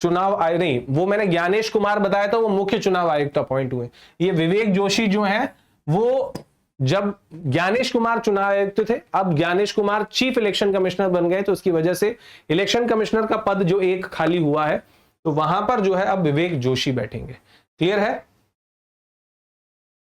Speaker 1: चुनाव आयोग नहीं, वो मैंने ज्ञानेश कुमार बताया था, वो मुख्य चुनाव आयुक्त अपॉइंट हुए। ये विवेक जोशी जो है वो जब ज्ञानेश कुमार चुनाव आयुक्त थे, अब Gyanesh Kumar chief election commissioner बन गए, तो उसकी वजह से इलेक्शन कमिश्नर का पद जो एक खाली हुआ है तो वहां पर जो है अब विवेक जोशी बैठेंगे। क्लियर है?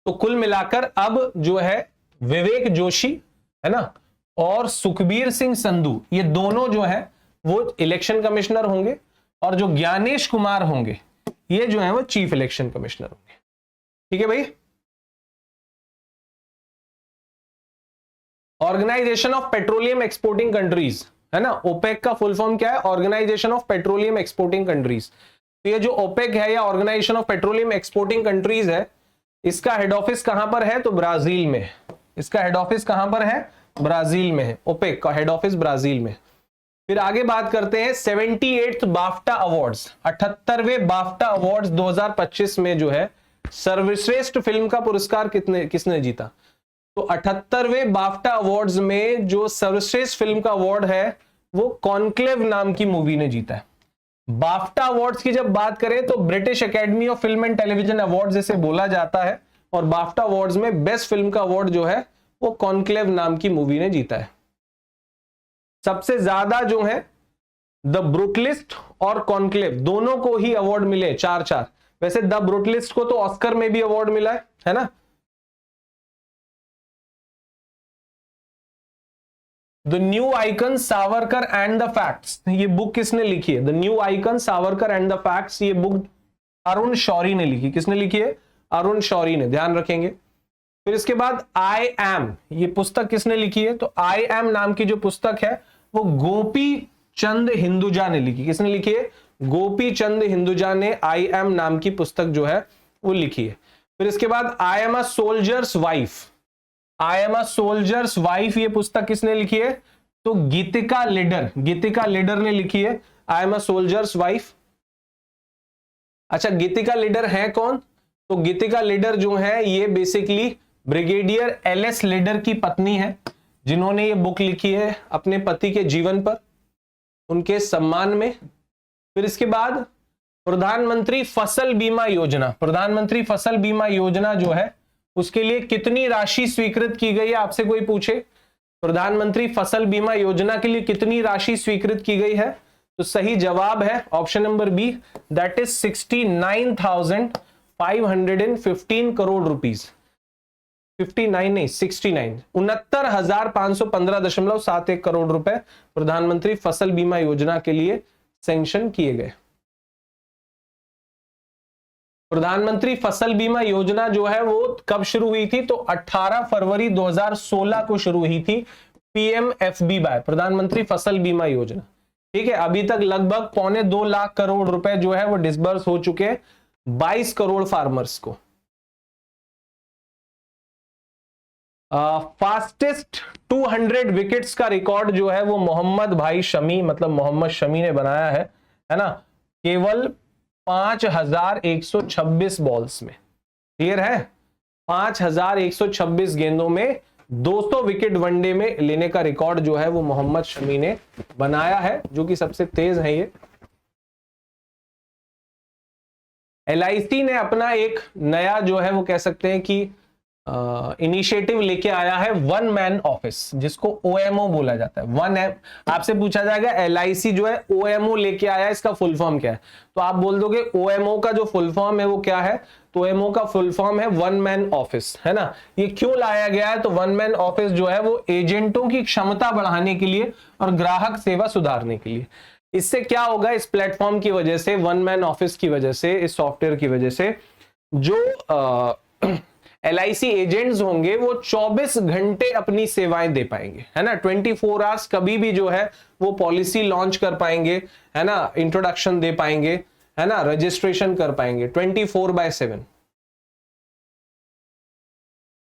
Speaker 1: तो कुल मिलाकर अब जो है विवेक जोशी है ना और सुखबीर सिंह संधू, ये दोनों जो है वो इलेक्शन कमिश्नर होंगे और जो ज्ञानेश कुमार होंगे ये जो है वो चीफ इलेक्शन कमिश्नर होंगे। ठीक है भाई। Organisation of petroleum exporting countries है ना, ओपेक का फुल फॉर्म क्या है? Organisation of petroleum exporting countries. तो ये जो ओपेक है या organisation of petroleum exporting countries है, इसका हेड ऑफिस कहां पर है? तो ब्राजील में। इसका हेड ऑफिस कहां पर है? ब्राजील में है। ओपेक का हेड ऑफिस ब्राजील में। फिर आगे बात करते हैं 78th बाफ्टा अवार्ड्स, 78वें बाफ्टा अवार्ड्स 2025 में जो है सर्वश्रेष्ठ फिल्म का पुरस्कार किसने जीता? तो 78वें बाफ्टा अवार्ड्स में जो सर्वश्रेष्ठ फिल्म का अवार्ड है वो कॉन्क्लेव नाम की मूवी ने जीता है। बाफ्टा अवार्ड्स की जब बात करें तो British academy of film and television awards इसे बोला जाता है, और बाफ्टा अवार्ड्स में बेस्ट फिल्म का अवार्ड जो है वो कॉन्क्लेव नाम की मूवी ने जीता है। सबसे ज्यादा जो है द ब्रुटलिस्ट और कॉन्क्लेव दोनों को ही अवार्ड मिले, 4-4। वैसे द ब्रुटलिस्ट को तो ऑस्कर में भी अवार्ड मिला है ना। The new icon Savarkar and the facts, ये बुक किसने लिखी है? The new icon Savarkar and the facts, ये बुक अरुण शौरी ने लिखी। किसने लिखी है? अरुण शौरी ने, ध्यान रखेंगे। फिर इसके बाद आई एम, ये पुस्तक किसने लिखी है? तो आई एम नाम की जो पुस्तक है वो गोपी चंद हिंदुजा ने लिखी। किसने लिखी है? गोपी चंद हिंदुजा ने आई एम नाम की पुस्तक जो है वो लिखी है। फिर इसके बाद I am a soldiers wife, I am a soldiers wife, ये पुस्तक किसने लिखी है? तो गीतिका लिडर, गीतिका लिडर ने लिखी है I am a soldiers wife. अच्छा, गीतिका लिडर है कौन? तो गीतिका लिडर जो है ये बेसिकली ब्रिगेडियर एलएस लिडर की पत्नी है, जिन्होंने ये बुक लिखी है अपने पति के जीवन पर, उनके सम्मान में। फिर इसके बाद प्रधानमंत्री फसल बीमा योजना, प्रधानमंत्री फसल बीमा योजना जो है उसके लिए कितनी राशि स्वीकृत की गई है? आपसे कोई पूछे प्रधानमंत्री फसल बीमा योजना के लिए कितनी राशि स्वीकृत की गई है, तो सही जवाब है option number B, that is 69,515 crore rupees. 59 नहीं, 69, 69,515.71 करोड़ रुपए प्रधानमंत्री फसल बीमा योजना के लिए सैंक्शन किए गए। प्रधानमंत्री फसल बीमा योजना जो है वो कब शुरू हुई थी? तो 18 फरवरी 2016 को शुरू हुई थी, पीएमएफबी बाय, प्रधानमंत्री फसल बीमा योजना। ठीक है, अभी तक लगभग 1.25 लाख करोड़ रुपए जो है वो डिसबर्स हो चुके हैं 22 करोड़ फार्मर्स को। फास्टेस्ट 200 विकेट्स का रिकॉर्ड जो है वो मोहम्मद भाई शमी, मतलब मोहम्मद शमी ने बनाया है ना, केवल 5,126 बॉल्स में। क्लियर है? 5,126 गेंदों में 200 विकेट वनडे में लेने का रिकॉर्ड जो है वो मोहम्मद शमी ने बनाया है, जो कि सबसे तेज है ये। एलआईसी ने अपना एक नया जो है वो कह सकते हैं कि इनिशिएटिव लेके आया है, वन मैन ऑफिस, जिसको ओएमओ बोला जाता है। आपसे पूछा जाएगा एलआईसी जो है ओएमओ लेके आया, इसका फुल फॉर्म क्या है? तो आप बोल दोगे ओएमओ का जो फुल फॉर्म है वो क्या है? तो ओएमओ का फुल फॉर्म है वन मैन ऑफिस, है ना। ये क्यों लाया गया है? तो वन मैन ऑफिस जो है वो एजेंटों की क्षमता बढ़ाने के लिए और ग्राहक सेवा सुधारने के लिए। इससे क्या होगा? इस प्लेटफॉर्म की वजह से, वन मैन ऑफिस की वजह से, इस सॉफ्टवेयर की वजह से जो LIC एजेंट्स होंगे वो 24 घंटे अपनी सेवाएं दे पाएंगे, है ना, 24 आवर्स कभी भी जो है वो पॉलिसी लॉन्च कर पाएंगे, है ना, इंट्रोडक्शन दे पाएंगे, है ना, रजिस्ट्रेशन कर पाएंगे 24/7।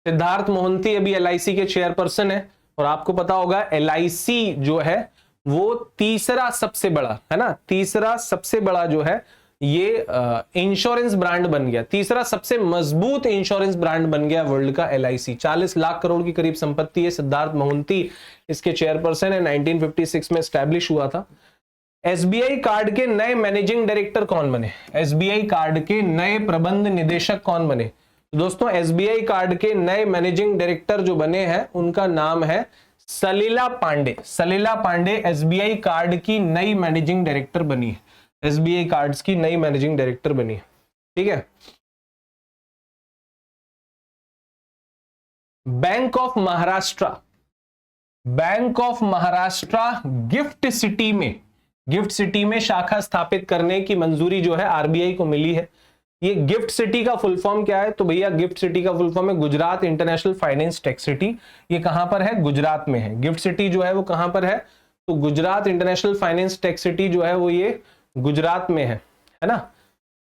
Speaker 1: सिद्धार्थ मोहंती अभी LIC के चेयरपर्सन है, और आपको पता होगा LIC जो है वो तीसरा सबसे बड़ा, है ना, तीसरा सबसे बड़ा जो है ये इंश्योरेंस ब्रांड बन गया, तीसरा सबसे मजबूत इंश्योरेंस ब्रांड बन गया वर्ल्ड का LIC। 40 लाख करोड़ की करीब संपत्ति है। सिद्धार्थ मोहंती इसके चेयरपर्सन है, 1956 में स्टैब्लिश हुआ था। SBI कार्ड के नए मैनेजिंग डायरेक्टर कौन बने? SBI कार्ड के नए प्रबंध निदेशक कौन बने? दोस्तों SBI कार्ड के नए मैनेजिंग डायरेक्टर जो बने हैं उनका नाम है सलीला पांडे। सलीला पांडे SBI कार्ड की नई मैनेजिंग डायरेक्टर बनी है, SBI कार्ड्स की नई मैनेजिंग डायरेक्टर बनी है, ठीक है। Bank of Maharashtra, bank of Maharashtra gift city में शाखा स्थापित करने की मंजूरी जो है RBI को मिली है। ये गिफ्ट सिटी का फुल फॉर्म क्या है? तो भैया गिफ्ट सिटी का फुल फॉर्म है Gujarat international finance tech city. ये कहां पर है? गुजरात में है। गिफ्ट सिटी जो है वो कहां पर है? तो Gujarat international finance tech city जो है वो ये गुजरात में है ना।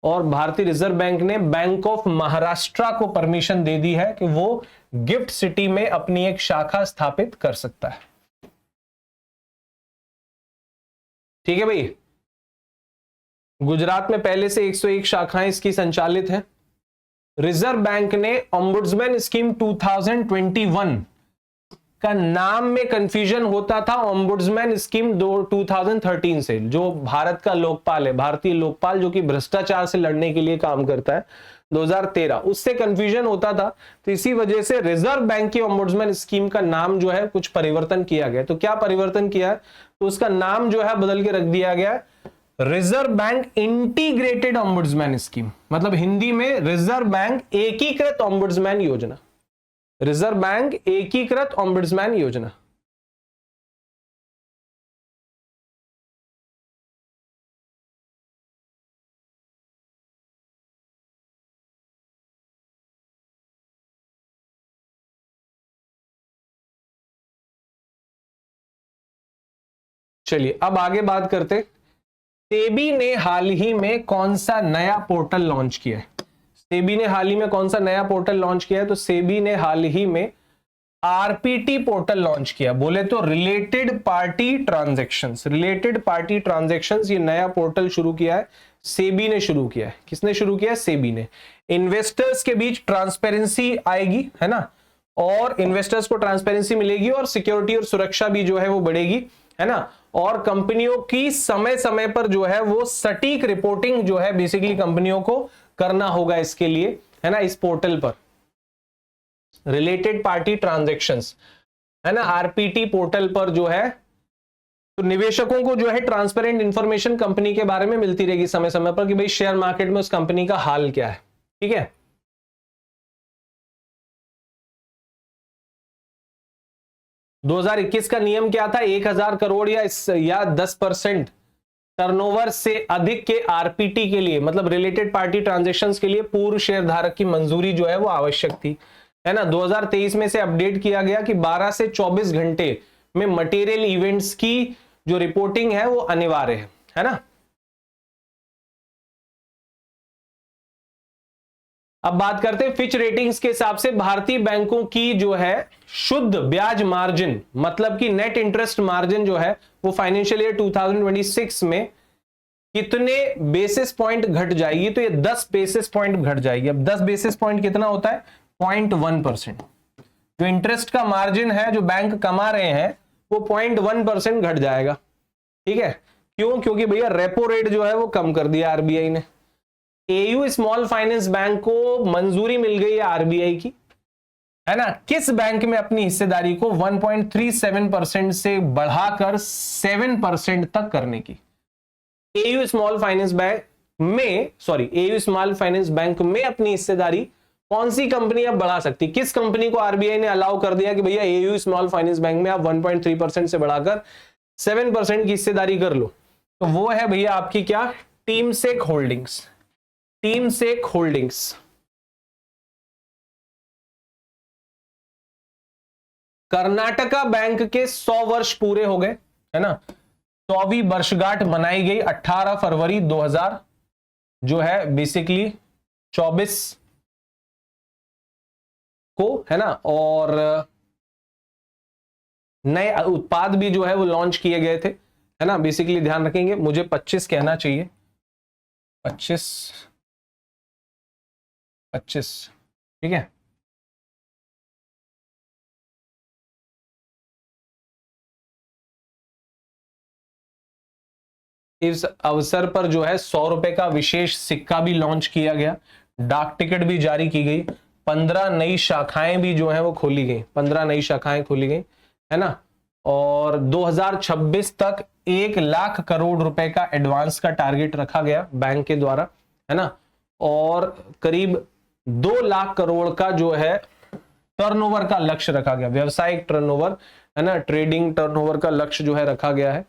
Speaker 1: और भारतीय रिजर्व बैंक ने बैंक ऑफ महाराष्ट्र को परमिशन दे दी है कि वो गिफ्ट सिटी में अपनी एक शाखा स्थापित कर सकता है, ठीक है भाई। गुजरात में पहले से 101 शाखाएं इसकी संचालित हैं। रिजर्व बैंक ने ओम्बुड्समैन स्कीम 2021 का नाम में कंफ्यूजन होता था ओम्बुड्समैन स्कीम 2013 से। जो भारत का लोकपाल है, भारतीय लोकपाल, जो कि भ्रष्टाचार से लड़ने के लिए काम करता है, 2013 उससे कंफ्यूजन होता था। तो इसी वजह से रिजर्व बैंक की ओम्बुड्समैन स्कीम का नाम जो है कुछ परिवर्तन किया गया। तो क्या परिवर्तन किया है? तो उसका नाम जो है बदल के रख दिया गया reserve bank integrated ombudsman scheme, मतलब हिंदी में रिजर्व बैंक एकीकृत ओम्बुड्समैन योजना। रिजर्व बैंक एकीकृत ओम्बुड्समैन योजना। चलिए अब आगे बात करते। सेबी ने हाल ही में कौन सा नया पोर्टल लॉन्च किया है? सेबी ने हाल ही में कौन सा नया पोर्टल लॉन्च किया है? तो सेबी ने हाल ही में RPT पोर्टल लॉन्च किया। बोले तो related party transactions, related party transactions, ये नया पोर्टल शुरू किया है, सेबी ने शुरू किया है। किसने शुरू किया है? सेबी ने। इन्वेस्टर्स के बीच ट्रांसपेरेंसी आएगी, है ना, और इन्वेस्टर्स को ट्रांसपेरेंसी मिलेगी और सिक्योरिटी और सुरक्षा भी जो है वो बढ़ेगी, है ना। और कंपनियों की समय समय पर जो है वो सटीक रिपोर्टिंग जो है बेसिकली कंपनियों को करना होगा इसके लिए, है ना, इस पोर्टल पर। रिलेटेड पार्टी ट्रांजैक्शंस, है ना, RPT पोर्टल पर जो है तो निवेशकों को जो है ट्रांसपेरेंट इंफॉर्मेशन कंपनी के बारे में मिलती रहेगी समय समय पर कि भाई शेयर मार्केट में उस कंपनी का हाल क्या है, ठीक है। दो 2021 का नियम क्या था? 1000 करोड़ या 10% टर्नओवर से अधिक के RPT के लिए, मतलब रिलेटेड पार्टी ट्रांजैक्शंस के लिए पूर्व शेयर धारक की मंजूरी जो है वो आवश्यक थी, है ना। 2023 में से अपडेट किया गया कि 12 से 24 घंटे में मटेरियल इवेंट्स की जो रिपोर्टिंग है वो अनिवार्य है ना। अब बात करते हैं फिच रेटिंग्स के हिसाब से भारतीय बैंकों की जो है शुद्ध ब्याज मार्जिन, मतलब कि नेट इंटरेस्ट मार्जिन जो है वो फाइनेंशियल ईयर 2026 में कितने बेसिस पॉइंट घट जाएगी? तो ये 10 बेसिस पॉइंट घट जाएगी। अब 10 बेसिस पॉइंट कितना होता है? 0.1%। जो इंटरेस्ट का मार्जिन है जो बैंक कमा रहे हैं वो 0.1% घट जाएगा, ठीक है। क्यों? क्योंकि भैया रेपो रेट जो है वो कम कर दिया RBI ने। AU स्मॉल फाइनेंस बैंक को मंजूरी मिल गई है RBI की, है ना, किस बैंक में अपनी हिस्सेदारी को 1.37% से बढ़ाकर 7% तक करने की। AU स्मॉल फाइनेंस बैंक में, AU स्मॉल फाइनेंस बैंक में अपनी हिस्सेदारी कौन सी कंपनी अब बढ़ा सकती? किस कंपनी को RBI ने अलाउ कर दिया कि भैया AU स्मॉल फाइनेंस बैंक में आप 1.3% से बढ़ाकर 7% की हिस्सेदारी कर लो? तो वो है भैया आपकी क्या? टीमसेक होल्डिंग्स। टीमसेक होल्डिंग्स, कर्नाटका बैंक के 100 वर्ष पूरे हो गए, है ना। 100वीं वर्षगांठ मनाई गई 18 फरवरी 2000 जो है बेसिकली 24 को, है ना। और नए उत्पाद भी जो है वो लॉन्च किए गए थे, है ना। बेसिकली ध्यान रखेंगे, मुझे 25 कहना चाहिए, 25 ठीक है। इस अवसर पर जो है 100 रुपए का विशेष सिक्का भी लॉन्च किया गया, डाक टिकट भी जारी की गई, 15 नई शाखाएं भी जो है वो खोली गई, 15 नई शाखाएं खोली गई, है ना। और 2026 तक 1 लाख करोड़ रुपए का एडवांस का टारगेट रखा गया बैंक के द्वारा, है ना। और करीब 2 लाख करोड़ का जो है टर्नओवर का लक्ष्य रखा गया, व्यवसायिक टर्नओवर, है ना, ट्रेडिंग टर्नओवर का लक्ष्य जो है रखा गया है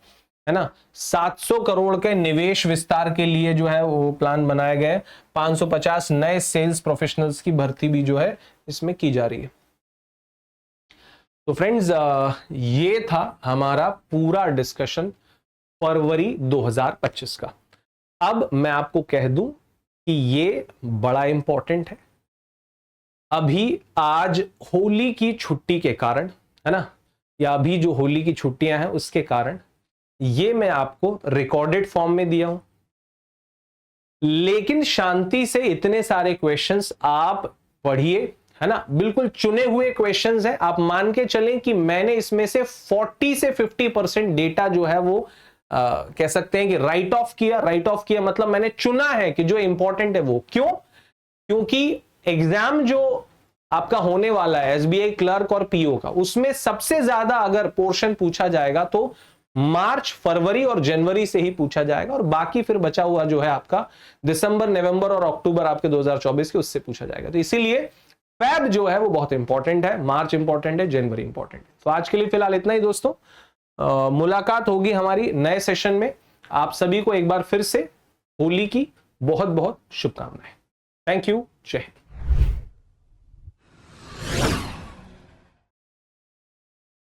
Speaker 1: ना। 700 करोड़ के निवेश विस्तार के लिए जो है वो प्लान बनाया गया है। 550 नए सेल्स प्रोफेशनल्स की भर्ती भी जो है इसमें की जा रही है। तो फ्रेंड्स, ये था हमारा पूरा डिस्कशन फरवरी 2025 का। अब मैं आपको कह दूं कि ये बड़ा इंपॉर्टेंट है। अभी आज होली की छुट्टी के कारण, है ना, या अभी जो होली की छुट्टियां हैं उसके कारण ये मैं आपको रिकॉर्डेड फॉर्म में दिया हूं, लेकिन शांति से इतने सारे क्वेश्चंस आप पढ़िए, है ना। बिल्कुल चुने हुए क्वेश्चंस हैं। आप मान के चलें कि मैंने इसमें से 40 से 50% डेटा जो है वो कह सकते हैं कि राइट ऑफ किया मतलब मैंने चुना है कि जो इंपॉर्टेंट है वो। क्यों? क्योंकि एग्जाम जो आपका होने वाला है एसबीआई क्लर्क और पीओ का, उसमें सबसे ज्यादा अगर पोर्शन पूछा जाएगा तो मार्च, फरवरी और जनवरी से ही पूछा जाएगा, और बाकी फिर बचा हुआ जो है आपका दिसंबर, नवंबर और अक्टूबर आपके 2024 के, उससे पूछा जाएगा। तो इसीलिए फेब जो है वो बहुत इंपॉर्टेंट है, मार्च इंपॉर्टेंट है, जनवरी इंपॉर्टेंट है। तो आज के लिए फिलहाल इतना ही दोस्तों। मुलाकात होगी हमारी नए सेशन में। आप सभी को एक बार फिर से होली की बहुत बहुत शुभकामनाएं। Thank you. जय हिंद।